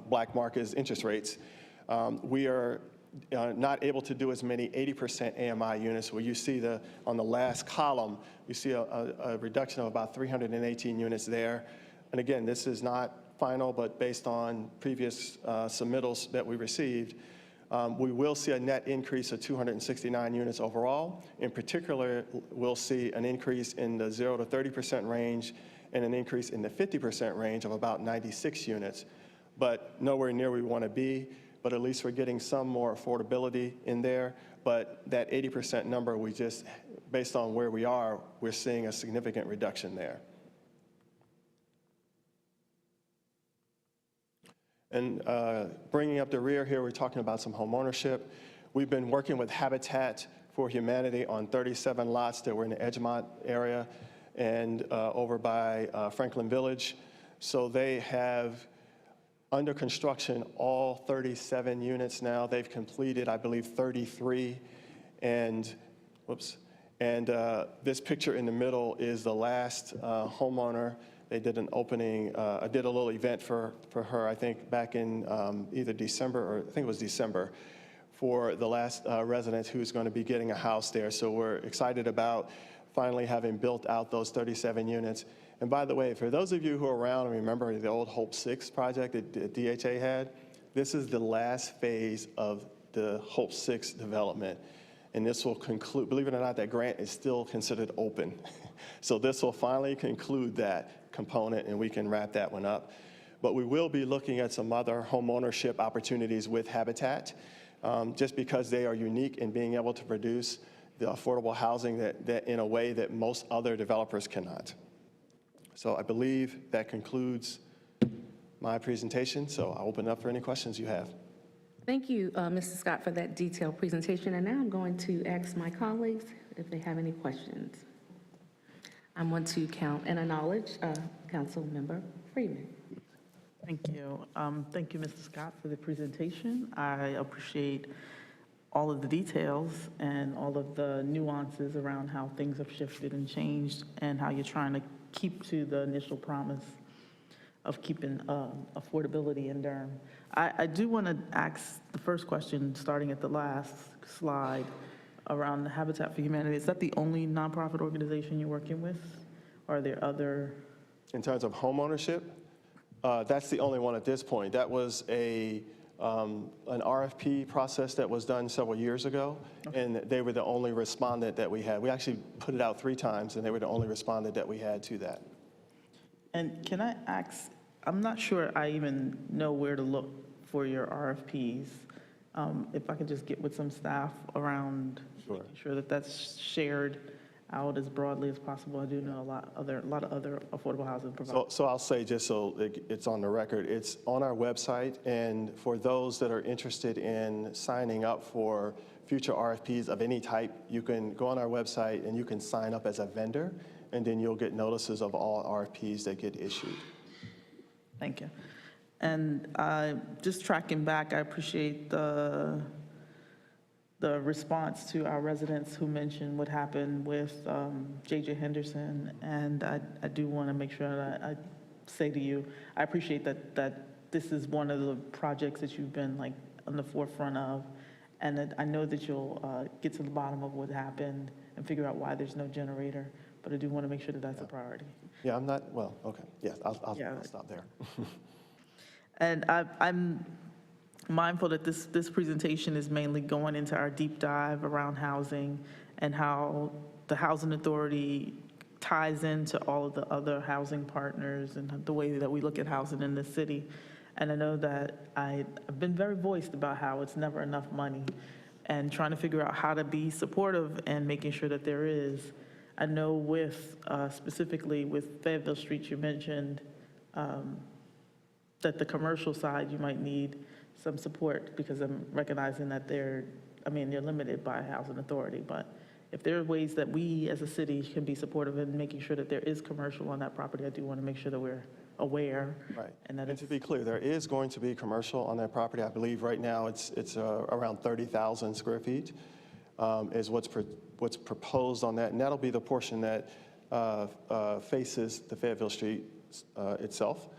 black market is interest rates. We are not able to do as many 80% AMI units, where you see on the last column, you see a reduction of about 318 units there. And again, this is not final, but based on previous submittals that we received, we will see a net increase of 269 units overall. In particular, we'll see an increase in the 0 to 30% range and an increase in the 50% range of about 96 units, but nowhere near where we want to be. But at least we're getting some more affordability in there. But that 80% number, based on where we are, we're seeing a significant reduction there. And bringing up the rear here, we're talking about some home ownership. We've been working with Habitat for Humanity on 37 lots that were in the Edgemont area and over by Franklin Village. So they have under construction all 37 units now. They've completed, I believe, 33. And this picture in the middle is the last homeowner. They did an opening, I did a little event for her, I think back in either December, or I think it was December, for the last resident who's going to be getting a house there. So we're excited about finally having built out those 37 units. And by the way, for those of you who are around and remember the old Hope 6 project that DHA had, this is the last phase of the Hope 6 development. and this will conclude, believe it or not, that grant is still considered open. So this will finally conclude that component, and we can wrap that one up. But we will be looking at some other homeownership opportunities with Habitat, just because they are unique in being able to produce the affordable housing that in a way that most other developers cannot. So I believe that concludes my presentation, so I'll open up for any questions you have. Thank you, Mr. Scott, for that detailed presentation. And now I'm going to ask my colleagues if they have any questions. I'm going to count and acknowledge Councilmember Freeman. Thank you. Thank you, Mr. Scott, for the presentation. I appreciate all of the details and all of the nuances around how things have shifted and changed and how you're trying to keep to the initial promise of keeping affordability in Durham. I do want to ask the first question, starting at the last slide, around the Habitat for Humanity. Is that the only nonprofit organization you're working with? Or are there other? In terms of homeownership, that's the only one at this point. That was an RFP process that was done several years ago, and they were the only respondent that we had. We actually put it out 3 times, and they were the only respondent that we had to that. And can I ask, I'm not sure I even know where to look for your RFPs. If I could just get with some staff around making sure that that's shared out as broadly as possible. I do know a lot of other affordable housing providers. So I'll say, just so it's on the record, it's on our website, and for those that are interested in signing up for future RFPs of any type, you can go on our website and you can sign up as a vendor, and then you'll get notices of all RFPs that get issued. Thank you. And just tracking back, I appreciate the response to our residents who mentioned what happened with J.J. Henderson. And I do want to make sure that I say to you, I appreciate that this is one of the projects that you've been like on the forefront of. And that I know that you'll get to the bottom of what happened and figure out why there's no generator. But I do want to make sure that that's a priority. Yeah, I'm not, well, okay. Yeah, I'll stop there. And I'm mindful that this presentation is mainly going into our deep dive around housing and how the Housing Authority ties into all of the other housing partners and the way that we look at housing in this city. And I know that I've been very voiced about how it's never enough money and trying to figure out how to be supportive and making sure that there is. I know with, specifically with Fayetteville Street, you mentioned that the commercial side, you might need some support because I'm recognizing that they're limited by Housing Authority. But if there are ways that we as a city can be supportive in making sure that there is commercial on that property, I do want to make sure that we're aware. Right. And that to be clear, there is going to be commercial on that property. I believe right now it's around 30,000 square feet is what's proposed on that. And that'll be the portion that faces the Fayetteville Street itself.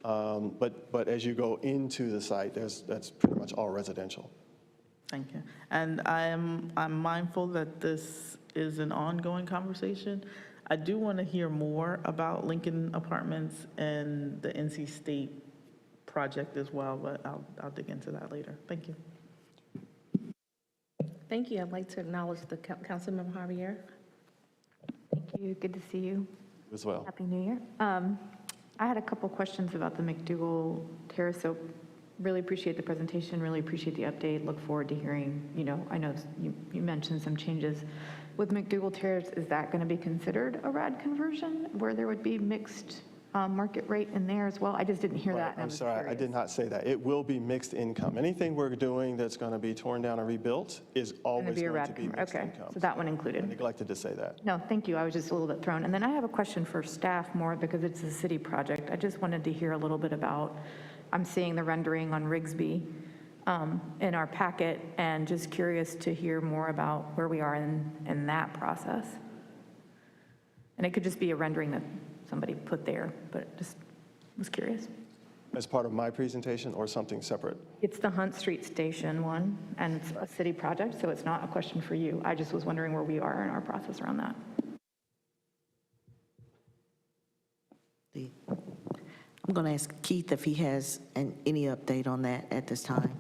But as you go into the site, that's pretty much all residential. Thank you. And I'm mindful that this is an ongoing conversation. I do want to hear more about Lincoln Apartments and the NC State project as well, but I'll dig into that later. Thank you. Thank you. I'd like to acknowledge the Councilmember Javier. Thank you. Good to see you. As well. Happy New Year. I had a couple questions about the McDougal Terrace. So really appreciate the presentation, really appreciate the update. Look forward to hearing, I know you mentioned some changes. With McDougal Terrace, is that going to be considered a RAD conversion where there would be mixed market rate in there as well? I just didn't hear that. I'm sorry, I did not say that. It will be mixed income. Anything we're doing that's going to be torn down and rebuilt is always going to be mixed income. So that one included. I neglected to say that. No, thank you. I was just a little bit thrown. And then I have a question for staff more because it's a city project. I just wanted to hear a little bit about, I'm seeing the rendering on Rigsby in our packet, and just curious to hear more about where we are in that process. And it could just be a rendering that somebody put there, but just was curious. As part of my presentation or something separate? It's the Hunt Street Station one, and it's a city project, so it's not a question for you. I just was wondering where we are in our process around that. I'm going to ask Keith if he has any update on that at this time.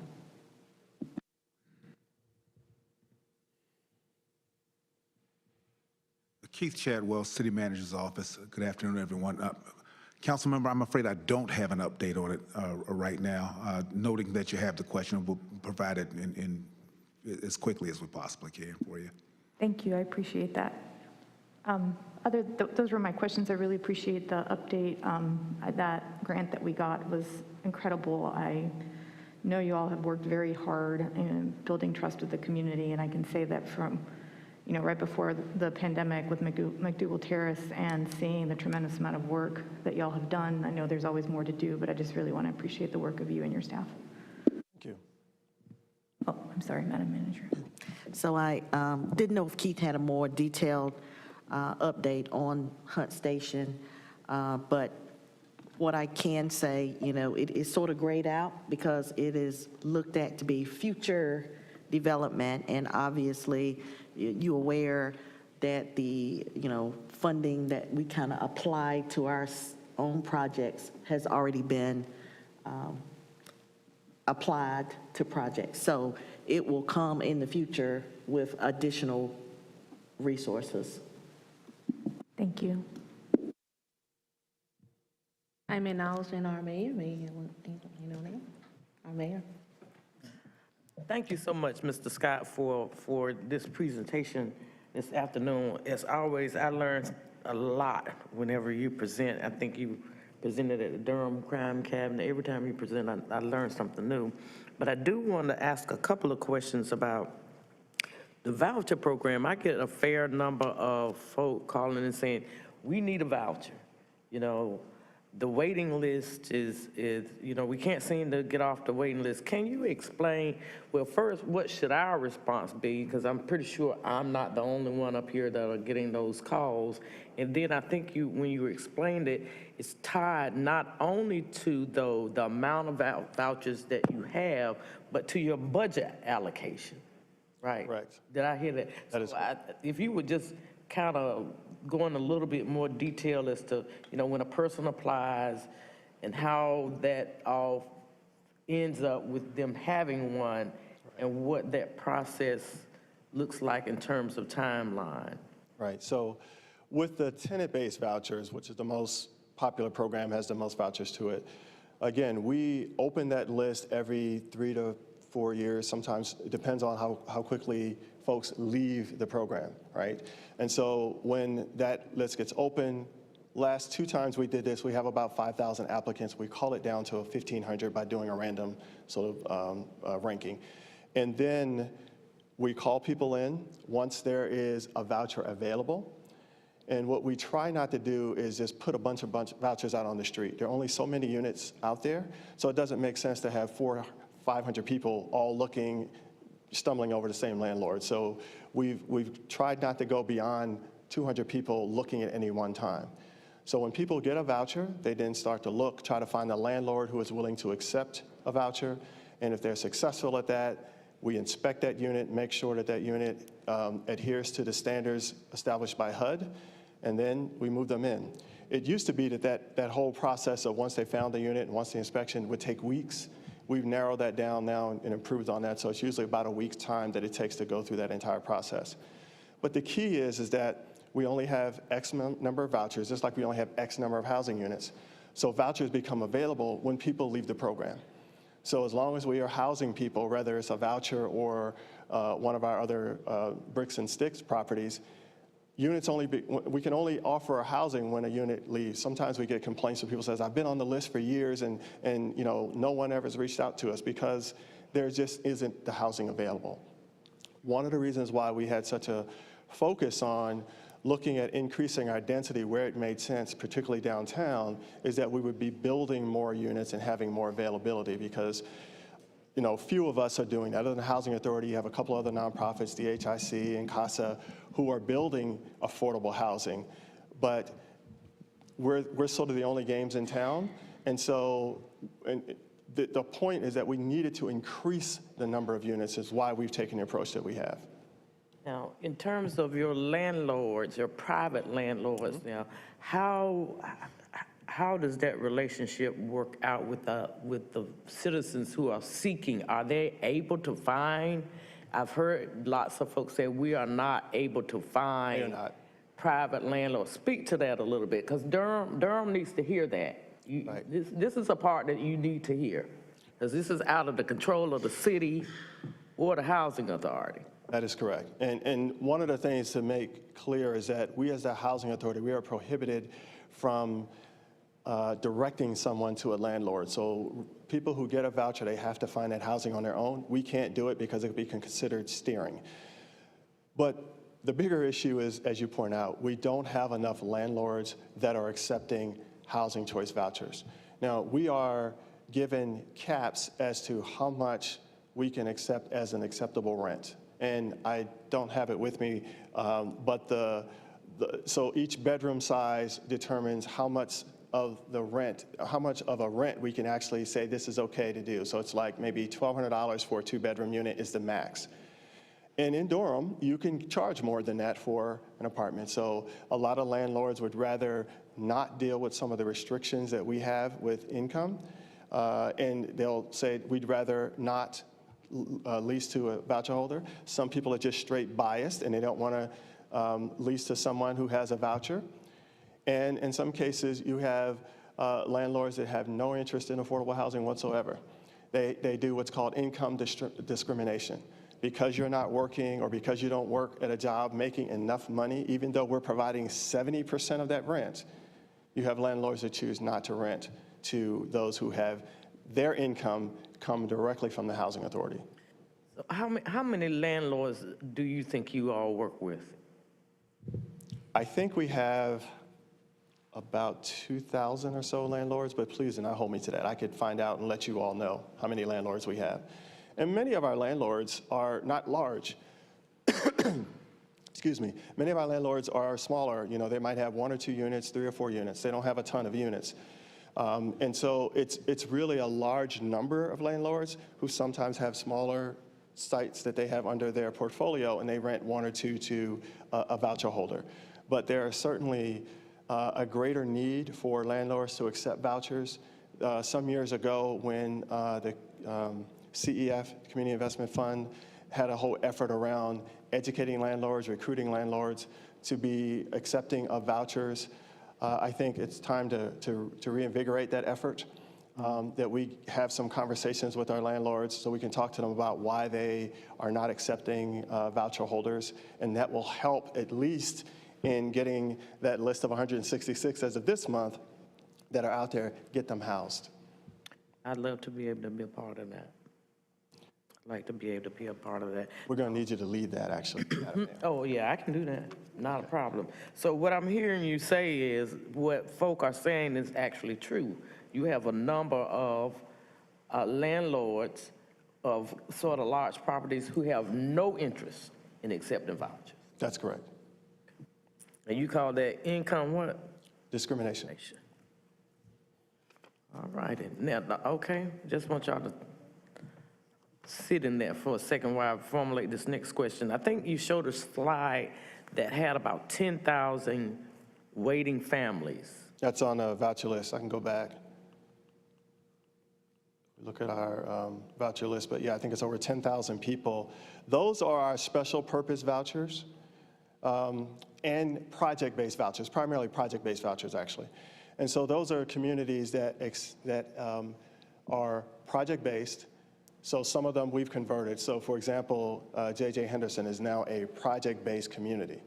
Keith Chadwell, City Manager's Office. Good afternoon, everyone. Councilmember, I'm afraid I don't have an update on it right now. Noting that you have the question, we'll provide it in as quickly as we possibly can for you. Thank you, I appreciate that. Those were my questions. I really appreciate the update. That grant that we got was incredible. I know you all have worked very hard in building trust with the community, and I can say that from, right before the pandemic with McDougal Terrace and seeing the tremendous amount of work that y'all have done. I know there's always more to do, but I just really want to appreciate the work of you and your staff. Thank you. Oh, I'm sorry, Madam Manager. So I didn't know if Keith had a more detailed update on Hunt Station, but what I can say, it is sort of grayed out because it is looked at to be future development, and obviously you're aware that the funding that we kind of applied to our own projects has already been applied to projects. So it will come in the future with additional resources. Thank you. I'm acknowledging our mayor. Our mayor. Thank you so much, Mr. Scott, for this presentation this afternoon. As always, I learned a lot whenever you present. I think you presented at the Durham Crime Cabinet. Every time you present, I learned something new. But I do want to ask a couple of questions about the voucher program. I get a fair number of folk calling and saying, we need a voucher. The waiting list is we can't seem to get off the waiting list. Can you explain, well, first, what should our response be? Because I'm pretty sure I'm not the only one up here that are getting those calls. And then I think when you explained it, it's tied not only to the amount of vouchers that you have, but to your budget allocation, right? Correct. Did I hear that? That is if you would just kind of go in a little bit more detail as to, when a person applies and how that all ends up with them having one and what that process looks like in terms of timeline. Right. So with the tenant-based vouchers, which is the most popular program, has the most vouchers to it, again, we open that list every 3 to 4 years. Sometimes it depends on how quickly folks leave the program, right? And so when that list gets open, last 2 times we did this, we have about 5,000 applicants. We call it down to 1,500 by doing a random sort of ranking. And then we call people in once there is a voucher available. And what we try not to do is just put a bunch of vouchers out on the street. There are only so many units out there, so it doesn't make sense to have 400 or 500 people all stumbling over the same landlord. So we've tried not to go beyond 200 people looking at any one time. So when people get a voucher, they then start to try to find a landlord who is willing to accept a voucher. And if they're successful at that, we inspect that unit, make sure that that unit adheres to the standards established by HUD, and then we move them in. It used to be that whole process of once they found the unit and once the inspection would take weeks. We've narrowed that down now and improved on that, so it's usually about a week's time that it takes to go through that entire process. But the key is that we only have X number of vouchers, just like we only have X number of housing units. So vouchers become available when people leave the program. So as long as we are housing people, whether it's a voucher or one of our other bricks and sticks properties, we can only offer a housing when a unit leaves. Sometimes we get complaints from people who says, I've been on the list for years and no one ever has reached out to us because there just isn't the housing available. One of the reasons why we had such a focus on looking at increasing our density where it made sense, particularly downtown, is that we would be building more units and having more availability because few of us are doing that. Other than the Housing Authority, you have a couple other nonprofits, the HIC and CASA, who are building affordable housing. But we're sort of the only games in town. And so the point is that we needed to increase the number of units is why we've taken the approach that we have. Now, in terms of your landlords, your private landlords, now, how does that relationship work out with the citizens who are seeking? Are they able to find? I've heard lots of folks say we are not able to find private landlords. Speak to that a little bit, because Durham needs to hear that. This is a part that you need to hear, because this is out of the control of the city or the housing authority. That is correct. And one of the things to make clear is that we as the housing authority, we are prohibited from directing someone to a landlord. So people who get a voucher, they have to find that housing on their own. We can't do it because it could be considered steering. But the bigger issue is, as you point out, we don't have enough landlords that are accepting housing choice vouchers. Now, we are given caps as to how much we can accept as an acceptable rent. And I don't have it with me, but so each bedroom size determines how much of the rent, how much of a rent we can actually say this is okay to do. So it's like maybe $1,200 for a 2-bedroom unit is the max. And in Durham, you can charge more than that for an apartment. So a lot of landlords would rather not deal with some of the restrictions that we have with income. And they'll say, we'd rather not lease to a voucher holder. Some people are just straight biased and they don't want to lease to someone who has a voucher. And in some cases, you have landlords that have no interest in affordable housing whatsoever. They do what's called income discrimination. Because you're not working or because you don't work at a job making enough money, even though we're providing 70% of that rent, you have landlords that choose not to rent to those who have their income come directly from the housing authority. So how many landlords do you think you all work with? I think we have about 2,000 or so landlords, but please do not hold me to that. I could find out and let you all know how many landlords we have. And many of our landlords are not large. Excuse me. Many of our landlords are smaller. You know, they might have 1 or 2 units, 3 or 4 units. They don't have a ton of units. And so it's really a large number of landlords who sometimes have smaller sites that they have under their portfolio, and they rent 1 or 2 to a voucher holder. But there is certainly a greater need for landlords to accept vouchers. Some years ago, when the CEF, Community Investment Fund, had a whole effort around educating landlords, recruiting landlords to be accepting of vouchers. I think it's time to reinvigorate that effort, that we have some conversations with our landlords so we can talk to them about why they are not accepting voucher holders, and that will help at least in getting that list of 166 as of this month that are out there, get them housed. I'd love to be able to be a part of that. I'd like to be able to be a part of that. We're going to need you to lead that, actually. Oh, yeah, I can do that. Not a problem. So what I'm hearing you say is what folk are saying is actually true. You have a number of landlords of sort of large properties who have no interest in accepting vouchers. That's correct. And you call that income what? Discrimination. All righty. Now, okay, just want y'all to sit in there for a second while I formulate this next question. I think you showed a slide that had about 10,000 waiting families. That's on a voucher list. I can go back. Look at our voucher list, but yeah, I think it's over 10,000 people. Those are our special purpose vouchers and project-based vouchers, primarily project-based vouchers, actually. And so those are communities that are project-based. So some of them we've converted. So for example, J.J. Henderson is now a project-based community.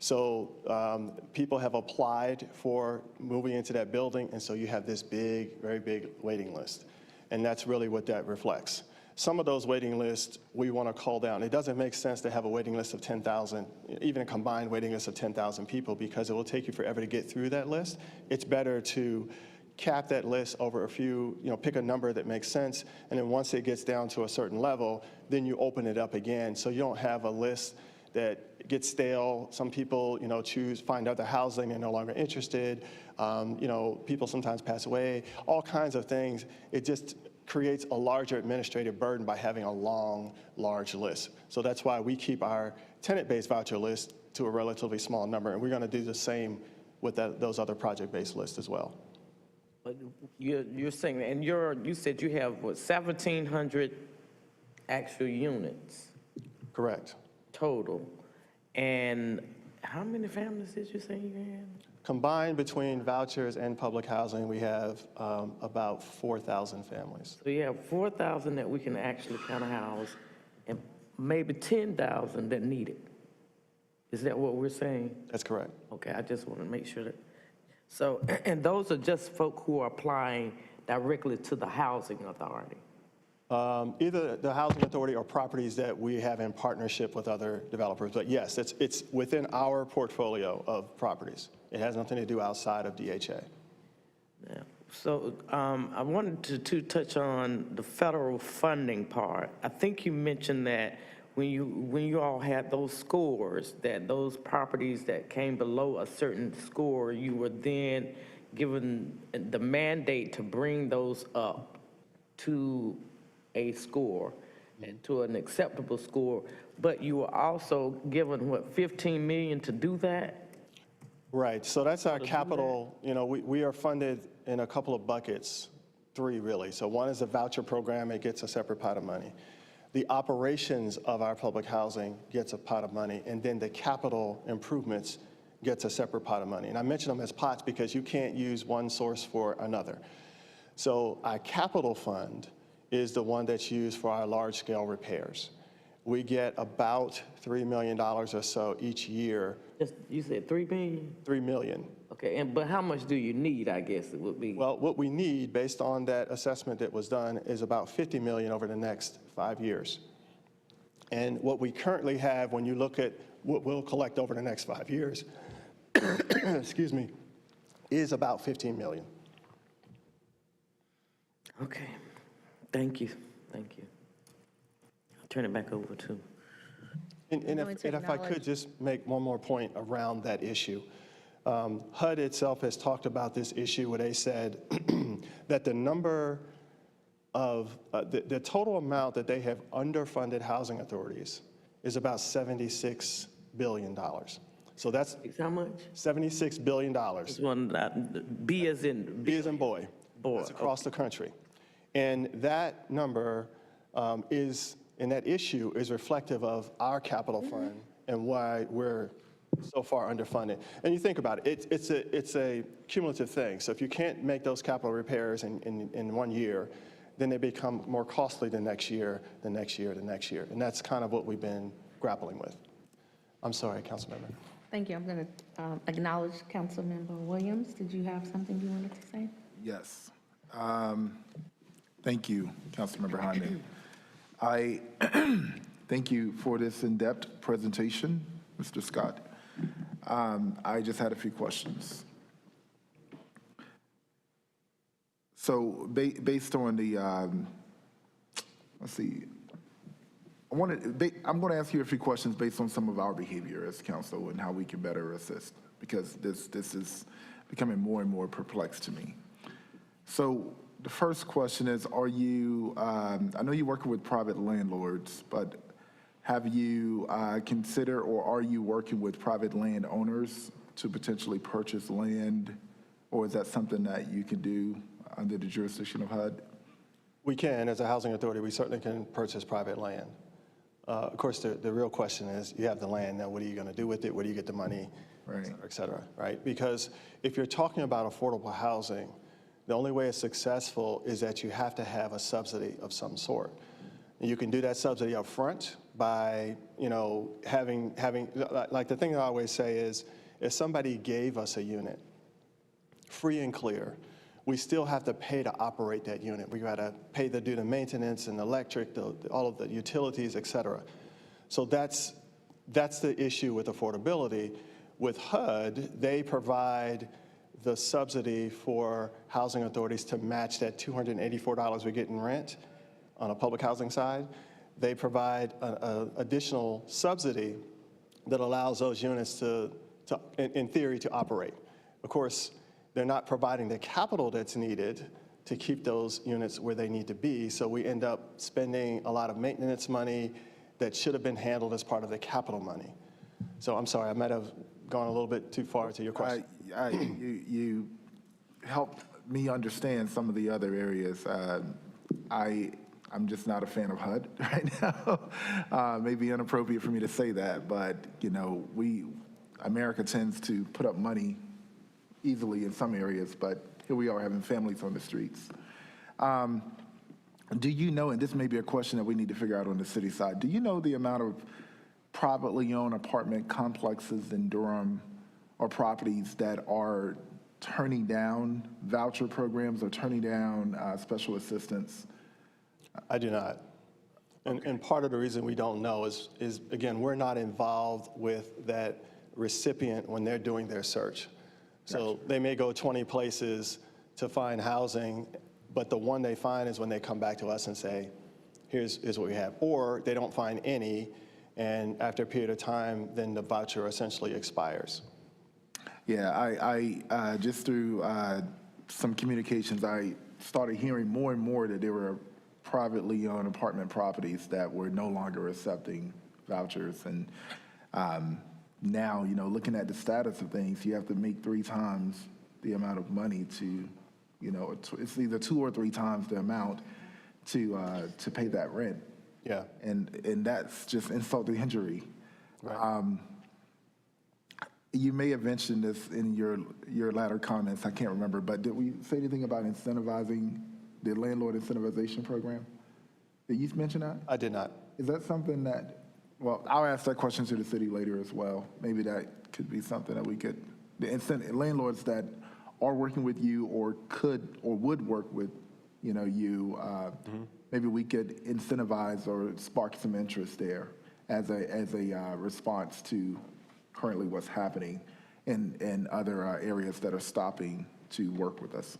So people have applied for moving into that building, and so you have this big, very big waiting list. And that's really what that reflects. Some of those waiting lists we want to call down. It doesn't make sense to have a waiting list of 10,000, even a combined waiting list of 10,000 people, because it will take you forever to get through that list. It's better to cap that list over a few, pick a number that makes sense, and then once it gets down to a certain level, then you open it up again, so you don't have a list that gets stale. Some people, find other housing, they're no longer interested. People sometimes pass away, all kinds of things. It just creates a larger administrative burden by having a long, large list. So that's why we keep our tenant-based voucher list to a relatively small number, and we're going to do the same with those other project-based lists as well. But you're saying, and you said you have, what, 1,700 actual units? Correct. Total. And How many families did you say you had? Combined between vouchers and public housing, we have about 4,000 families. So you have 4,000 that we can actually kind of house, and maybe 10,000 that need it. Is that what we're saying? That's correct. Okay, I just want to make sure that. So, and those are just folk who are applying directly to the housing authority? Either the housing authority or properties that we have in partnership with other developers. But yes, it's within our portfolio of properties. It has nothing to do outside of DHA. Yeah. So I wanted to touch on the federal funding part. I think you mentioned that when you all had those scores, that those properties that came below a certain score, you were then given the mandate to bring those up to a score and to an acceptable score, but you were also given, what, 15 million to do that? Right, so that's our capital. You know, we are funded in a couple of buckets, 3 really. So one is the voucher program, it gets a separate pot of money. The operations of our public housing gets a pot of money, and then the capital improvements gets a separate pot of money. And I mention them as pots because you can't use one source for another. So our capital fund is the one that's used for our large-scale repairs. We get about $3 million or so each year. You said 3 million? 3 million. Okay, but how much do you need, I guess it would be? Well, what we need, based on that assessment that was done, is about 50 million over the next 5 years. And what we currently have, when you look at what we'll collect over the next 5 years, excuse me, is about 15 million. Okay, thank you, thank you. I'll turn it back over to. And if I could just make one more point around that issue. HUD itself has talked about this issue where they said that the number of, the total amount that they have underfunded housing authorities is about $76 billion. So that's how much? $76 billion. This one, B as in? B as in boy. Boy. That's across the country. And that number is, and that issue is reflective of our capital fund and why we're so far underfunded. And you think about it, it's a cumulative thing. So if you can't make those capital repairs in 1 year, then they become more costly the next year, the next year, the next year. And that's kind of what we've been grappling with. I'm sorry, Councilmember. Thank you. I'm going to acknowledge Councilmember Williams. Did you have something you wanted to say? Yes. Thank you, Councilmember Hyman. I thank you for this in-depth presentation, Mr. Scott. I just had a few questions. So based on the, let's see, I'm going to ask you a few questions based on some of our behavior as council and how we can better assist, because this is becoming more and more perplexed to me. So the first question is, are you, I know you're working with private landlords, but have you considered, or are you working with private landowners to potentially purchase land, or is that something that you can do under the jurisdiction of HUD? We can, as a housing authority, we certainly can purchase private land. Of course, the real question is, you have the land, now what are you going to do with it? Where do you get the money, right, et cetera, right? Because if you're talking about affordable housing, the only way it's successful is that you have to have a subsidy of some sort. And you can do that subsidy up front by, you know, having, like the thing that I always say is, if somebody gave us a unit, free and clear, we still have to pay to operate that unit. We got to pay to do the maintenance and electric, all of the utilities, et cetera. So that's the issue with affordability. With HUD, they provide the subsidy for housing authorities to match that $284 we get in rent on a public housing side. They provide an additional subsidy that allows those units to, in theory, to operate. Of course, they're not providing the capital that's needed to keep those units where they need to be, so we end up spending a lot of maintenance money that should have been handled as part of the capital money. So I'm sorry, I might have gone a little bit too far to your question. You helped me understand some of the other areas. I'm just not a fan of HUD right now. Maybe inappropriate for me to say that, but you know, America tends to put up money easily in some areas, but here we are having families on the streets. Do you know, and this may be a question that we need to figure out on the city side, do you know the amount of privately owned apartment complexes in Durham or properties that are turning down voucher programs or turning down special assistance? I do not. And part of the reason we don't know is, again, we're not involved with that recipient when they're doing their search. So they may go 20 places to find housing, but the one they find is when they come back to us and say, here's what we have. Or they don't find any, and after a period of time, then the voucher essentially expires. Yeah, I just through some communications, I started hearing more and more that there were privately owned apartment properties that were no longer accepting vouchers. And now, you know, looking at the status of things, you have to make 3 times the amount of money to, you know, it's either 2 or 3 times the amount to pay that rent. Yeah. And that's just insult to injury. Right. You may have mentioned this in your latter comments, I can't remember, but did we say anything about incentivizing the landlord incentivization program? Did you mention that? I did not. Is that something that, well, I'll ask that question to the city later as well. Maybe that could be something that we could, the landlords that are working with you or could or would work with, you know, you, maybe we could incentivize or spark some interest there as a response to currently what's happening in other areas that are stopping to work with us.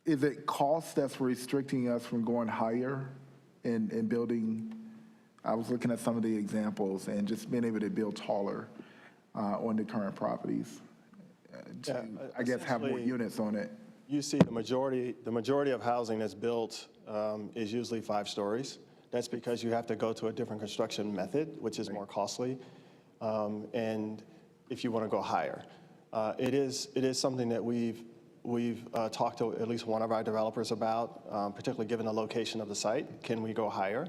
Is it cost that's restricting us from going higher in building? I was looking at some of the examples and just being able to build taller on the current properties to, I guess, have more units on it. You see the majority of housing that's built is usually 5 stories. That's because you have to go to a different construction method, which is more costly. And if you want to go higher, it is something that we've talked to at least one of our developers about, particularly given the location of the site. Can we go higher?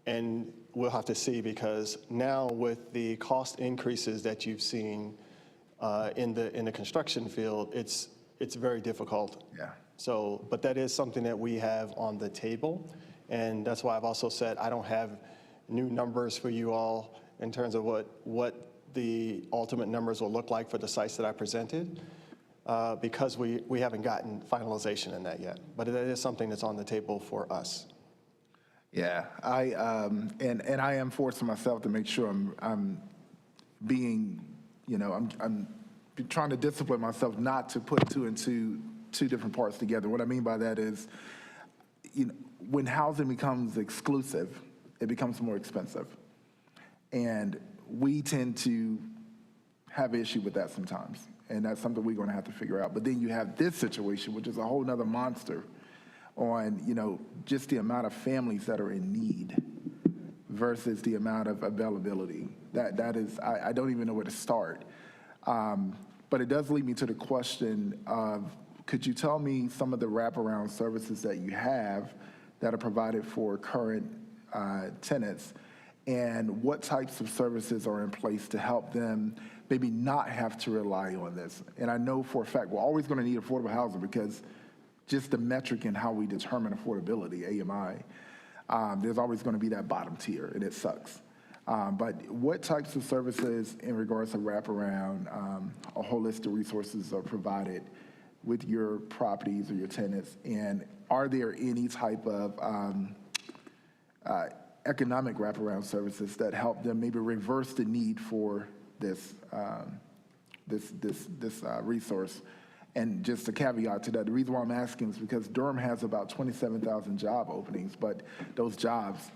And we'll have to see, because now with the cost increases that you've seen in the construction field, it's very difficult. Yeah. So, but that is something that we have on the table, and that's why I've also said I don't have new numbers for you all in terms of what the ultimate numbers will look like for the sites that I presented, because we haven't gotten finalization in that yet. But it is something that's on the table for us. Yeah, I am forcing myself to make sure I'm being, you know, I'm trying to discipline myself not to put two different parts together. What I mean by that is, you know, when housing becomes exclusive, it becomes more expensive. And we tend to have an issue with that sometimes. And that's something we're going to have to figure out. But then you have this situation, which is a whole nother monster on, you know, just the amount of families that are in need versus the amount of availability. That is, I don't even know where to start. But it does lead me to the question of, could you tell me some of the wraparound services that you have that are provided for current tenants, and what types of services are in place to help them maybe not have to rely on this? And I know for a fact we're always going to need affordable housing, because just the metric in how we determine affordability, AMI, there's always going to be that bottom tier, and it sucks. But what types of services in regards to wraparound or holistic resources are provided with your properties or your tenants? And are there any type of economic wraparound services that help them maybe reverse the need for this resource? And just a caveat to that, the reason why I'm asking is because Durham has about 27,000 job openings, but those jobs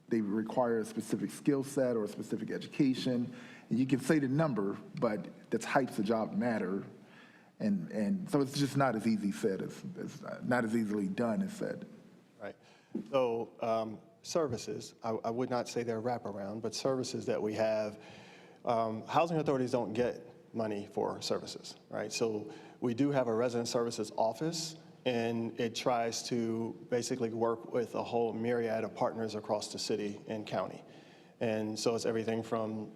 they require a specific skill set or a specific education. And you can say the number, but the types of job matter. And so it's just not as easy said as not as easily done as said. Right. So services, I would not say they're wraparound, but services that we have, housing authorities don't get money for services, right? So we do have a resident services office, and it tries to basically work with a whole myriad of partners across the city and county. And so it's everything from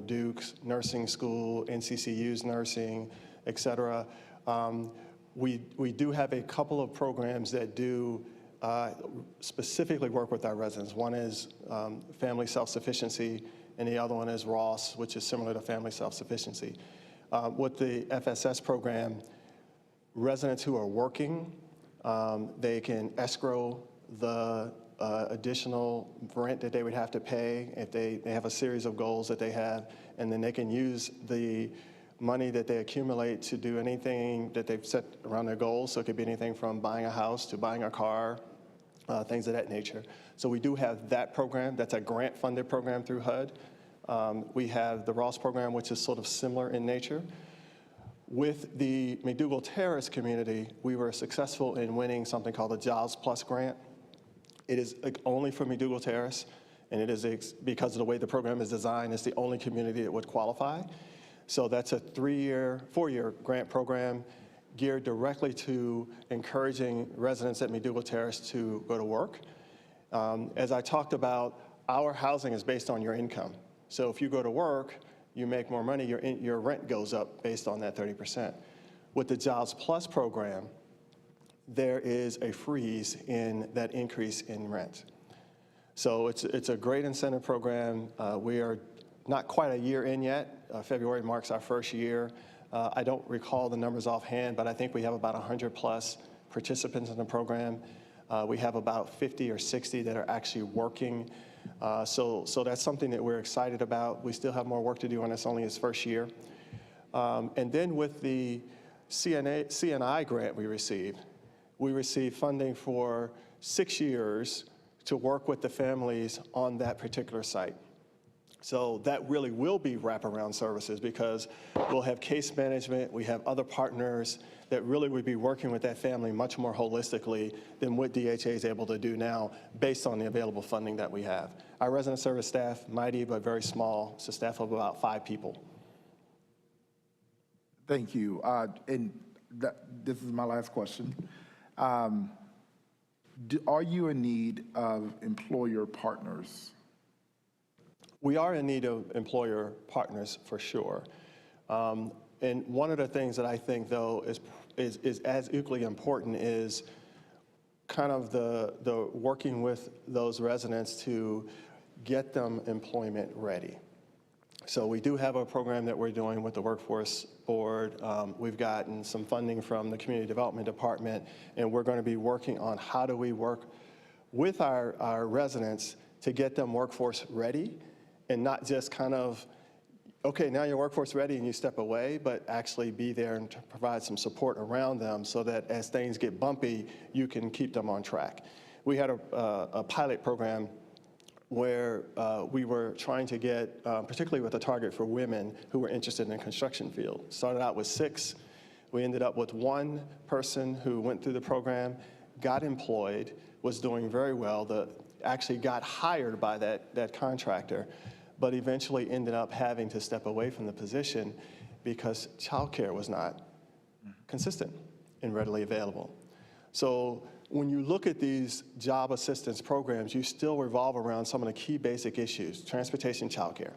Duke's nursing school, NCCU's nursing, et cetera. We do have a couple of programs that do specifically work with our residents. One is family self-sufficiency, and the other one is Ross, which is similar to family self-sufficiency. With the FSS program, residents who are working, they can escrow the additional rent that they would have to pay if they have a series of goals that they have, and then they can use the money that they accumulate to do anything that they've set around their goals. So it could be anything from buying a house to buying a car, things of that nature. So we do have that program. That's a grant-funded program through HUD. We have the Ross program, which is sort of similar in nature. With the McDougall Terrace community, we were successful in winning something called the Jobs Plus grant. It is only for McDougall Terrace, and it is because of the way the program is designed, it's the only community that would qualify. So that's a 4-year grant program geared directly to encouraging residents at McDougall Terrace to go to work. As I talked about, our housing is based on your income. So if you go to work, you make more money, your rent goes up based on that 30%. With the Jobs Plus program, there is a freeze in that increase in rent. So it's a great incentive program. We are not quite a year in yet. February marks our first year. I don't recall the numbers offhand, but I think we have about 100 plus participants in the program. We have about 50 or 60 that are actually working. So that's something that we're excited about. We still have more work to do on this, only its first year. And then with the CNI grant we received funding for 6 years to work with the families on that particular site. So that really will be wraparound services because we'll have case management, we have other partners that really would be working with that family much more holistically than what DHA is able to do now based on the available funding that we have. Our resident service staff, mighty but very small, it's a staff of about 5 people. Thank you. And this is my last question. Are you in need of employer partners? We are in need of employer partners for sure. And one of the things that I think, though, is as equally important is kind of the working with those residents to get them employment ready. So we do have a program that we're doing with the Workforce Board. We've gotten some funding from the Community Development Department, and we're going to be working on how do we work with our residents to get them workforce ready and not just kind of, okay, now you're workforce ready and you step away, but actually be there and to provide some support around them so that as things get bumpy, you can keep them on track. We had a pilot program where we were trying to get, particularly with a target for women who were interested in the construction field. Started out with 6. We ended up with 1 person who went through the program, got employed, was doing very well, actually got hired by that contractor, but eventually ended up having to step away from the position because childcare was not consistent and readily available. So when you look at these job assistance programs, you still revolve around some of the key basic issues: transportation, childcare.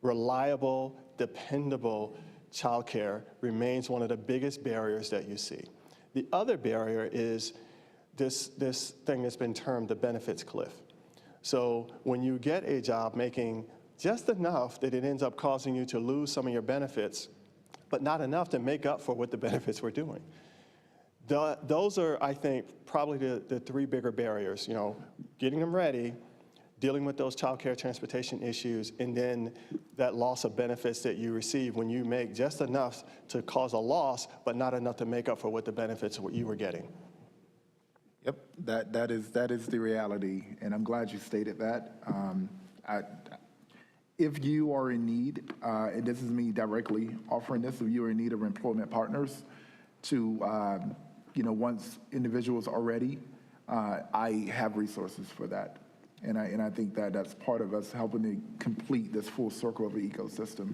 Reliable, dependable childcare remains one of the biggest barriers that you see. The other barrier is this thing that's been termed the benefits cliff. So when you get a job making just enough that it ends up causing you to lose some of your benefits, but not enough to make up for what the benefits were doing. Those are, I think, probably the 3 bigger barriers, getting them ready, dealing with those child care transportation issues, and then that loss of benefits that you receive when you make just enough to cause a loss, but not enough to make up for what the benefits you were getting. Yep, that is the reality, and I'm glad you stated that. If you are in need, and this is me directly offering this, if you are in need of employment partners to, once individuals are ready, I have resources for that. And I think that's part of us helping to complete this full circle of the ecosystem.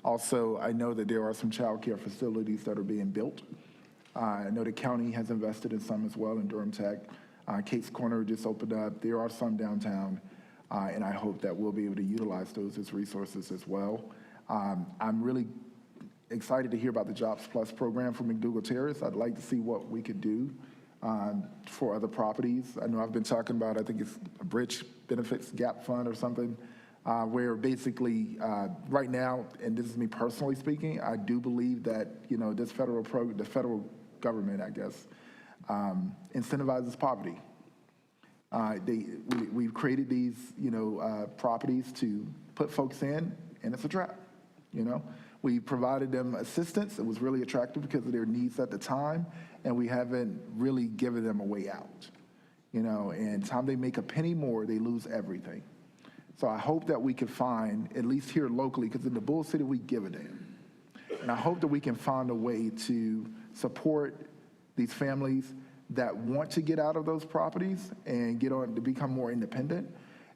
Also, I know that there are some child care facilities that are being built. I know the county has invested in some as well in Durham Tech. Kate's Corner just opened up. There are some downtown. And I hope that we'll be able to utilize those as resources as well. I'm really excited to hear about the Jobs Plus program for McDougal Terrace. I'd like to see what we could do for other properties. I know I've been talking about, I think it's a bridge benefits gap fund or something, where basically right now, and this is me personally speaking, I do believe that, you know, this the federal government, I guess, incentivizes poverty. We've created these, you know, properties to put folks in, and it's a trap, you know. We provided them assistance. It was really attractive because of their needs at the time, and we haven't really given them a way out, you know. And time they make a penny more, they lose everything. So I hope that we can find, at least here locally, because in the Bull City, we give a damn. And I hope that we can find a way to support these families that want to get out of those properties and get on to become more independent.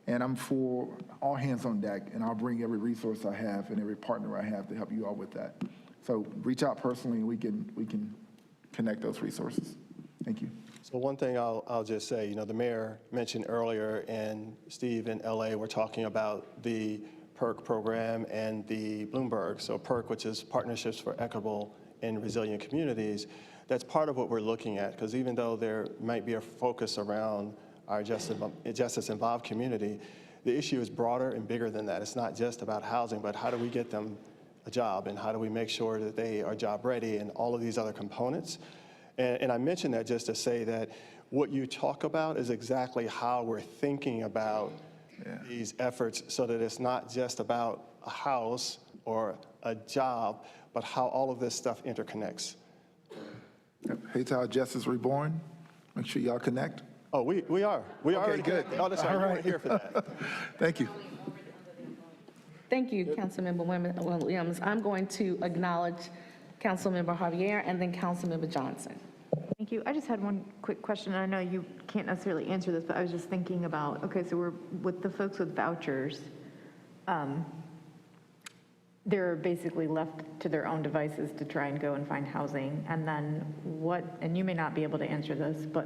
And I'm for all hands on deck, and I'll bring every resource I have and every partner I have to help you all with that. So reach out personally, and we can connect those resources. Thank you. So one thing I'll just say, you know, the mayor mentioned earlier, and Steve in LA were talking about the PERC program and the Bloomberg. So PERC, which is Partnerships for Equitable and Resilient Communities, that's part of what we're looking at, because even though there might be a focus around our justice-involved community, the issue is broader and bigger than that. It's not just about housing, but how do we get them a job, and how do we make sure that they are job ready, and all of these other components. And I mention that just to say that what you talk about is exactly how we're thinking about these efforts, so that it's not just about a house or a job, but how all of this stuff interconnects. Hayti Justice Reborn, make sure y'all connect. Oh, we are. We are already good. Oh, that's right. You weren't here for that. Thank you. Thank you, Councilmember Williams. I'm going to acknowledge Councilmember Javier and then Councilmember Johnson. Thank you. I just had one quick question. I know you can't necessarily answer this, but I was just thinking about, okay, so we're with the folks with vouchers, they're basically left to their own devices to try and go and find housing. And then what, and you may not be able to answer this, but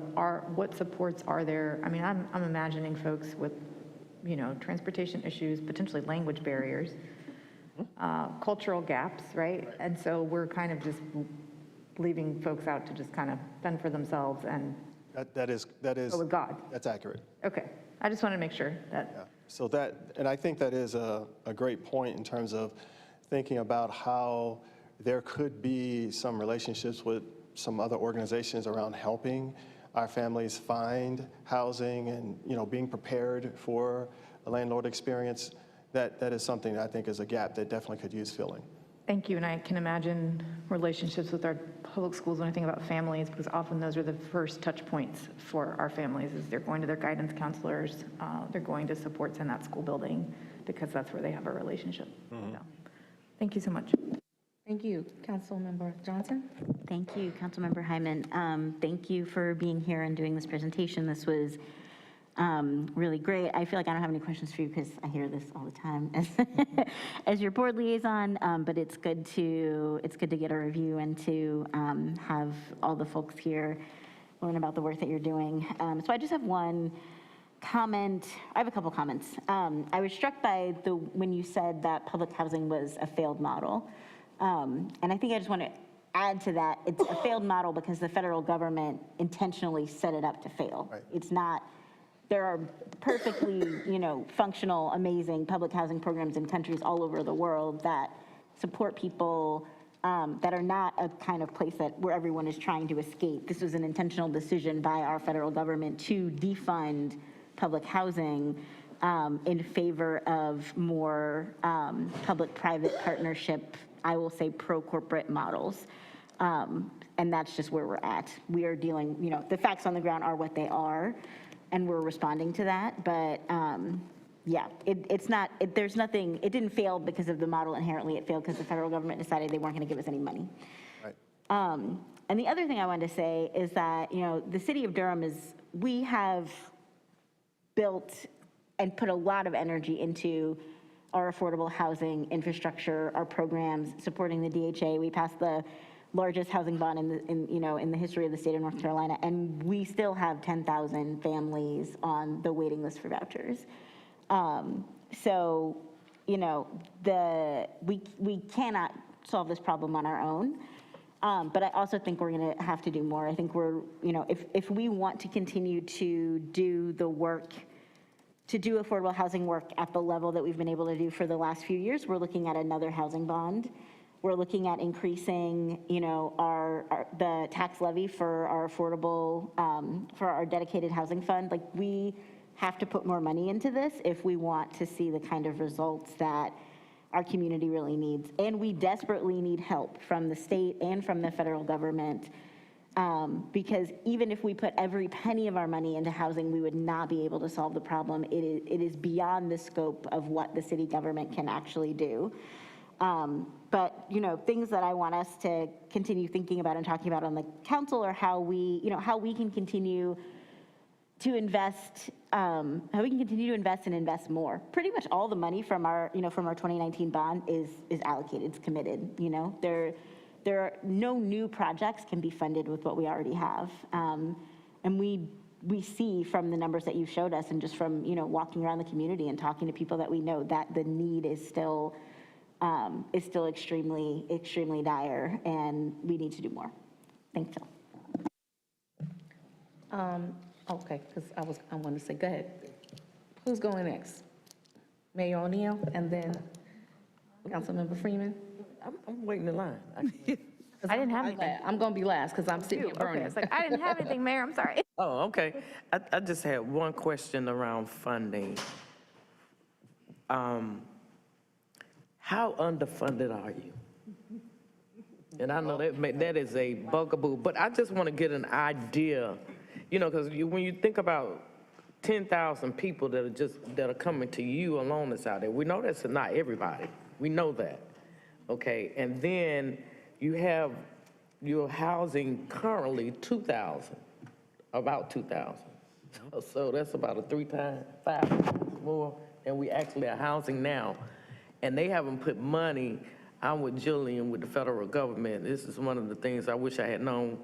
what supports are there? I mean, I'm imagining folks with, you know, transportation issues, potentially language barriers, cultural gaps, right? And so we're kind of just leaving folks out to just kind of fend for themselves and That is go with God. That's accurate. Okay. I just want to make sure that. Yeah. So that, and I think that is a great point in terms of thinking about how there could be some relationships with some other organizations around helping our families find housing and, you know, being prepared for a landlord experience. That is something that I think is a gap that definitely could use filling. Thank you, and I can imagine relationships with our public schools when I think about families, because often those are the first touch points for our families, is they're going to their guidance counselors, they're going to supports in that school building, because that's where they have a relationship. So, thank you so much. Thank you. Councilmember Johnson? Thank you, Councilmember Hyman. Thank you for being here and doing this presentation. This was really great. I feel like I don't have any questions for you because I hear this all the time as your board liaison, but it's good to get a review and to have all the folks here learn about the work that you're doing. So I just have one comment. I have a couple comments. I was struck by when you said that public housing was a failed model, and I think I just want to add to that. It's a failed model because the federal government intentionally set it up to fail. Right. It's not. There are perfectly, you know, functional, amazing public housing programs in countries all over the world that support people that are not a kind of place where everyone is trying to escape. This was an intentional decision by our federal government to defund public housing in favor of more public-private partnership, I will say pro-corporate models. And that's just where we're at. We are dealing, you know, the facts on the ground are what they are, and we're responding to that. But yeah, it's not, there's nothing, it didn't fail because of the model inherently. It failed because the federal government decided they weren't going to give us any money. Right. And the other thing I wanted to say is that, you know, the city of Durham we have built and put a lot of energy into our affordable housing infrastructure, our programs, supporting the DHA. We passed the largest housing bond in the history of the state of North Carolina, and we still have 10,000 families on the waiting list for vouchers. So, you know, we cannot solve this problem on our own. But I also think we're going to have to do more. I think we're, you know, if we want to continue to do the work, to do affordable housing work at the level that we've been able to do for the last few years, we're looking at another housing bond. We're looking at increasing, you know, the tax levy for our affordable, for our dedicated housing fund. Like, we have to put more money into this if we want to see the kind of results that our community really needs. And we desperately need help from the state and from the federal government, because even if we put every penny of our money into housing, we would not be able to solve the problem. It is beyond the scope of what the city government can actually do. But, you know, things that I want us to continue thinking about and talking about on the council are how we, you know, how we can continue to invest, how we can continue to invest and invest more. Pretty much all the money from our, you know, from our 2019 bond is allocated, it's committed, you know. There are no new projects can be funded with what we already have. And we see from the numbers that you showed us and just from, you know, walking around the community and talking to people that we know that the need is still extremely, extremely dire, and we need to do more. Thanks, Jill. Okay, because I want to say, go ahead. Who's going next? Mayor O'Neill, and then Councilmember Freeman? I'm waiting in line. I didn't have anything. I'm going to be last because I'm sitting here Okay, burning. it's like, I didn't have anything, Mayor, I'm sorry. Oh, okay. I just had one question around funding. How underfunded are you? And I know that is a bugaboo, but I just want to get an idea, you know, because when you think about 10,000 people that are coming to you alone that's out there, we know that's not everybody. We know that, okay? And then you have your housing currently 2,000, about 2,000. So that's about a 5 times more than we actually are housing now. And they haven't put money. I'm with Jillian with the federal government. This is one of the things I wish I had known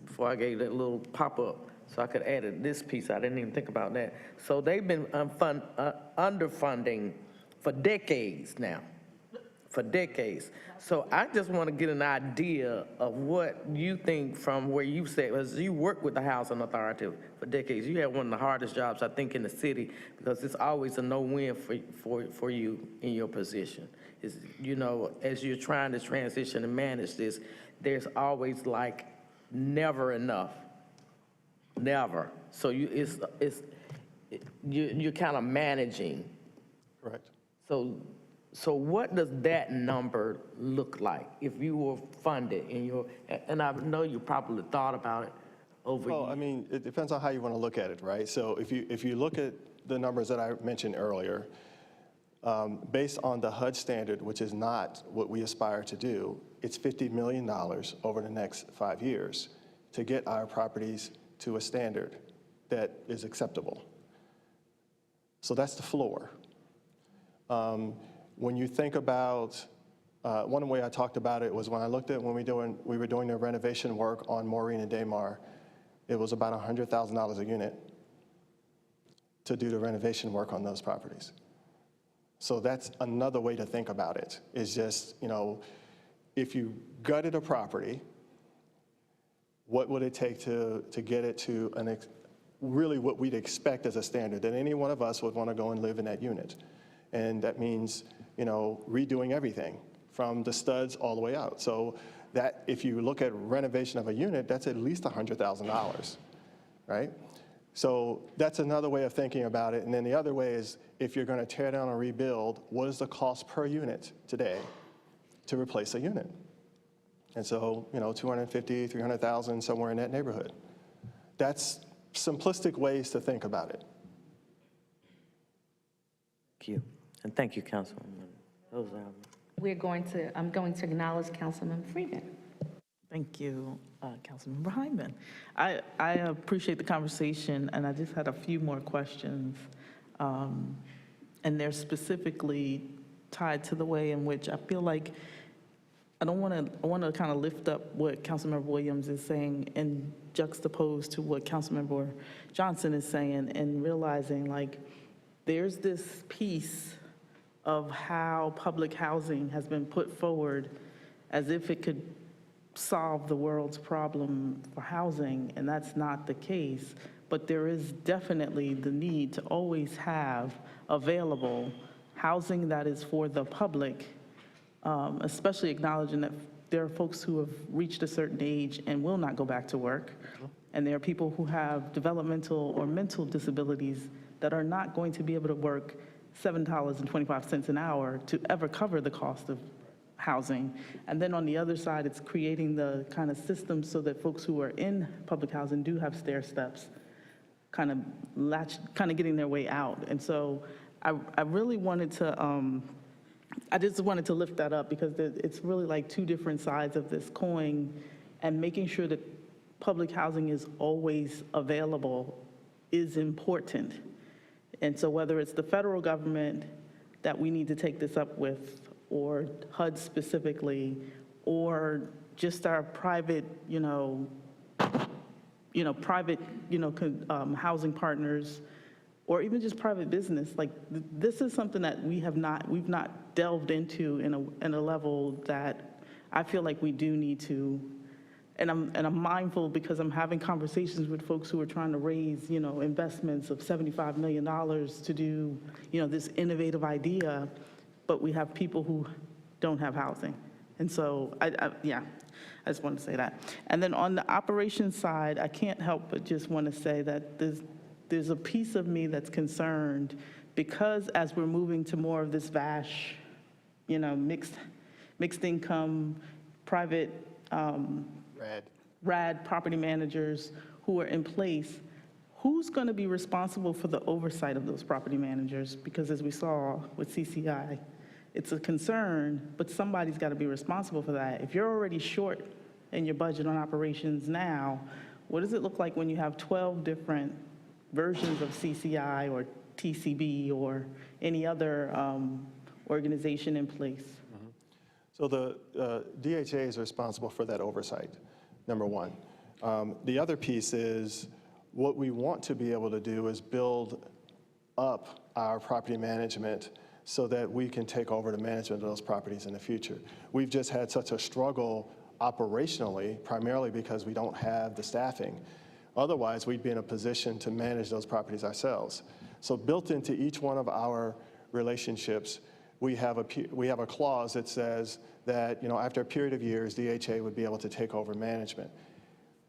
before I gave that little pop-up, so I could add this piece. I didn't even think about that. So they've been underfunding for decades now, for decades. So I just want to get an idea of what you think from where you said, as you work with the Housing Authority for decades, you have one of the hardest jobs, I think, in the city, because it's always a no-win for you in your position. Is, you know, as you're trying to transition and manage this, there's always like never enough, never. So you're kind of managing. Correct. So what does that number look like if you were funded in your, and I know you probably thought about it over Well, I mean, it depends on how you want to look at it, right? So if you look at the numbers that I mentioned earlier, based on the HUD standard, which is not what we aspire to do, it's $50 million over the next 5 years to get our properties to a standard that is acceptable. So that's the floor. When you think about, one way I talked about it was when I looked at when we were doing the renovation work on Maureen and Daymar, it was about $100,000 a unit to do the renovation work on those properties. So that's another way to think about it, is just, you know, if you gutted a property, what would it take to get it to really what we'd expect as a standard, that any one of us would want to go and live in that unit. And that means, you know, redoing everything from the studs all the way out. So that, if you look at renovation of a unit, that's at least $100,000, right? So that's another way of thinking about it. And then the other way is, if you're going to tear down or rebuild, what is the cost per unit today to replace a unit? And so, you know, 250, 300,000, somewhere in that neighborhood. That's simplistic ways to think about it. Thank you. And thank you, Councilman. I'm going to acknowledge Councilman Freeman. Thank you, Councilmember Hyman. I appreciate the conversation, and I just had a few more questions. And they're specifically tied to the way in which I feel like I want to kind of lift up what Councilmember Williams is saying and juxtapose to what Councilmember Johnson is saying, and realizing, like, there's this piece of how public housing has been put forward as if it could solve the world's problem for housing, and that's not the case. But there is definitely the need to always have available housing that is for the public, especially acknowledging that there are folks who have reached a certain age and will not go back to work. And there are people who have developmental or mental disabilities that are not going to be able to work $7.25 an hour to ever cover the cost of housing. And then on the other side, it's creating the kind of system so that folks who are in public housing do have stair steps, kind of getting their way out. And so I really wanted to, I just wanted to lift that up because it's really like two different sides of this coin, and making sure that public housing is always available is important. And so whether it's the federal government that we need to take this up with, or HUD specifically, or just our private, housing partners, or even just private business, like this is something that we've not delved into in a level that I feel like we do need to. And I'm mindful because I'm having conversations with folks who are trying to raise, investments of $75 million to do, this innovative idea, but we have people who don't have housing. And so, I just want to say that. And then on the operations side, I can't help but just want to say that there's a piece of me that's concerned because as we're moving to more of this VASH, mixed income, private, RAD property managers who are in place, who's going to be responsible for the oversight of those property managers? Because as we saw with CCI, it's a concern, but somebody's got to be responsible for that. If you're already short in your budget on operations now, what does it look like when you have 12 different versions of CCI or TCB or any other organization in place? So the DHA is responsible for that oversight, number one. The other piece is what we want to be able to do is build up our property management so that we can take over the management of those properties in the future. We've just had such a struggle operationally, primarily because we don't have the staffing. Otherwise, we'd be in a position to manage those properties ourselves. So built into each one of our relationships, we have a clause that says that after a period of years, DHA would be able to take over management.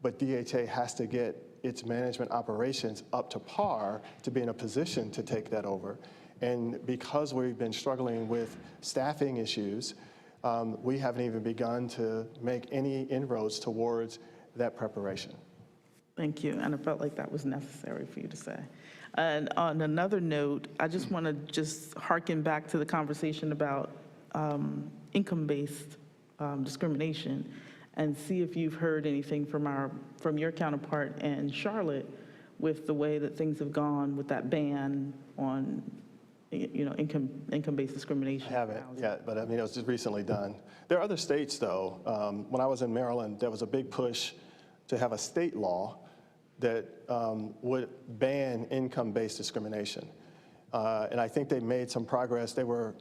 But DHA has to get its management operations up to par to be in a position to take that over. And because we've been struggling with staffing issues, we haven't even begun to make any inroads towards that preparation. Thank you, and I felt like that was necessary for you to say. And on another note, I just want to harken back to the conversation about income-based discrimination and see if you've heard anything from your counterpart in Charlotte with the way that things have gone with that ban on income-based discrimination. I haven't yet, but it was just recently done. There are other states, though. When I was in Maryland, there was a big push to have a state law that would ban income-based discrimination. And I think they made some progress. They were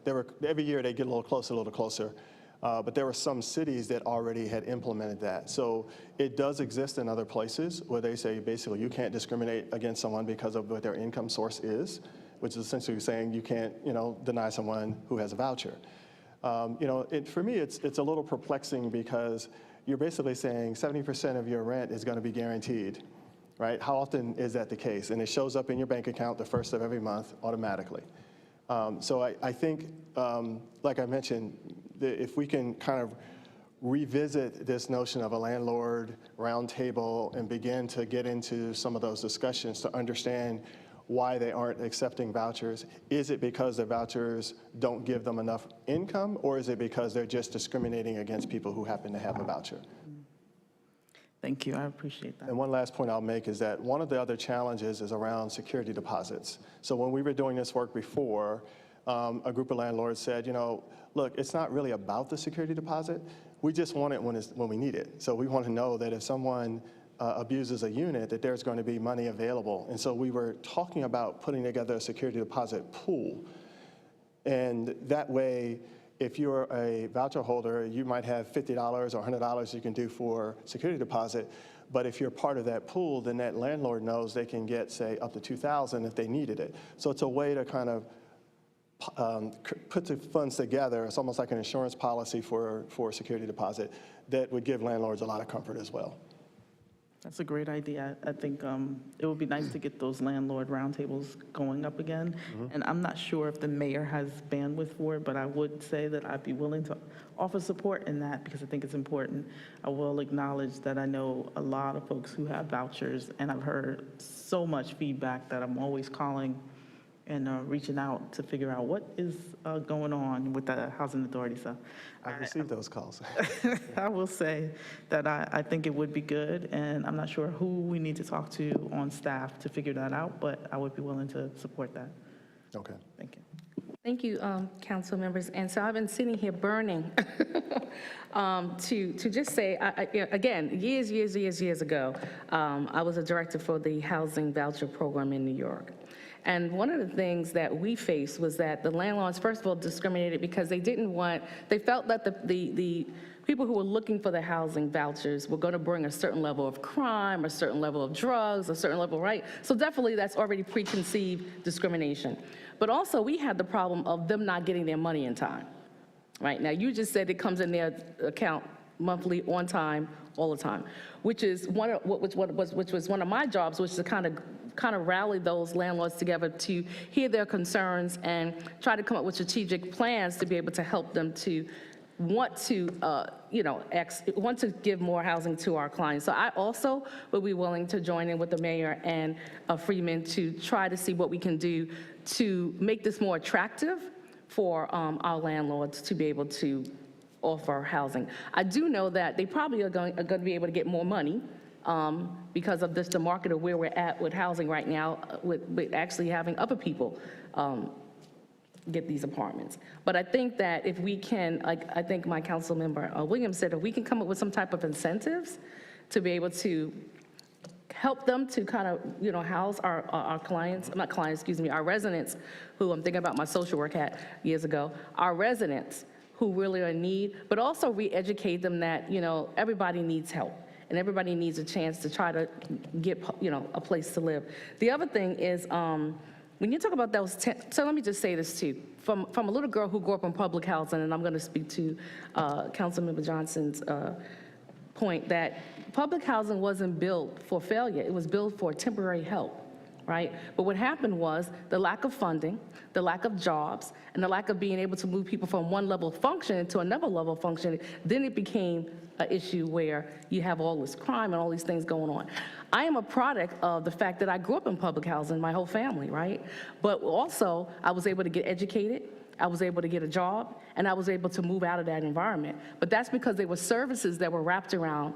every year they get a little closer. But there were some cities that already had implemented that. So it does exist in other places where they say basically you can't discriminate against someone because of what their income source is, which is essentially saying you can't deny someone who has a voucher. For me, it's a little perplexing because you're basically saying 70% of your rent is going to be guaranteed, right? How often is that the case? And it shows up in your bank account the first of every month automatically. So I think, like I mentioned, if we can kind of revisit this notion of a landlord roundtable and begin to get into some of those discussions to understand why they aren't accepting vouchers. Is it because the vouchers don't give them enough income, or is it because they're just discriminating against people who happen to have a voucher? Thank you, I appreciate that. And one last point I'll make is that one of the other challenges is around security deposits. So when we were doing this work before, a group of landlords said, look, it's not really about the security deposit. We just want it when we need it. So we want to know that if someone abuses a unit, that there's going to be money available. And so we were talking about putting together a security deposit pool. And that way, if you're a voucher holder, you might have $50 or $100 you can do for security deposit. But if you're part of that pool, then that landlord knows they can get, say, up to $2,000 if they needed it. So it's a way to kind of put the funds together. It's almost like an insurance policy for security deposit that would give landlords a lot of comfort as well. That's a great idea. I think it would be nice to get those landlord roundtables going up again. And I'm not sure if the mayor has bandwidth for it, but I would say that I'd be willing to offer support in that because I think it's important. I will acknowledge that I know a lot of folks who have vouchers, and I've heard so much feedback that I'm always calling and reaching out to figure out what is going on with the housing authority. So I've received those calls. I will say that I think it would be good, and I'm not sure who we need to talk to on staff to figure that out, but I would be willing to support that. Okay. Thank you. Thank you, council members. And so I've been sitting here burning to just say, again, years ago, I was a director for the housing voucher program in New York. And one of the things that we faced was that the landlords, first of all, discriminated because they felt that the people who were looking for the housing vouchers were going to bring a certain level of crime, a certain level of drugs, a certain level, right? So definitely that's already preconceived discrimination. But also we had the problem of them not getting their money in time, right? Now you just said it comes in their account monthly, on time, all the time, which was one of my jobs, which is to kind of rally those landlords together to hear their concerns and try to come up with strategic plans to be able to help them to want to give more housing to our clients. So I also would be willing to join in with the mayor and Freeman to try to see what we can do to make this more attractive for our landlords to be able to offer housing. I do know that they probably are going to be able to get more money because of the market of where we're at with housing right now, with actually having other people get these apartments. But I think that if we can, like I think my council member Williams said, if we can come up with some type of incentives to be able to help them to kind of, house our clients, not clients, excuse me, our residents, who I'm thinking about my social work hat years ago, our residents who really are in need, but also re-educate them that, everybody needs help. And everybody needs a chance to try to get, a place to live. The other thing is, when you talk about those, so let me just say this too. From a little girl who grew up in public housing, and I'm going to speak to Councilmember Johnson's point that public housing wasn't built for failure. It was built for temporary help. Right? But what happened was the lack of funding, the lack of jobs, and the lack of being able to move people from one level of function to another level of function, then it became an issue where you have all this crime and all these things going on. I am a product of the fact that I grew up in public housing, my whole family, right? But also, I was able to get educated, I was able to get a job, and I was able to move out of that environment. But that's because there were services that were wrapped around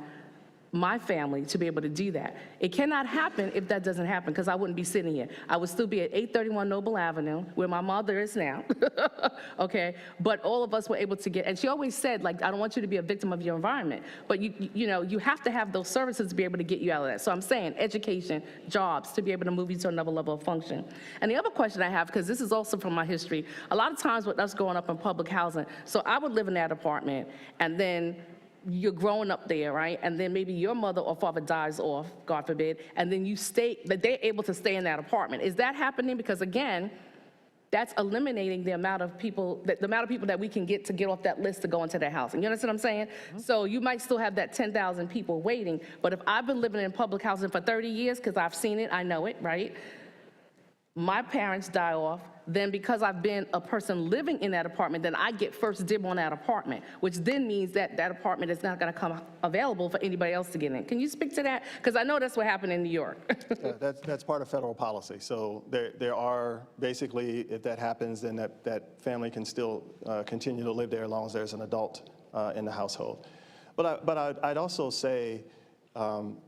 my family to be able to do that. It cannot happen if that doesn't happen, because I wouldn't be sitting here. I would still be at 831 Noble Avenue, where my mother is now, okay? But all of us were able to get, and she always said, like, I don't want you to be a victim of your environment, but you have to have those services to be able to get you out of that. So I'm saying education, jobs, to be able to move you to another level of function. And the other question I have, because this is also from my history, a lot of times with us growing up in public housing, so I would live in that apartment, and then you're growing up there, right? And then maybe your mother or father dies off, God forbid, and then but they're able to stay in that apartment. Is that happening? Because again, that's eliminating the amount of people that we can get off that list to go into their housing. You understand what I'm saying? So you might still have that 10,000 people waiting, but if I've been living in public housing for 30 years, because I've seen it, I know it, right? My parents die off, then because I've been a person living in that apartment, then I get first dib on that apartment, which then means that that apartment is not going to come available for anybody else to get in. Can you speak to that? Because I know that's what happened in New York. Yeah, that's part of federal policy. So there are, basically, if that happens, then that family can still continue to live there as long as there's an adult in the household. But I'd also say,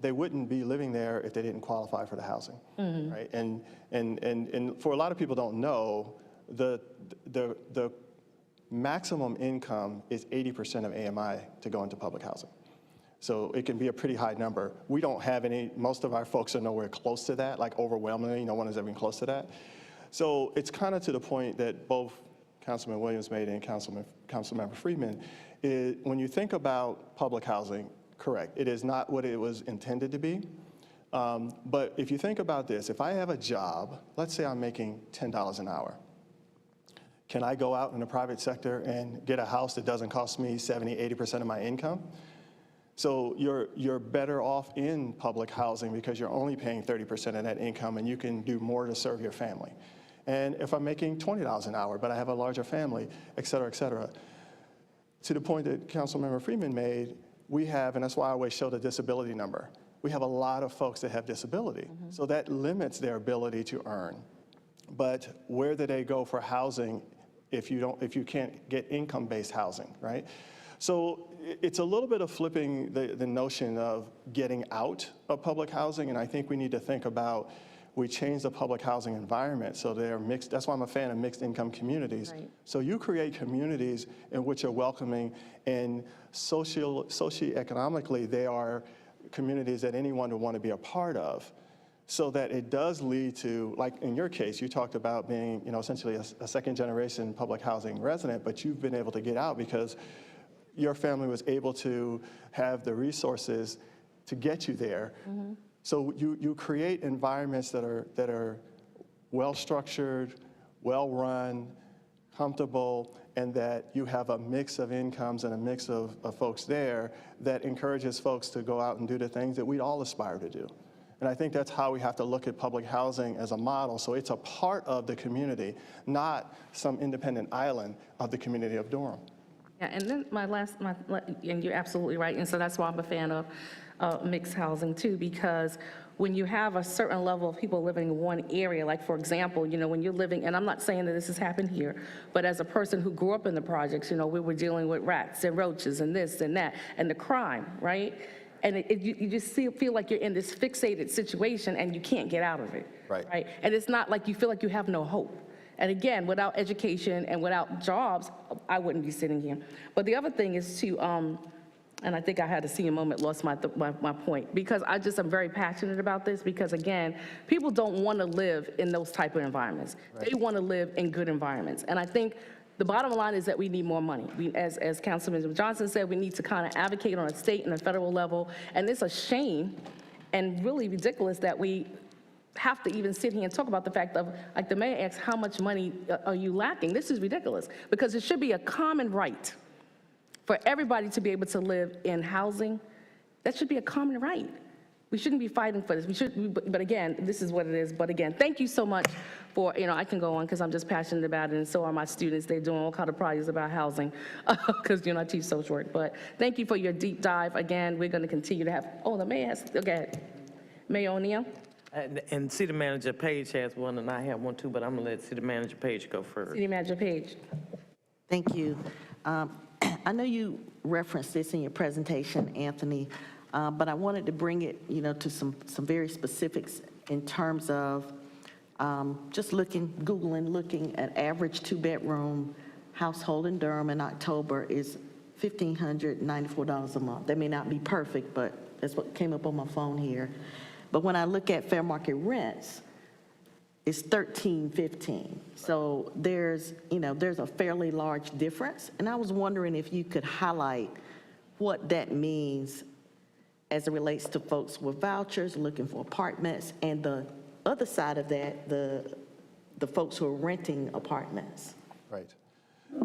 they wouldn't be living there if they didn't qualify for the housing, right? And for a lot of people don't know, the maximum income is 80% of AMI to go into public housing. So it can be a pretty high number. We don't have any, most of our folks are nowhere close to that, like overwhelmingly, no one is even close to that. So it's kind of to the point that both Councilman Williams made and Councilmember Freeman, is when you think about public housing, correct, it is not what it was intended to be. But if you think about this, if I have a job, let's say I'm making $10 an hour, can I go out in the private sector and get a house that doesn't cost me 70, 80% of my income? So you're better off in public housing because you're only paying 30% of that income and you can do more to serve your family. And if I'm making $20 an hour, but I have a larger family, et cetera, to the point that Councilmember Freeman made, we have, and that's why I always show the disability number, we have a lot of folks that have disability. So that limits their ability to earn. But where do they go for housing if you can't get income-based housing, right? So it's a little bit of flipping the notion of getting out of public housing, and I think we need to think about, we change the public housing environment so they're mixed. That's why I'm a fan of mixed income communities. Right. So you create communities in which are welcoming, and socioeconomically they are communities that anyone would want to be a part of, so that it does lead to, like in your case, you talked about being, essentially a second generation public housing resident, but you've been able to get out because your family was able to have the resources to get you there. So you create environments that are well-structured, well-run, comfortable, and that you have a mix of incomes and a mix of folks there that encourages folks to go out and do the things that we all aspire to do. And I think that's how we have to look at public housing as a model. So it's a part of the community, not some independent island of the community of Durham. Yeah, and then and you're absolutely right, and so that's why I'm a fan of mixed housing too, because when you have a certain level of people living in one area, like for example, when you're living, and I'm not saying that this has happened here, but as a person who grew up in the projects, we were dealing with rats and roaches and this and that, and the crime, right? And you just feel like you're in this fixated situation and you can't get out of it, right? And it's not like you feel like you have no hope. And again, without education and without jobs, I wouldn't be sitting here. But the other thing is to, and I think I had a senior moment, lost my point, because I'm very passionate about this, because again, people don't want to live in those type of environments. They want to live in good environments. And I think the bottom line is that we need more money. As Councilman Johnson said, we need to kind of advocate on a state and a federal level. And it's a shame and really ridiculous that we have to even sit here and talk about the fact of, like the mayor asked, how much money are you lacking? This is ridiculous, because it should be a common right for everybody to be able to live in housing. That should be a common right. We shouldn't be fighting for this. But again, this is what it is. But again, thank you so much for, I can go on because I'm just passionate about it, and so are my students. They're doing all kind of projects about housing because, I teach social work. But thank you for your deep dive. Again, we're going to continue to have, the mayor has, okay. Mayor O'Neill? And City Manager Page has one, and I have one too, but I'm gonna let City Manager Page go first. City Manager Page. Thank you. I know you referenced this in your presentation, Anthony, but I wanted to bring it, to some very specifics in terms of just looking at average two-bedroom household in Durham in October is $1,594 a month. That may not be perfect, but that's what came up on my phone here. But when I look at fair market rents, it's $1,315. So there's a fairly large difference. And I was wondering if you could highlight what that means as it relates to folks with vouchers looking for apartments, and the other side of that, the folks who are renting apartments. Right.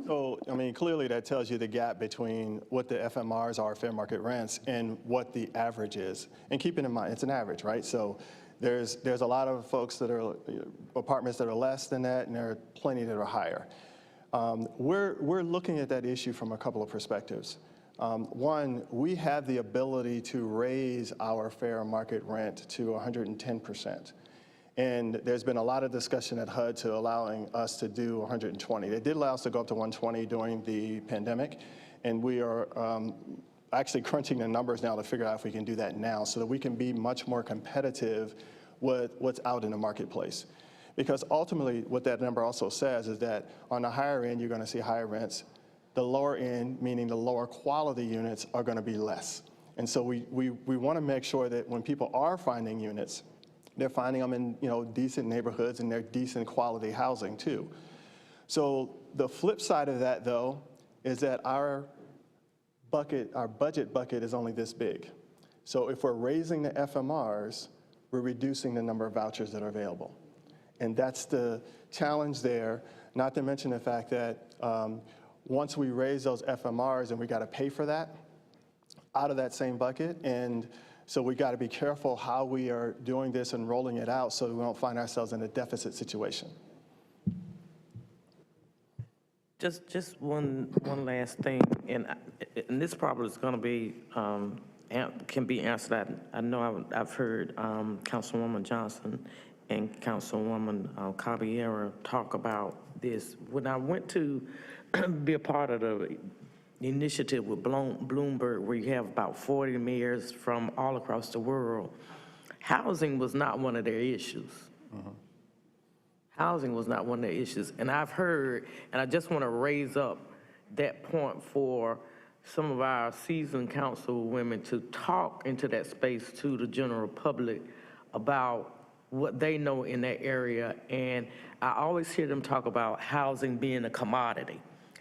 So, clearly that tells you the gap between what the FMRs are, fair market rents, and what the average is. And keeping in mind, it's an average, right? So there's a lot of folks that are apartments that are less than that, and there are plenty that are higher. We're looking at that issue from a couple of perspectives. One, we have the ability to raise our fair market rent to 110%. And there's been a lot of discussion at HUD to allowing us to do 120. They did allow us to go up to 120 during the pandemic, and we are actually crunching the numbers now to figure out if we can do that now so that we can be much more competitive with what's out in the marketplace. Because ultimately, what that number also says is that on the higher end, you're going to see higher rents. The lower end, meaning the lower quality units, are going to be less. And so we want to make sure that when people are finding units, they're finding them in, decent neighborhoods and they're decent quality housing too. So the flip side of that, though, is that our budget bucket is only this big. So if we're raising the FMRs, we're reducing the number of vouchers that are available. And that's the challenge there, not to mention the fact that once we raise those FMRs and we got to pay for that out of that same bucket, and so we got to be careful how we are doing this and rolling it out so we don't find ourselves in a deficit situation. Just one last thing, and this probably is going to be, can be answered. I know I've heard Councilwoman Johnson and Councilwoman Caballero talk about this. When I went to be a part of the initiative with Bloomberg, where you have about 40 mayors from all across the world, housing was not one of their issues. Housing was not one of their issues. And I've heard, and I just want to raise up that point for some of our seasoned councilwomen to talk into that space to the general public about what they know in that area. And I always hear them talk about housing being a commodity,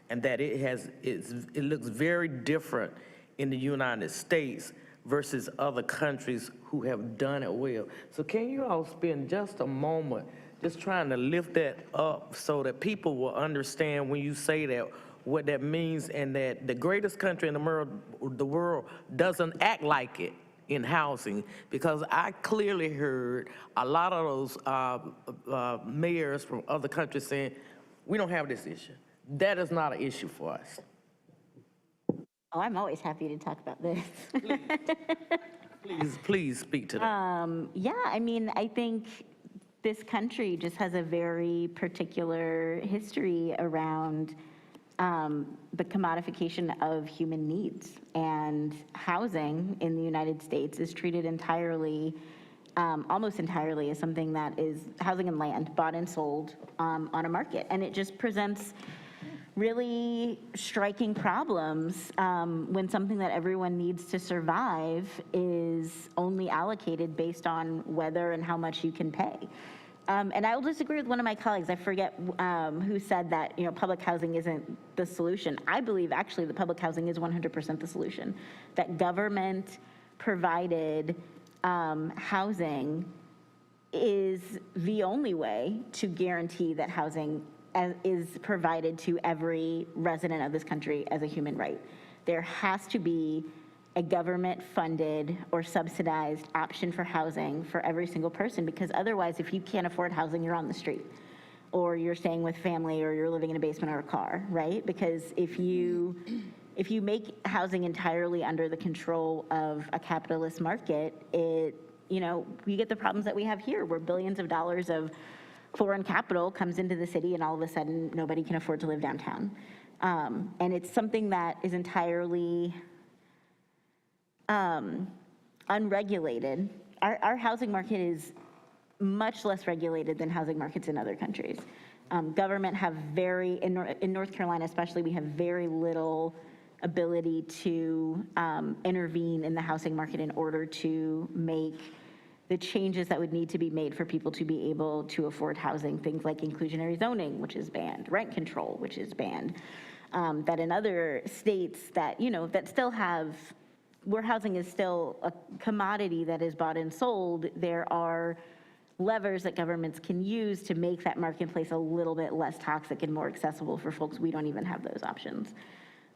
and that it looks very different in the United States versus other countries who have done it well. So can you all spend just a moment just trying to lift that up so that people will understand when you say that, what that means, and that the greatest country in the world doesn't act like it in housing? Because I clearly heard a lot of those mayors from other countries saying, we don't have this issue. That is not an issue for us. Oh, I'm always happy to talk about this. Please speak to that. Yeah, I mean, I think this country just has a very particular history around the commodification of human needs. And housing in the United States is treated entirely, almost entirely, as something that is housing and land bought and sold on a market. And it just presents really striking problems when something that everyone needs to survive is only allocated based on whether and how much you can pay. And I will disagree with one of my colleagues. I forget who said that, public housing isn't the solution. I believe actually the public housing is 100% the solution. That government provided housing is the only way to guarantee that housing is provided to every resident of this country as a human right. There has to be a government-funded or subsidized option for housing for every single person, because otherwise, if you can't afford housing, you're on the street, or you're staying with family, or you're living in a basement or a car, right? Because if you make housing entirely under the control of a capitalist market, we get the problems that we have here, where billions of dollars of foreign capital comes into the city, and all of a sudden, nobody can afford to live downtown. And it's something that is entirely unregulated. Our housing market is much less regulated than housing markets in other countries. Government have in North Carolina especially, we have very little ability to intervene in the housing market in order to make the changes that would need to be made for people to be able to afford housing. Things like inclusionary zoning, which is banned, rent control, which is banned, that in other states that, that still have, where housing is still a commodity that is bought and sold, there are levers that governments can use to make that marketplace a little bit less toxic and more accessible for folks. We don't even have those options.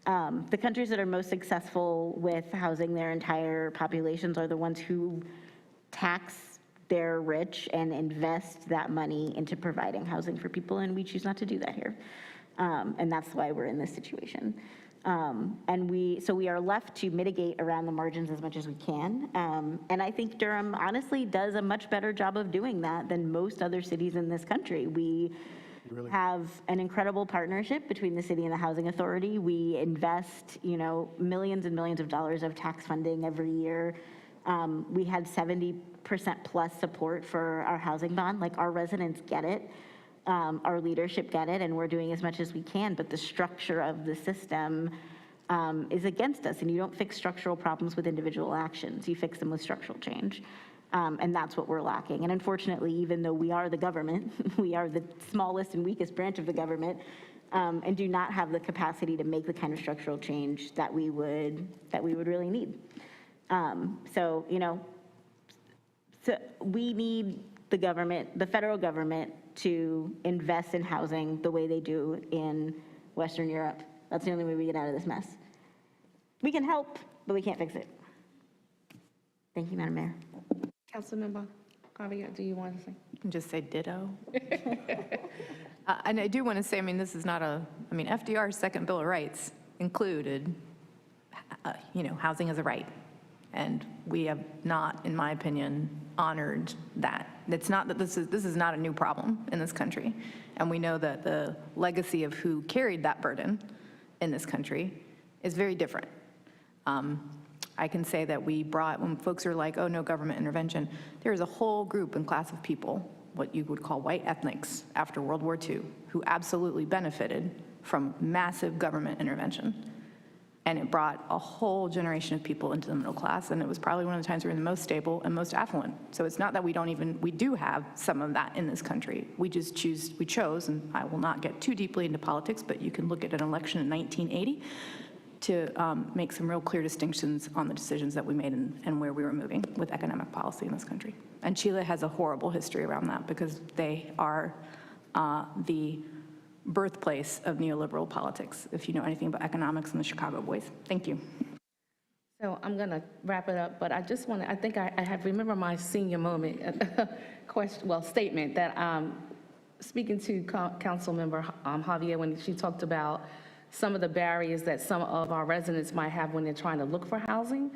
The countries that are most successful with housing their entire populations are the ones who tax their rich and invest that money into providing housing for people, and we choose not to do that here. And that's why we're in this situation. So we are left to mitigate around the margins as much as we can. And I think Durham honestly does a much better job of doing that than most other cities in this country. We have an incredible partnership between the city and the Housing Authority. We invest, millions and millions of dollars of tax funding every year. We had 70% plus support for our housing bond. Like, our residents get it. Our leadership get it, and we're doing as much as we can, but the structure of the system is against us, and you don't fix structural problems with individual actions. You fix them with structural change. And that's what we're lacking. And unfortunately, even though we are the government, we are the smallest and weakest branch of the government, and do not have the capacity to make the kind of structural change that we would really need. So, you know, so we need the government, the federal government, to invest in housing the way they do in Western Europe. That's the only way we get out of this mess. We can help, but we can't fix it. Thank you, Madam Mayor. Councilmember Javier, do you want to say? Just say ditto. And I do want to say, I mean, this is not a, I mean, FDR's second Bill of Rights included, you know, housing as a right. And we have not, in my opinion, honored that. It's not that this is not a new problem in this country. And we know that the legacy of who carried that burden in this country is very different. I can say that we brought, when folks are like, oh, no government intervention, there's a whole group and class of people, what you would call white ethnics after World War II, who absolutely benefited from massive government intervention. And it brought a whole generation of people into the middle class, and it was probably one of the times we were the most stable and most affluent. So it's not that we don't even, we do have some of that in this country. We just chose, and I will not get too deeply into politics, but you can look at an election in 1980 to make some real clear distinctions on the decisions that we made and where we were moving with economic policy in this country. And Chile has a horrible history around that because they are the birthplace of neoliberal politics, if you know anything about economics and the Chicago boys. Thank you. So I'm going to wrap it up, but I just want to, I think I have remember my senior moment, statement that speaking to Councilmember Javier when she talked about some of the barriers that some of our residents might have when they're trying to look for housing.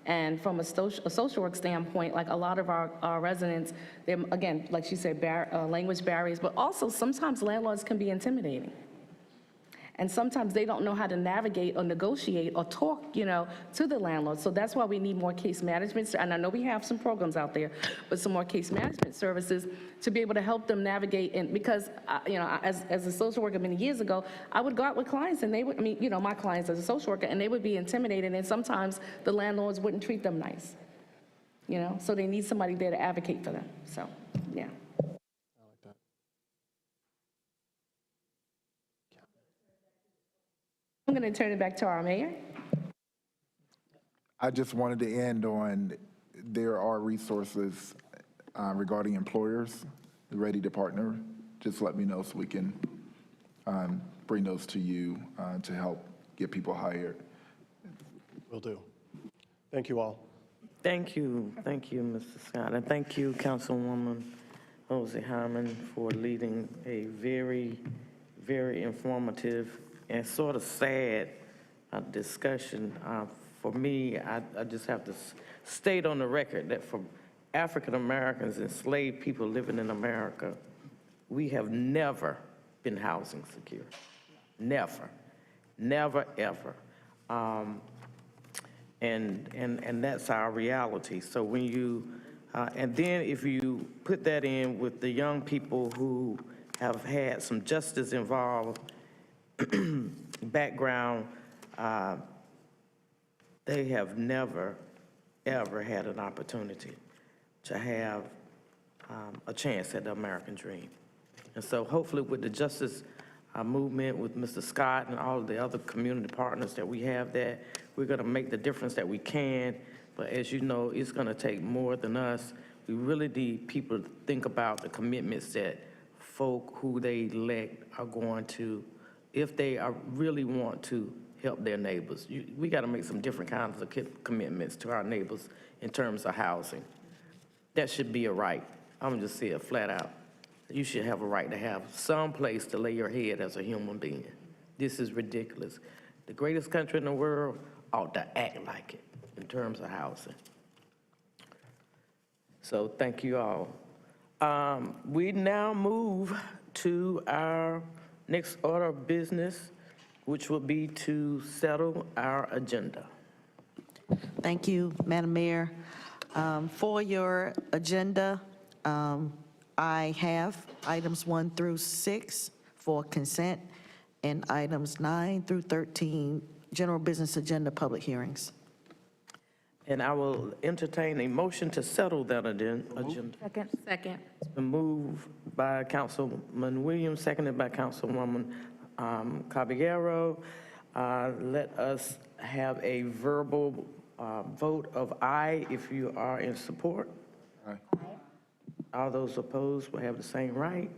And from a social work standpoint, like a lot of our residents, they're, again, like she said, language barriers, but also sometimes landlords can be intimidating. And sometimes they don't know how to navigate or negotiate or talk, you know, to the landlord. So that's why we need more case management. And I know we have some programs out there, but some more case management services to be able to help them navigate. And because, you know, as a social worker many years ago, I would go out with clients and they would, I mean, you know, my clients as a social worker, and they would be intimidated. And sometimes the landlords wouldn't treat them nice, you know, so they need somebody there to advocate for them. So, yeah. I'm going to turn it back to our mayor. I just wanted to end on, there are resources regarding employers ready to partner. Just let me know so we can bring those to you to help get people hired. Will do. Thank you all. Thank you, Mr. Scott, and thank you, Councilwoman Jose Hyman, for leading a very, very informative and sort of sad discussion. For me, I just have to state on the record that for African Americans, enslaved people living in America, we have never been housing secure. Never, never, ever. And that's our reality. So when you, and then if you put that in with the young people who have had some justice involved background, they have never, ever had an opportunity to have a chance at the American dream. And so hopefully with the justice movement, with Mr. Scott and all of the other community partners that we have there, we're gonna make the difference that we can. But as you know, it's gonna take more than us. We really need people to think about the commitments that folk who they elect are going to, if they really want to help their neighbors. We got to make some different kinds of commitments to our neighbors in terms of housing. That should be a right. I'm just saying it flat out. You should have a right to have some place to lay your head as a human being. This is ridiculous. The greatest country in the world ought to act like it in terms of housing. So thank you all. We now move to our next order of business, which will be to settle our agenda. Thank you, Madam Mayor. For your agenda, I have items 1 through 6 for consent and items 9 through 13 general business agenda public hearings. And I will entertain a motion to settle that agenda. Second. Second. It's been moved by Councilman Williams, seconded by Councilwoman Caballero. Let us have a verbal vote of aye if you are in support. Aye. All those opposed will have the same right.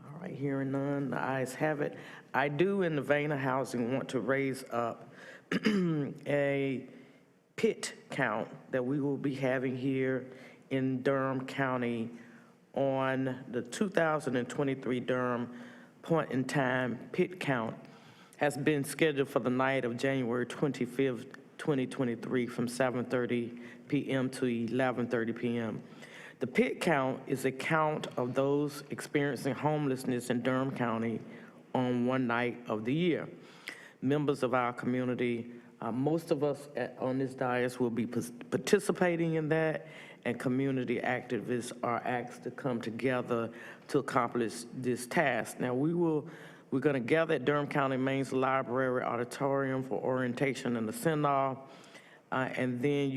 All right, hearing none, the ayes have it. I do, in the vein of housing, want to raise up a pit count that we will be having here in Durham County on the 2023 Durham point in time pit count has been scheduled for the night of January 25th, 2023 from 7:30 p.m. to 11:30 p.m. The pit count is a count of those experiencing homelessness in Durham County on one night of the year. Members of our community, most of us on this dais will be participating in that, and community activists are asked to come together to accomplish this task. Now, we're going to gather at Durham County Main's Library Auditorium for orientation and the send-off, and then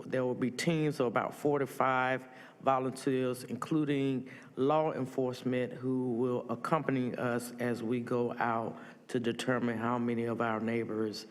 there will be teams of about 45 volunteers, including law enforcement, who will accompany us as we go out to determine how many of our neighbors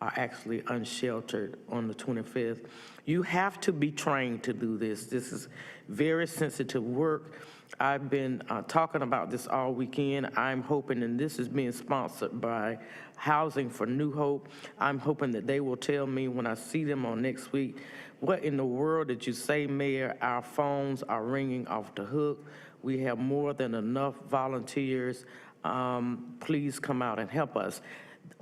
are actually unsheltered on the 25th. You have to be trained to do this. This is very sensitive work. I've been talking about this all weekend. I'm hoping, and this is being sponsored by Housing for New Hope, I'm hoping that they will tell me when I see them on next week, what in the world did you say, Mayor? Our phones are ringing off the hook. We have more than enough volunteers. Please come out and help us.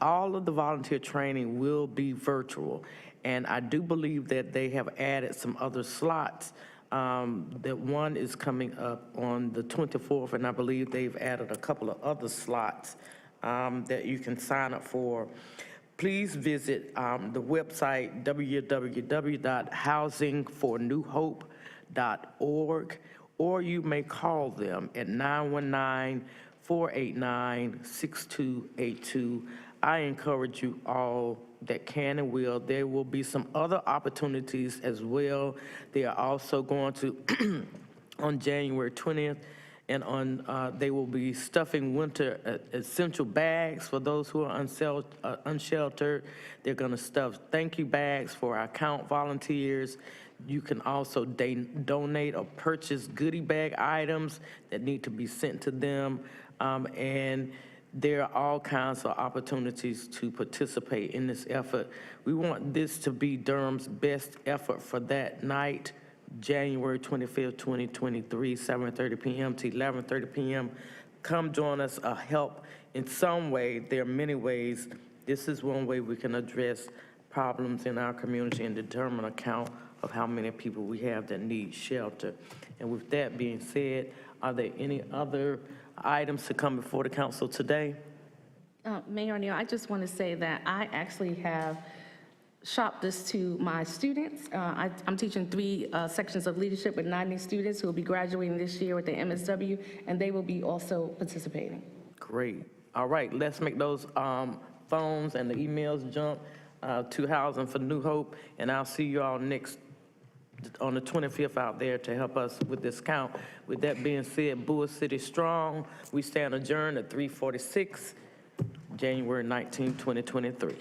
All of the volunteer training will be virtual, and I do believe that they have added some other slots. That one is coming up on the 24th, and I believe they've added a couple of other slots that you can sign up for. Please visit the website www.housingfornewhope.org, or you may call them at 919-489-6282. I encourage you all that can and will. There will be some other opportunities as well. They are also going to, on January 20th, and they will be stuffing winter essential bags for those who are unsheltered. They're going to stuff thank you bags for our count volunteers. You can also donate or purchase goodie bag items that need to be sent to them. And there are all kinds of opportunities to participate in this effort. We want this to be Durham's best effort for that night, January 25th, 2023, 7:30 p.m. to 11:30 p.m. Come join us, help in some way. There are many ways. This is one way we can address problems in our community and determine a count of how many people we have that need shelter. And with that being said, are there any other items to come before the council today? Mayor O'Neill, I just want to say that I actually have shopped this to my students. I'm teaching 3 sections of leadership with 90 students who will be graduating this year with their MSW, and they will be also participating. Great. All right, let's make those phones and the emails jump to Housing for New Hope, and I'll see you all on the 25th out there to help us with this count. With that being said, Bull City strong. We stand adjourned at 3:46, January 19, 2023.